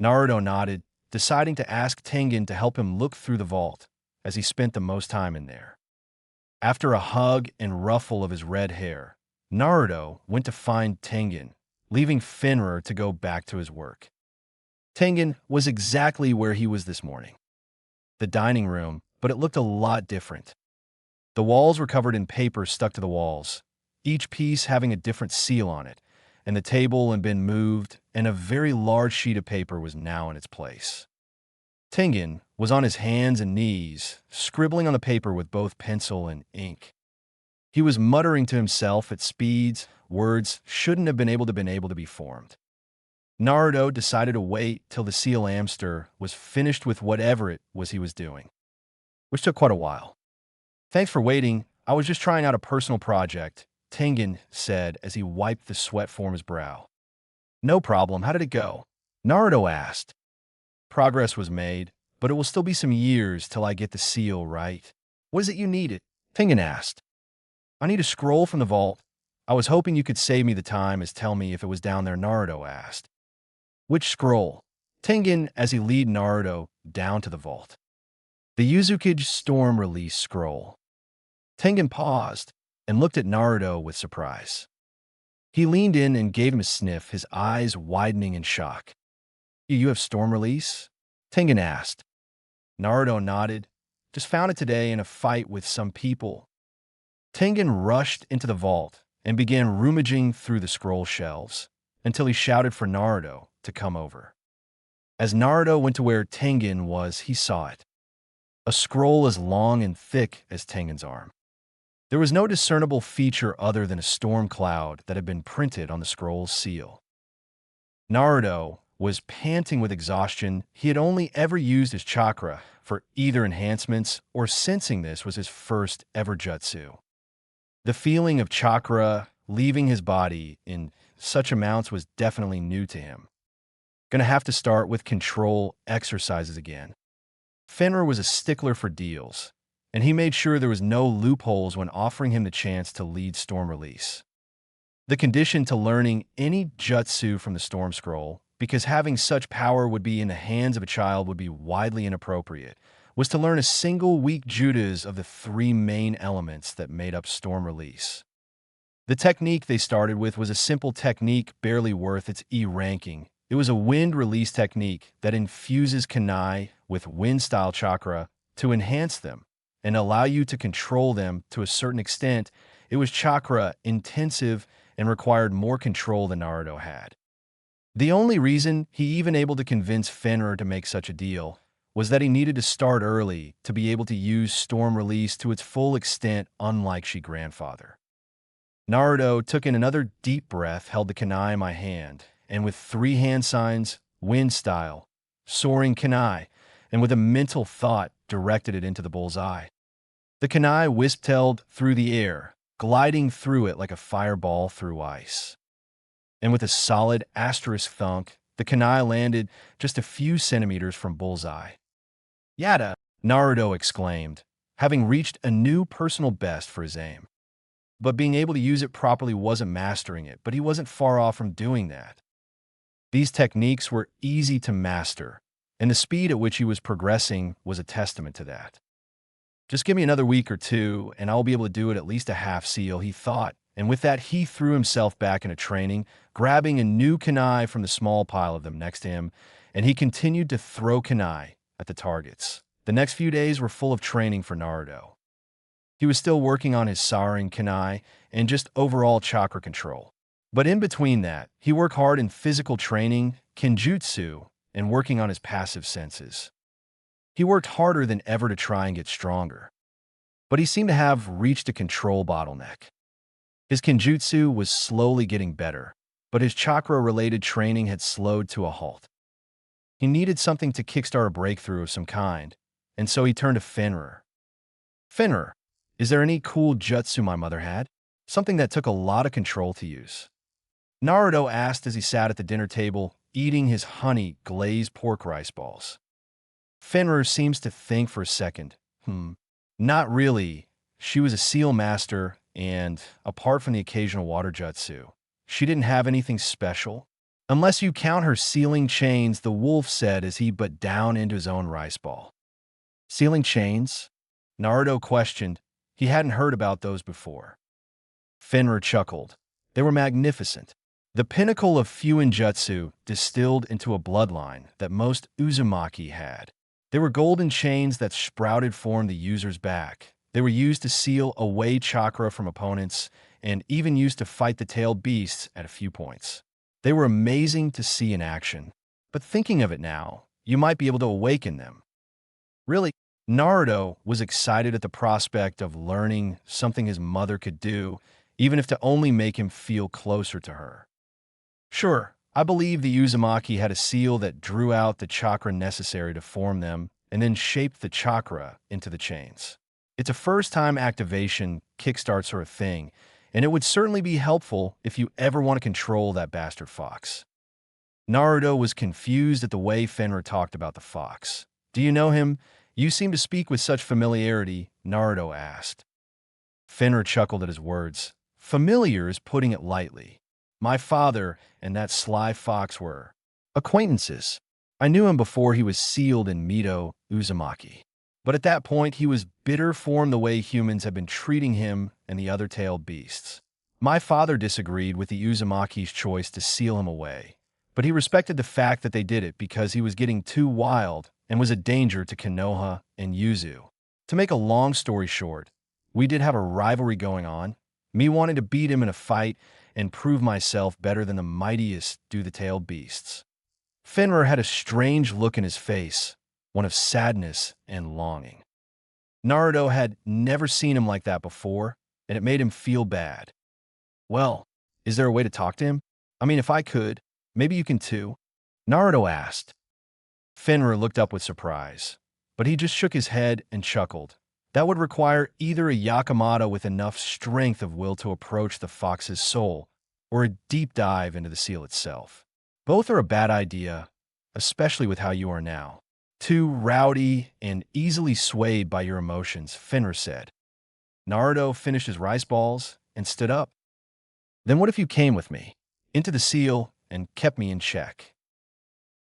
Naruto nodded, deciding to ask Tengen to help him look through the vault, as he spent the most time in there. After a hug and ruffle of his red hair, Naruto went to find Tengen, leaving Fenrir to go back to his work. Tengen was exactly where he was this morning. The dining room, but it looked a lot different. The walls were covered in paper stuck to the walls, each piece having a different seal on it, and the table had been moved, and a very large sheet of paper was now in its place. Tengen was on his hands and knees, scribbling on the paper with both pencil and ink. He was muttering to himself at speeds words shouldn't have been able to be formed. Naruto decided to wait till the seal amster was finished with whatever it was he was doing, which took quite a while. Thanks for waiting. I was just trying out a personal project, Tengen said as he wiped the sweat from his brow. No problem. How did it go? Naruto asked. Progress was made, but it will still be some years till I get the seal right. What is it you needed? Tengen asked. I need a scroll from the vault. I was hoping you could save me the time as tell me if it was down there, Naruto asked. Which scroll? Tengen as he led Naruto down to the vault. The Uzumaki storm release scroll. Tengen paused and looked at Naruto with surprise. He leaned in and gave him a sniff, his eyes widening in shock. You have storm release? Tengen asked. Naruto nodded. Just found it today in a fight with some people. Tengen rushed into the vault and began rummaging through the scroll shelves until he shouted for Naruto to come over. As Naruto went to where Tengen was, he saw it. A scroll as long and thick as Tengen's arm. There was no discernible feature other than a storm cloud that had been printed on the scroll's seal. Naruto was panting with exhaustion. He had only ever used his chakra for either enhancements or sensing. This was his first ever jutsu. The feeling of chakra leaving his body in such amounts was definitely new to him. Gonna have to start with control exercises again. Fenrir was a stickler for deals, and he made sure there was no loopholes when offering him the chance to lead Storm Release. The condition to learning any jutsu from the Storm Scroll, because having such power would be in the hands of a child would be widely inappropriate, was to learn a single weak jutsu of the three main elements that made up Storm Release. The technique they started with was a simple technique barely worth its E ranking. It was a wind release technique that infuses kunai with wind-style chakra to enhance them and allow you to control them to a certain extent. It was chakra intensive and required more control than Naruto had. The only reason he even able to convince Fenrir to make such a deal was that he needed to start early to be able to use Storm Release to its full extent, unlike she grandfather. Naruto took in another deep breath, held the kunai in my hand, and with three hand signs, wind style, soaring kunai, and with a mental thought, directed it into the bullseye. The kunai wisped through the air, gliding through it like a fireball through ice. And with a solid asterisk thunk, the kunai landed just a few centimeters from bullseye. Yada! Naruto exclaimed, having reached a new personal best for his aim. But being able to use it properly wasn't mastering it, but he wasn't far off from doing that. These techniques were easy to master, and the speed at which he was progressing was a testament to that. Just give me another week or two, and I'll be able to do it at least a half seal, he thought. And with that, he threw himself back into training, grabbing a new kunai from the small pile of them next to him, and he continued to throw kunai at the targets. The next few days were full of training for Naruto. He was still working on his soaring kunai and just overall chakra control. But in between that, he worked hard in physical training, kenjutsu, and working on his passive senses. He worked harder than ever to try and get stronger. But he seemed to have reached a control bottleneck. His kenjutsu was slowly getting better, but his chakra-related training had slowed to a halt. He needed something to kickstart a breakthrough of some kind, and so he turned to Fenrir. Fenrir, is there any cool jutsu my mother had? Something that took a lot of control to use? Naruto asked as he sat at the dinner table, eating his honey-glazed pork rice balls. Fenrir seems to think for a second. Not really. She was a seal master, and, apart from the occasional water jutsu, she didn't have anything special. Unless you count her sealing chains, the wolf said as he bit down into his own rice ball. Sealing chains? Naruto questioned. He hadn't heard about those before. Fenrir chuckled. They were magnificent. The pinnacle of Fuinjutsu distilled into a bloodline that most uzumaki had. They were golden chains that sprouted from the user's back. They were used to seal away chakra from opponents and even used to fight the tailed beasts at a few points. They were amazing to see in action. But thinking of it now, you might be able to awaken them. Really, Naruto was excited at the prospect of learning something his mother could do, even if to only make him feel closer to her. Sure, I believe the Uzumaki had a seal that drew out the chakra necessary to form them and then shaped the chakra into the chains. It's a first-time activation kickstart sort of thing, and it would certainly be helpful if you ever want to control that bastard fox. Naruto was confused at the way Fenrir talked about the fox. Do you know him? You seem to speak with such familiarity, Naruto asked. Fenrir chuckled at his words. Familiar is putting it lightly. My father and that sly fox were acquaintances. I knew him before he was sealed in Mito Uzumaki. But at that point, he was bitter for the way humans had been treating him and the other tailed beasts. My father disagreed with the Uzumaki's choice to seal him away, but he respected the fact that they did it because he was getting too wild and was a danger to Konoha and Yuzu. To make a long story short, we did have a rivalry going on, me wanting to beat him in a fight and prove myself better than the mightiest do-the-tailed beasts. Fenrir had a strange look in his face, one of sadness and longing. Naruto had never seen him like that before, and it made him feel bad. Well, is there a way to talk to him? I mean, if I could, maybe you can too? Naruto asked. Fenrir looked up with surprise, but he just shook his head and chuckled. That would require either a Yakamata with enough strength of will to approach the fox's soul, or a deep dive into the seal itself. Both are a bad idea, especially with how you are now. Too rowdy and easily swayed by your emotions, Fenrir said. Naruto finished his rice balls and stood up. Then what if you came with me, into the seal, and kept me in check?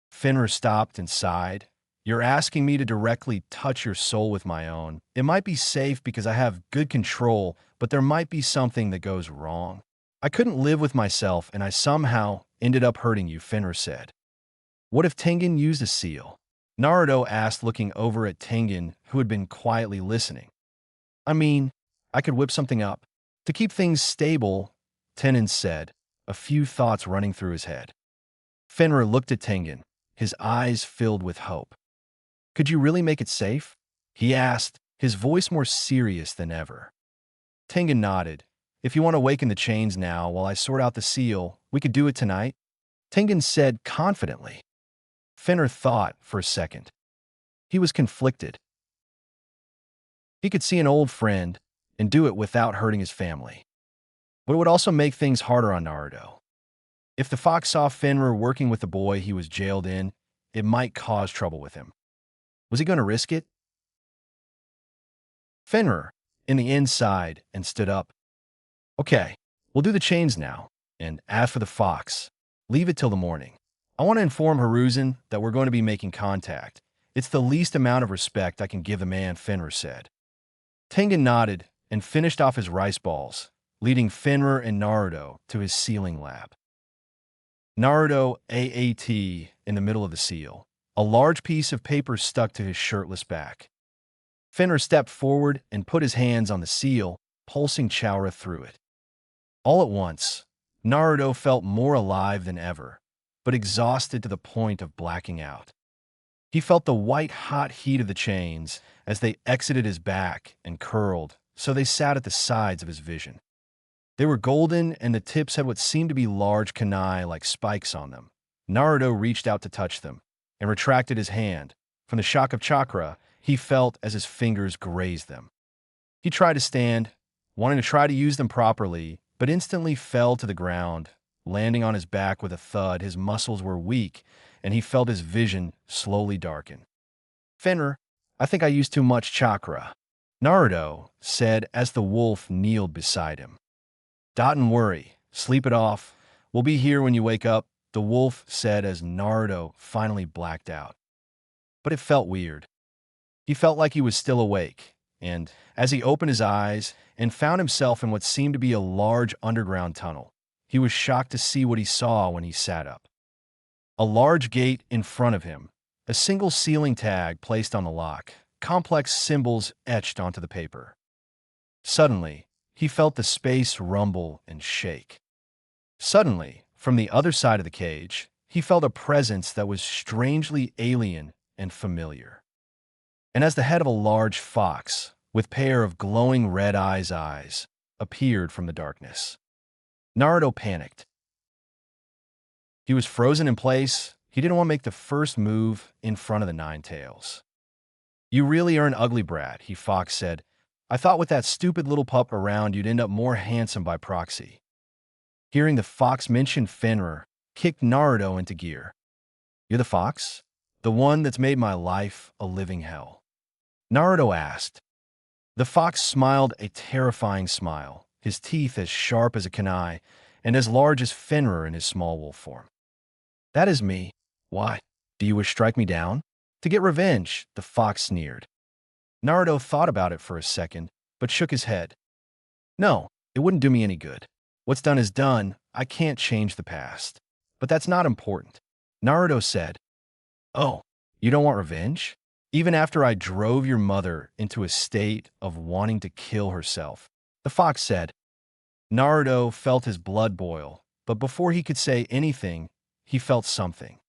Fenrir stopped and sighed. You're asking me to directly touch your soul with my own. It might be safe because I have good control, but there might be something that goes wrong. I couldn't live with myself, and I somehow ended up hurting you, Fenrir said. What if Tengen used a seal? Naruto asked, looking over at Tengen, who had been quietly listening. I mean, I could whip something up. To keep things stable, Tengen said, a few thoughts running through his head. Fenrir looked at Tengen, his eyes filled with hope. Could you really make it safe? He asked, his voice more serious than ever. Tengen nodded. If you want to awaken the chains now while I sort out the seal, we could do it tonight, Tengen said confidently. Fenrir thought for a second. He was conflicted. He could see an old friend and do it without hurting his family. But it would also make things harder on Naruto. If the fox saw Fenrir working with the boy he was jailed in, it might cause trouble with him. Was he going to risk it? Fenrir, in the inside, and stood up. Okay, we'll do the chains now, and as for the fox, leave it till the morning. I want to inform Hiruzen that we're going to be making contact. It's the least amount of respect I can give the man, Fenrir said. Tengen nodded and finished off his rice balls, leading Fenrir and Naruto to his sealing lab. Naruto AAT in the middle of the seal, a large piece of paper stuck to his shirtless back. Fenrir stepped forward and put his hands on the seal, pulsing chakra through it. All at once, Naruto felt more alive than ever, but exhausted to the point of blacking out. He felt the white-hot heat of the chains as they exited his back and curled, so they sat at the sides of his vision. They were golden, and the tips had what seemed to be large kunai like spikes on them. Naruto reached out to touch them and retracted his hand. From the shock of chakra, he felt as his fingers grazed them. He tried to stand, wanting to try to use them properly, but instantly fell to the ground, landing on his back with a thud. His muscles were weak, and he felt his vision slowly darken. Fenrir, I think I used too much chakra, Naruto said as the wolf kneeled beside him. Don't worry, sleep it off. We'll be here when you wake up, the wolf said as Naruto finally blacked out. But it felt weird. He felt like he was still awake, and as he opened his eyes and found himself in what seemed to be a large underground tunnel, he was shocked to see what he saw when he sat up. A large gate in front of him, a single sealing tag placed on the lock, complex symbols etched onto the paper. Suddenly, he felt the space rumble and shake. Suddenly, from the other side of the cage, he felt a presence that was strangely alien and familiar. And as the head of a large fox, with pair of glowing red eyes, appeared from the darkness. Naruto panicked. He was frozen in place. He didn't want to make the first move in front of the Nine Tails. You really are an ugly brat, Fox said. I thought with that stupid little pup around you'd end up more handsome by proxy. Hearing the fox mention Fenrir kicked Naruto into gear. You're the fox? The one that's made my life a living hell? Naruto asked. The fox smiled a terrifying smile, his teeth as sharp as a kunai and as large as Fenrir in his small wolf form. That is me. Why? Do you wish to strike me down? To get revenge, the fox sneered. Naruto thought about it for a second, but shook his head. No, it wouldn't do me any good. What's done is done. I can't change the past. But that's not important. Naruto said, Oh, you don't want revenge? Even after I drove your mother into a state of wanting to kill herself, the fox said. Naruto felt his blood boil, but before he could say anything, he felt something.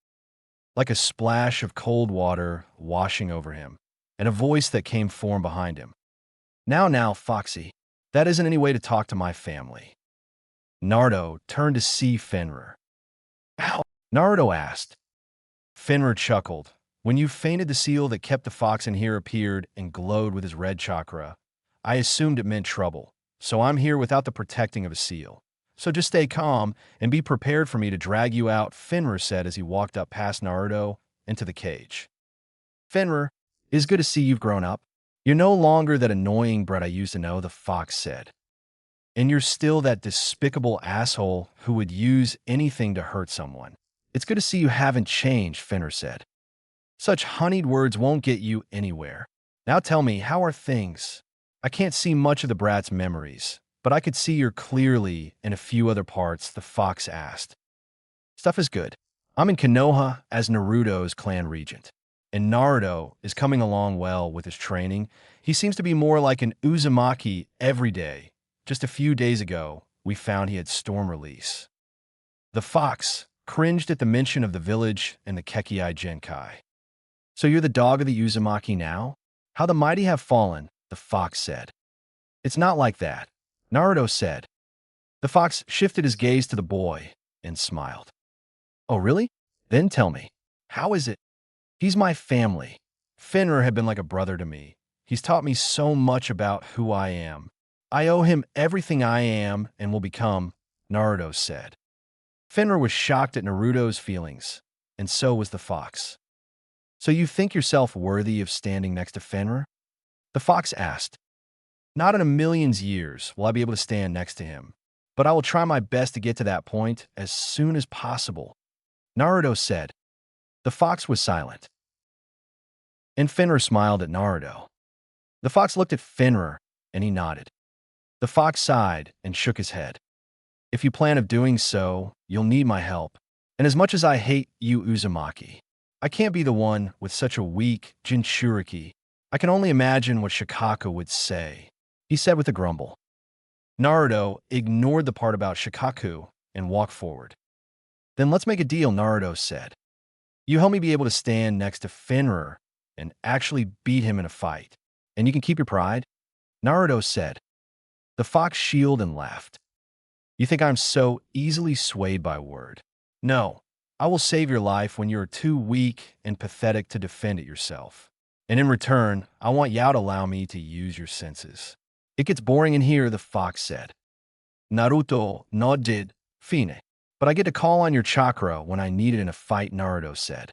Like a splash of cold water washing over him, and a voice that came from behind him. Now, Foxy, that isn't any way to talk to my family. Naruto turned to see Fenrir. Ow! Naruto asked. Fenrir chuckled, When you fainted, the seal that kept the fox in here appeared and glowed with his red chakra. I assumed it meant trouble, so I'm here without the protecting of a seal. So just stay calm and be prepared for me to drag you out, Fenrir said as he walked up past Naruto into the cage. Fenrir, it's good to see you've grown up. You're no longer that annoying brat I used to know, the fox said. And you're still that despicable asshole who would use anything to hurt someone. It's good to see you haven't changed, Fenrir said. Such honeyed words won't get you anywhere. Now tell me, how are things? I can't see much of the brat's memories, but I could see you're clearly in a few other parts, the fox asked. Stuff is good. I'm in Konoha as Naruto's clan regent, and Naruto is coming along well with his training. He seems to be more like an uzumaki every day. Just a few days ago, we found he had storm release. The fox cringed at the mention of the village and the Kekkei Genkai. So you're the dog of the uzumaki now? How the mighty have fallen, the fox said. It's not like that, Naruto said. The fox shifted his gaze to the boy and smiled. Oh, really? Then tell me, how is it? He's my family. Fenrir had been like a brother to me. He's taught me so much about who I am. I owe him everything I am and will become, Naruto said. Fenrir was shocked at Naruto's feelings, and so was the fox. So you think yourself worthy of standing next to Fenrir? The fox asked. Not in a million's years will I be able to stand next to him, but I will try my best to get to that point as soon as possible, Naruto said. The fox was silent. And Fenrir smiled at Naruto. The fox looked at Fenrir, and he nodded. The fox sighed and shook his head. If you plan of doing so, you'll need my help. And as much as I hate you Uzumaki, I can't be the one with such a weak Jinchuriki. I can only imagine what Shikaku would say, he said with a grumble. Naruto ignored the part about Shikaku and walked forward. Then let's make a deal, Naruto said. You help me be able to stand next to Fenrir and actually beat him in a fight. And you can keep your pride? Naruto said. The fox shield and laughed. You think I'm so easily swayed by word? No, I will save your life when you are too weak and pathetic to defend it yourself. And in return, I want you to allow me to use your senses. It gets boring in here, the fox said. Naruto nodded, fine. But I get to call on your chakra when I need it in a fight, Naruto said.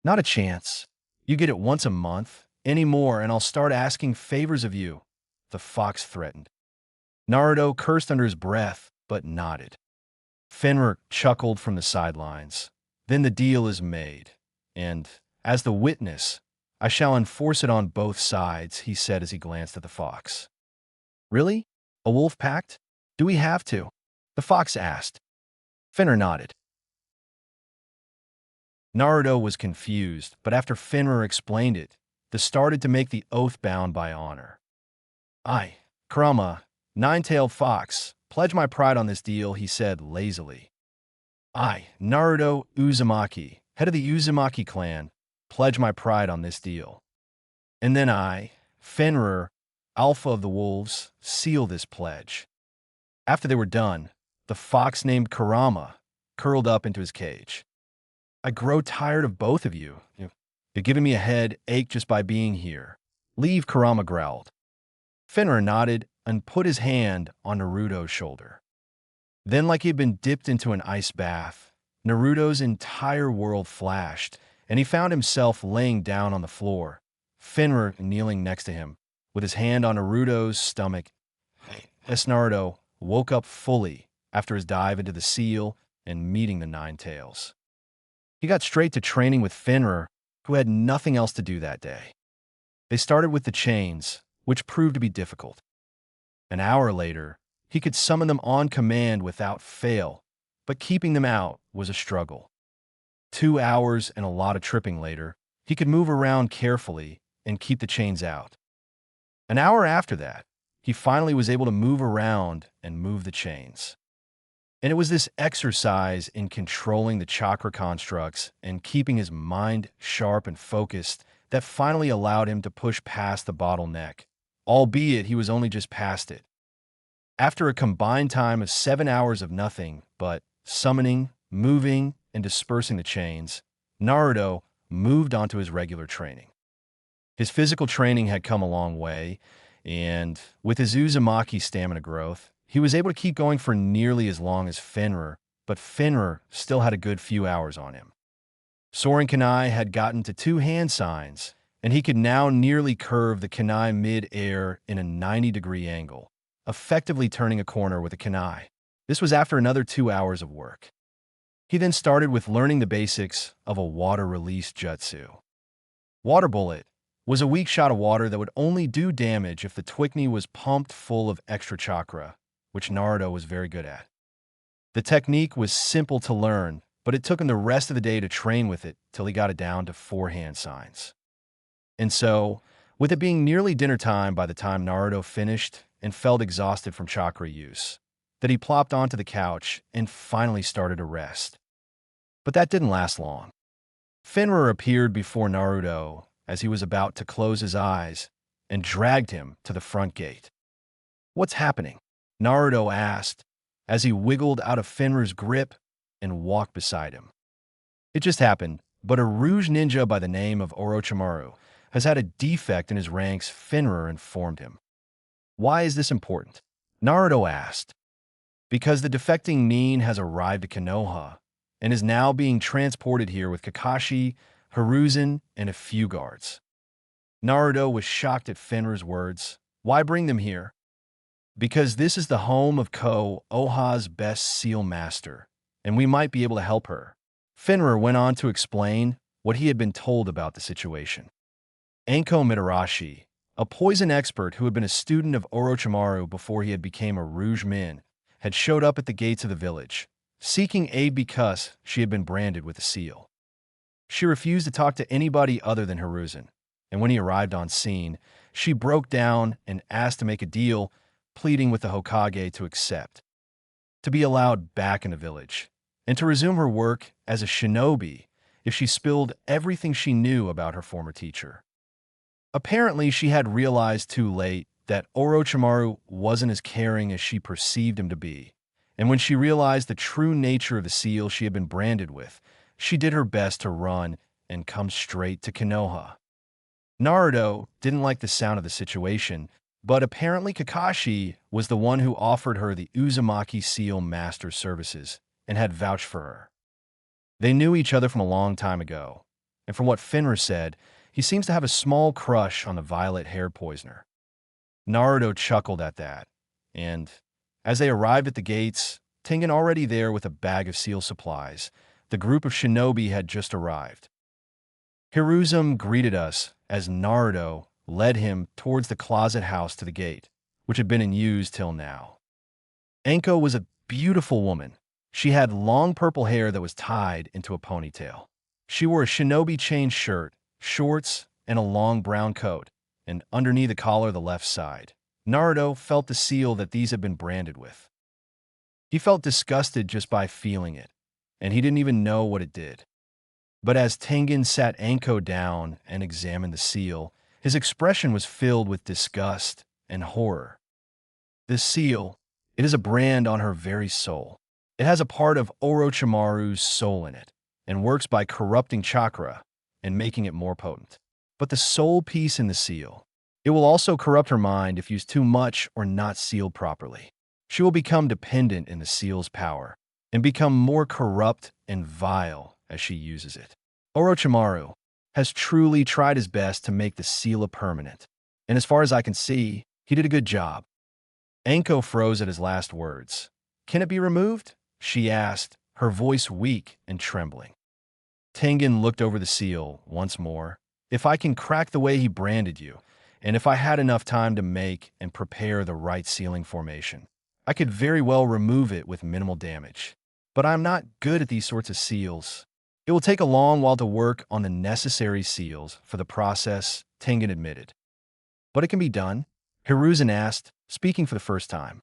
Not a chance. You get it once a month, any more, and I'll start asking favors of you, the fox threatened. Naruto cursed under his breath, but nodded. Fenrir chuckled from the sidelines. Then the deal is made, and, as the witness, I shall enforce it on both sides, he said as he glanced at the fox. Really? A wolf pact? Do we have to? The fox asked. Fenrir nodded. Naruto was confused, but after Fenrir explained it, they started to make the oath bound by honor. I, Kurama, Nine-Tailed Fox, pledge my pride on this deal, he said lazily. I, Naruto Uzumaki, head of the Uzumaki clan, pledge my pride on this deal. And then I, Fenrir, Alpha of the Wolves, seal this pledge. After they were done, the fox named Kurama curled up into his cage. I grow tired of both of you. You're giving me a headache just by being here. Leave, Kurama growled. Fenrir nodded and put his hand on Naruto's shoulder. Then, like he had been dipped into an ice bath, Naruto's entire world flashed, and he found himself laying down on the floor, Fenrir kneeling next to him, with his hand on Naruto's stomach. Naruto woke up fully after his dive into the seal and meeting the Nine Tails. He got straight to training with Fenrir, who had nothing else to do that day. They started with the chains, which proved to be difficult. An hour later, he could summon them on command without fail, but keeping them out was a struggle. 2 hours and a lot of tripping later, he could move around carefully and keep the chains out. An hour after that, he finally was able to move around and move the chains. And it was this exercise in controlling the chakra constructs and keeping his mind sharp and focused that finally allowed him to push past the bottleneck, albeit he was only just past it. After a combined time of 7 hours of nothing but summoning, moving, and dispersing the chains, Naruto moved on to his regular training. His physical training had come a long way, and with his uzumaki stamina growth, he was able to keep going for nearly as long as Fenrir, but Fenrir still had a good few hours on him. Soren Kanai had gotten to two hand signs, and he could now nearly curve the Kanai mid-air in a 90-degree angle, effectively turning a corner with a Kanai. This was after another 2 hours of work. He then started with learning the basics of a water release jutsu. Water Bullet was a weak shot of water that would only do damage if the Twikni was pumped full of extra chakra, which Naruto was very good at. The technique was simple to learn, but it took him the rest of the day to train with it till he got it down to 4 hand signs. And so, with it being nearly dinner time by the time Naruto finished and felt exhausted from chakra use, that he plopped onto the couch and finally started to rest. But that didn't last long. Fenrir appeared before Naruto as he was about to close his eyes and dragged him to the front gate. "What's happening?" Naruto asked as he wiggled out of Fenrir's grip and walked beside him. "It just happened, but a Rouge ninja by the name of Orochimaru has had a defect in his ranks," Fenrir informed him. "Why is this important?" Naruto asked. "Because the defecting Nin has arrived at Konoha and is now being transported here with Kakashi, Hiruzen, and a few guards." Naruto was shocked at Fenrir's words. "Why bring them here?" "Because this is the home of Konoha's best seal master, and we might be able to help her." Fenrir went on to explain what he had been told about the situation. Anko Mitarashi, a poison expert who had been a student of Orochimaru before he had become a Rouge Min, had showed up at the gates of the village, seeking aid because she had been branded with a seal. She refused to talk to anybody other than Hiruzen, and when he arrived on scene, she broke down and asked to make a deal, pleading with the Hokage to accept, to be allowed back in the village, and to resume her work as a shinobi if she spilled everything she knew about her former teacher. Apparently, she had realized too late that Orochimaru wasn't as caring as she perceived him to be, and when she realized the true nature of the seal she had been branded with, she did her best to run and come straight to Konoha. Naruto didn't like the sound of the situation, but apparently Kakashi was the one who offered her the Uzumaki seal master services and had vouched for her. They knew each other from a long time ago, and from what Fenrir said, he seems to have a small crush on the violet-haired poisoner. Naruto chuckled at that, and as they arrived at the gates, Tengen already there with a bag of seal supplies, the group of shinobi had just arrived. Hiruzen greeted us as Naruto led him towards the closet house to the gate, which had been in use till now. Anko was a beautiful woman. She had long purple hair that was tied into a ponytail. She wore a shinobi chain shirt, shorts, and a long brown coat, and underneath the collar the left side, Naruto felt the seal that these had been branded with. He felt disgusted just by feeling it, and he didn't even know what it did. But as Tengen sat Anko down and examined the seal, his expression was filled with disgust and horror. This seal, it is a brand on her very soul. It has a part of Orochimaru's soul in it, and works by corrupting chakra and making it more potent. But the soul piece in the seal, it will also corrupt her mind if used too much or not sealed properly. She will become dependent in the seal's power and become more corrupt and vile as she uses it. Orochimaru has truly tried his best to make the seal a permanent, and as far as I can see, he did a good job. Anko froze at his last words. "Can it be removed?" she asked, her voice weak and trembling. Tengen looked over the seal once more. "If I can crack the way he branded you, and if I had enough time to make and prepare the right sealing formation, I could very well remove it with minimal damage. But I'm not good at these sorts of seals. It will take a long while to work on the necessary seals for the process," Tengen admitted. "But it can be done?" Hiruzen asked, speaking for the first time.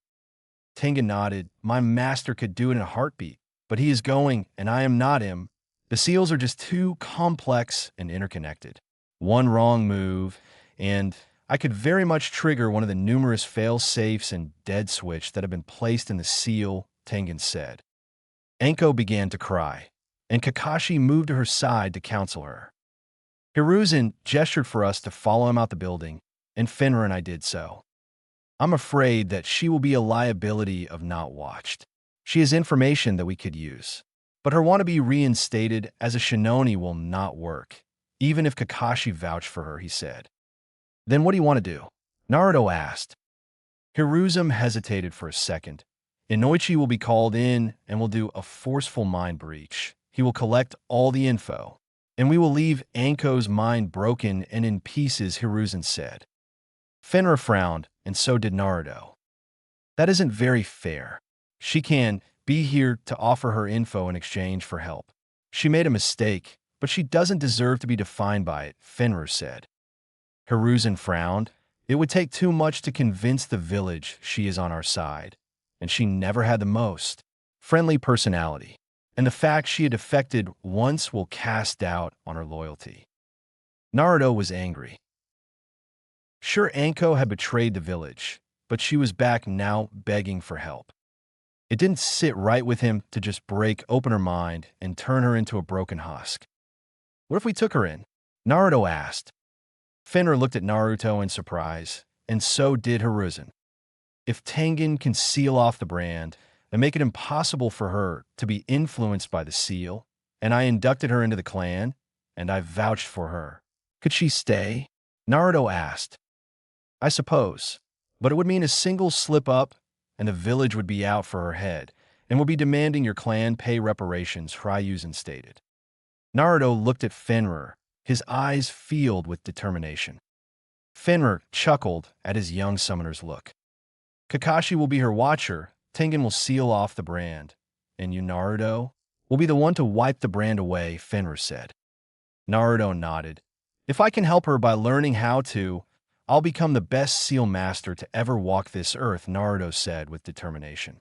Tengen nodded. "My master could do it in a heartbeat, but he is going, and I am not him. The seals are just too complex and interconnected. One wrong move, and I could very much trigger one of the numerous fail-safes and dead switch that have been placed in the seal," Tengen said. Anko began to cry, and Kakashi moved to her side to counsel her. Hiruzen gestured for us to follow him out the building, and Fenrir and I did so. I'm afraid that she will be a liability of not watched. She has information that we could use. But her want to be reinstated as a Shinoni will not work, even if Kakashi vouched for her, he said. Then what do you want to do? Naruto asked. Hiruzen hesitated for a second. Inoichi will be called in and will do a forceful mind breach. He will collect all the info, and we will leave Anko's mind broken and in pieces, Hiruzen said. Fenrir frowned, and so did Naruto. That isn't very fair. She can be here to offer her info in exchange for help. She made a mistake, but she doesn't deserve to be defined by it, Fenrir said. Hiruzen frowned. It would take too much to convince the village she is on our side, and she never had the most friendly personality, and the fact she had defected once will cast doubt on her loyalty. Naruto was angry. Sure, Anko had betrayed the village, but she was back now begging for help. It didn't sit right with him to just break open her mind and turn her into a broken husk. What if we took her in? Naruto asked. Fenrir looked at Naruto in surprise, and so did Hiruzen. If Tengen can seal off the brand and make it impossible for her to be influenced by the seal, and I inducted her into the clan, and I vouched for her, could she stay? Naruto asked. I suppose, but it would mean a single slip-up, and the village would be out for her head, and would be demanding your clan pay reparations, Hiruzen stated. Naruto looked at Fenrir, his eyes filled with determination. Fenrir chuckled at his young summoner's look. Kakashi will be her watcher, Tengen will seal off the brand, and you, Naruto, will be the one to wipe the brand away, Fenrir said. Naruto nodded. If I can help her by learning how to, I'll become the best seal master to ever walk this earth, Naruto said with determination.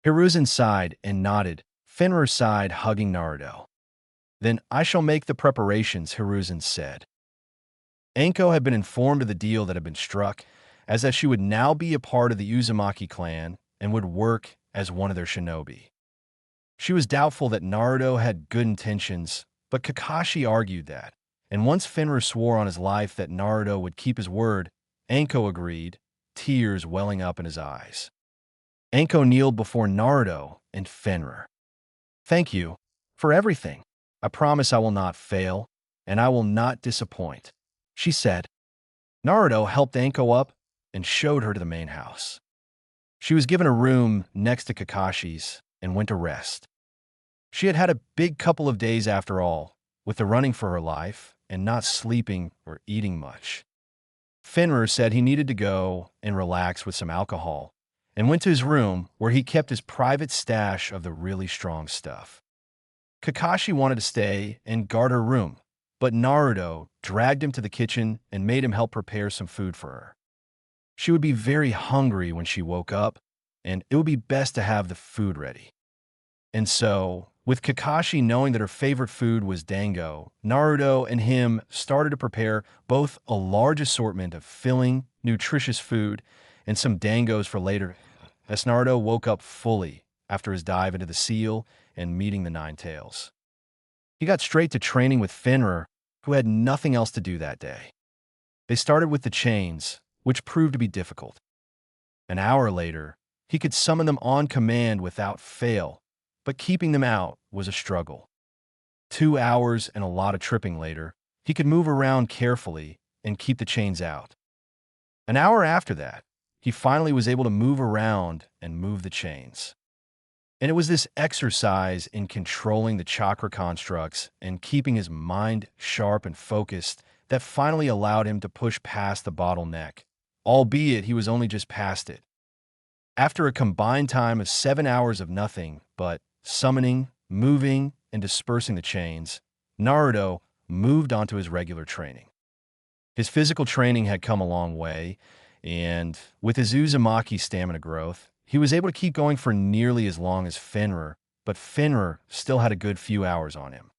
Hiruzen sighed and nodded. Fenrir sighed, hugging Naruto. Then I shall make the preparations, Hiruzen said. Anko had been informed of the deal that had been struck, as that she would now be a part of the Uzumaki clan and would work as one of their shinobi. She was doubtful that Naruto had good intentions, but Kakashi argued that, and once Fenrir swore on his life that Naruto would keep his word, Anko agreed, tears welling up in his eyes. Anko kneeled before Naruto and Fenrir. Thank you for everything. I promise I will not fail, and I will not disappoint, she said. Naruto helped Anko up and showed her to the main house. She was given a room next to Kakashi's and went to rest. She had had a big couple of days after all, with the running for her life and not sleeping or eating much. Fenrir said he needed to go and relax with some alcohol, and went to his room where he kept his private stash of the really strong stuff. Kakashi wanted to stay and guard her room, but Naruto dragged him to the kitchen and made him help prepare some food for her. She would be very hungry when she woke up, and it would be best to have the food ready. And so, with Kakashi knowing that her favorite food was dango, Naruto and him started to prepare both a large assortment of filling, nutritious food and some dangos for later, as Naruto woke up fully after his dive into the seal and meeting the Nine Tails. He got straight to training with Fenrir, who had nothing else to do that day. They started with the chains, which proved to be difficult. An hour later, he could summon them on command without fail, but keeping them out was a struggle. 2 hours and a lot of tripping later, he could move around carefully and keep the chains out. An hour after that, he finally was able to move around and move the chains. And it was this exercise in controlling the chakra constructs and keeping his mind sharp and focused that finally allowed him to push past the bottleneck, albeit he was only just past it. After a combined time of 7 hours of nothing but summoning, moving, and dispersing the chains, Naruto moved on to his regular training. His physical training had come a long way, and with his uzumaki stamina growth, he was able to keep going for nearly as long as Fenrir, but Fenrir still had a good few hours on him.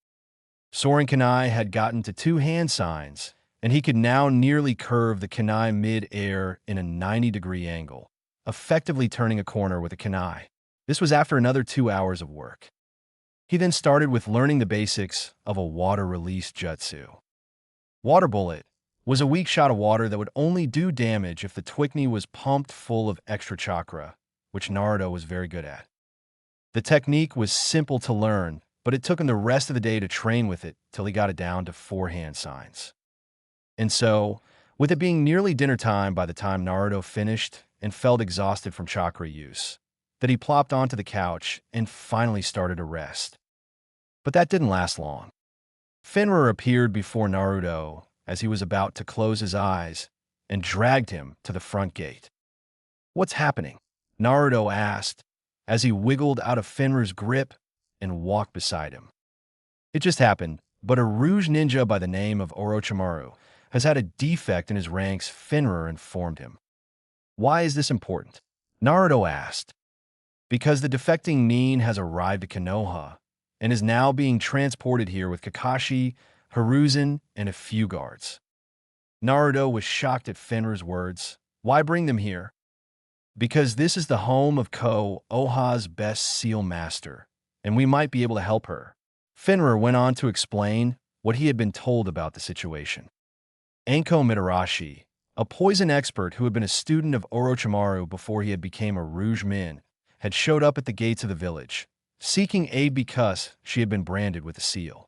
Soaring Kunai had gotten to 2 hand signs, and he could now nearly curve the Kunai mid-air in a 90-degree angle, effectively turning a corner with a Kunai. This was after another 2 hours of work. He then started with learning the basics of a water release jutsu. Water bullet was a weak shot of water that would only do damage if the Twikney was pumped full of extra chakra, which Naruto was very good at. The technique was simple to learn, but it took him the rest of the day to train with it till he got it down to 4 hand signs. And so, with it being nearly dinner time by the time Naruto finished and felt exhausted from chakra use, that he plopped onto the couch and finally started to rest. But that didn't last long. Finra appeared before Naruto as he was about to close his eyes and dragged him to the front gate. "What's happening?" Naruto asked as he wiggled out of Finra's grip and walked beside him. "It just happened, but a Rouge ninja by the name of Orochimaru has had a defect in his ranks," Finra informed him. "Why is this important?" Naruto asked. "Because the defecting Nin has arrived at Konoha and is now being transported here with Kakashi, Hiruzen, and a few guards." Naruto was shocked at Finra's words. "Why bring them here?" "Because this is the home of Konoha's best seal master, and we might be able to help her." Finra went on to explain what he had been told about the situation. Anko Mitarashi, a poison expert who had been a student of Orochimaru before he had become a Rouge Min, had showed up at the gates of the village, seeking aid because she had been branded with a seal.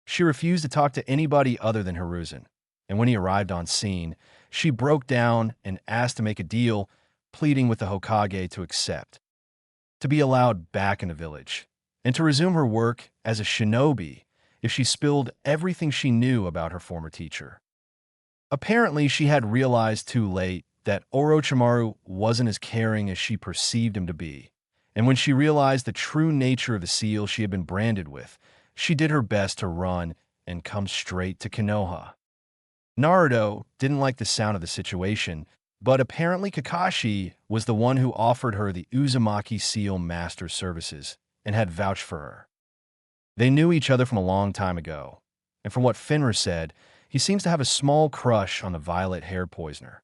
She refused to talk to anybody other than Hiruzen, and when he arrived on scene, she broke down and asked to make a deal, pleading with the Hokage to accept, to be allowed back in the village, and to resume her work as a shinobi if she spilled everything she knew about her former teacher. Apparently, she had realized too late that Orochimaru wasn't as caring as she perceived him to be, and when she realized the true nature of the seal she had been branded with, she did her best to run and come straight to Konoha. Naruto didn't like the sound of the situation, but apparently Kakashi was the one who offered her the Uzumaki seal master services and had vouched for her. They knew each other from a long time ago, and from what Finra said, he seems to have a small crush on the violet-haired poisoner.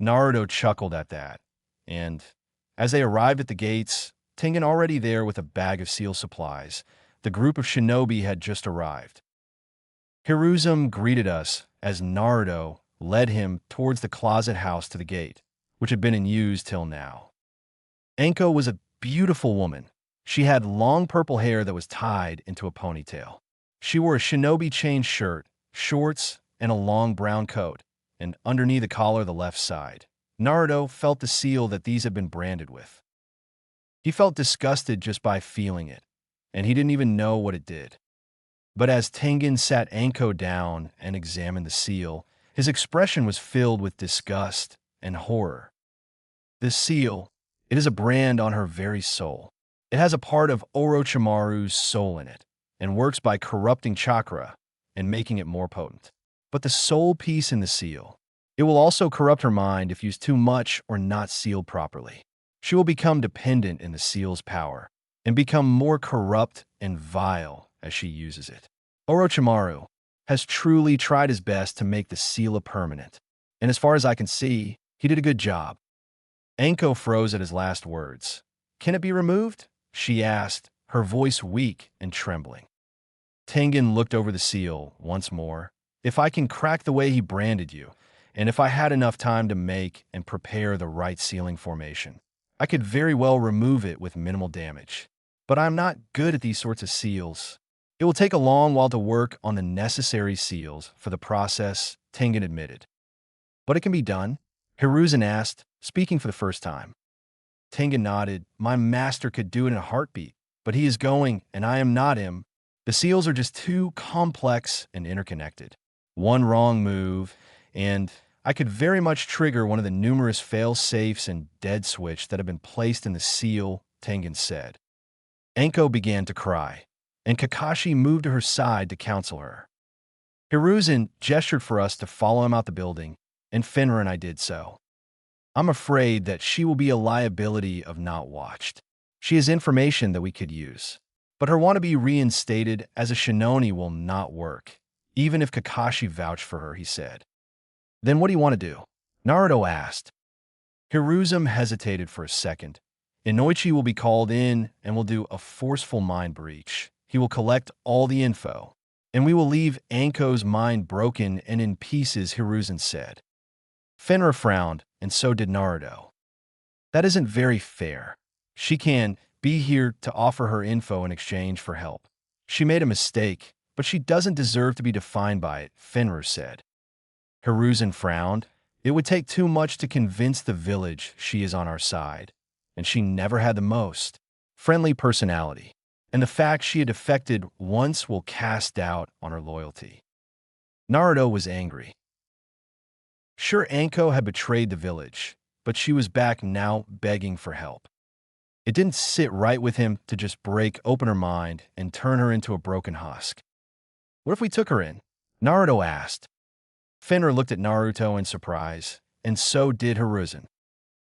Naruto chuckled at that, and as they arrived at the gates, Tengen already there with a bag of seal supplies, the group of shinobi had just arrived. Hiruzen greeted us as Naruto led him towards the closet house to the gate, which had been in use till now. Anko was a beautiful woman. She had long purple hair that was tied into a ponytail. She wore a shinobi chain shirt, shorts, and a long brown coat, and underneath the collar the left side, Naruto felt the seal that these had been branded with. He felt disgusted just by feeling it, and he didn't even know what it did. But as Tengen sat Anko down and examined the seal, his expression was filled with disgust and horror. This seal, it is a brand on her very soul. It has a part of Orochimaru's soul in it, and works by corrupting chakra and making it more potent. But the soul piece in the seal, it will also corrupt her mind if used too much or not sealed properly. She will become dependent in the seal's power and become more corrupt and vile as she uses it. Orochimaru has truly tried his best to make the seal a permanent, and as far as I can see, he did a good job. Anko froze at his last words. "Can it be removed?" she asked, her voice weak and trembling. Tengen looked over the seal once more. "If I can crack the way he branded you, and if I had enough time to make and prepare the right sealing formation, I could very well remove it with minimal damage. But I'm not good at these sorts of seals. It will take a long while to work on the necessary seals for the process," Tengen admitted. "But it can be done?" Hiruzen asked, speaking for the first time. Tengen nodded. "My master could do it in a heartbeat, but he is going, and I am not him. The seals are just too complex and interconnected. One wrong move, and I could very much trigger one of the numerous fail-safes and dead switch that have been placed in the seal," Tengen said. Anko began to cry, and Kakashi moved to her side to counsel her. Hiruzen gestured for us to follow him out the building, and Finra and I did so. "I'm afraid that she will be a liability of not watched. She has information that we could use. But her want to be reinstated as a Shinoni will not work, even if Kakashi vouched for her," he said. "Then what do you want to do?" Naruto asked. Hiruzen hesitated for a second. "Inoichi will be called in and will do a forceful mind breach. He will collect all the info, and we will leave Anko's mind broken and in pieces, Hiruzen said. Fenrir frowned, and so did Naruto. That isn't very fair. She can be here to offer her info in exchange for help. She made a mistake, but she doesn't deserve to be defined by it, Fenrir said. Hiruzen frowned. It would take too much to convince the village she is on our side, and she never had the most friendly personality, and the fact she had defected once will cast doubt on her loyalty. Naruto was angry. Sure, Anko had betrayed the village, but she was back now begging for help. It didn't sit right with him to just break open her mind and turn her into a broken husk. What if we took her in? Naruto asked. Fenrir looked at Naruto in surprise, and so did Hiruzen.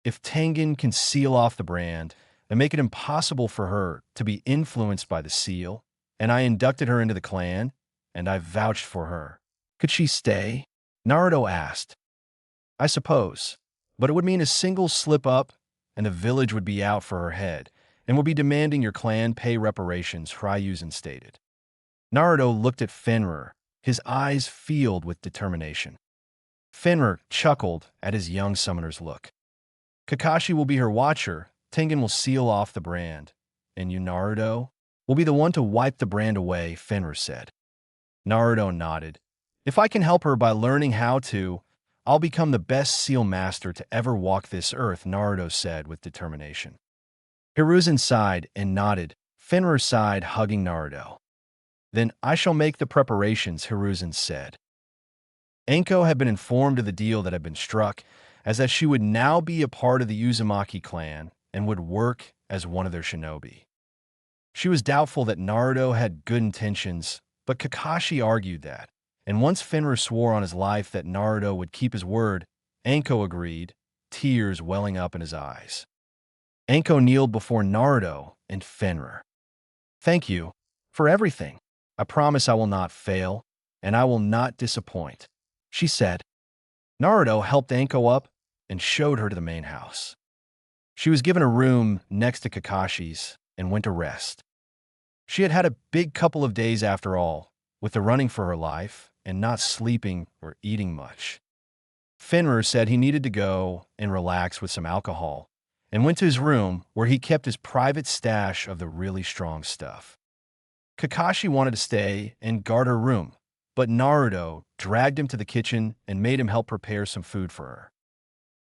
If Tengen can seal off the brand and make it impossible for her to be influenced by the seal, and I inducted her into the clan, and I vouched for her, could she stay? Naruto asked. I suppose, but it would mean a single slip-up, and the village would be out for her head, and would be demanding your clan pay reparations, Hiruzen stated. Naruto looked at Fenrir, his eyes filled with determination. Fenrir chuckled at his young summoner's look. Kakashi will be her watcher, Tengen will seal off the brand, and you, Naruto, will be the one to wipe the brand away, Fenrir said. Naruto nodded. If I can help her by learning how to, I'll become the best seal master to ever walk this earth, Naruto said with determination. Hiruzen sighed and nodded. Fenrir sighed, hugging Naruto. Then I shall make the preparations, Hiruzen said. Anko had been informed of the deal that had been struck, as that she would now be a part of the Uzumaki clan and would work as one of their shinobi. She was doubtful that Naruto had good intentions, but Kakashi argued that, and once Fenrir swore on his life that Naruto would keep his word, Anko agreed, tears welling up in his eyes. Anko kneeled before Naruto and Fenrir. Thank you for everything. I promise I will not fail, and I will not disappoint, she said. Naruto helped Anko up and showed her to the main house. She was given a room next to Kakashi's and went to rest. She had had a big couple of days after all, with the running for her life and not sleeping or eating much. Fenrir said he needed to go and relax with some alcohol, and went to his room where he kept his private stash of the really strong stuff. Kakashi wanted to stay and guard her room, but Naruto dragged him to the kitchen and made him help prepare some food for her.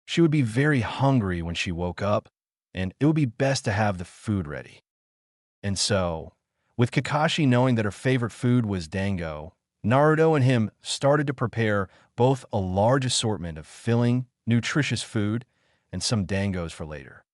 She would be very hungry when she woke up, and it would be best to have the food ready. And so, with Kakashi knowing that her favorite food was dango, Naruto and him started to prepare both a large assortment of filling, nutritious food and some dangos for later.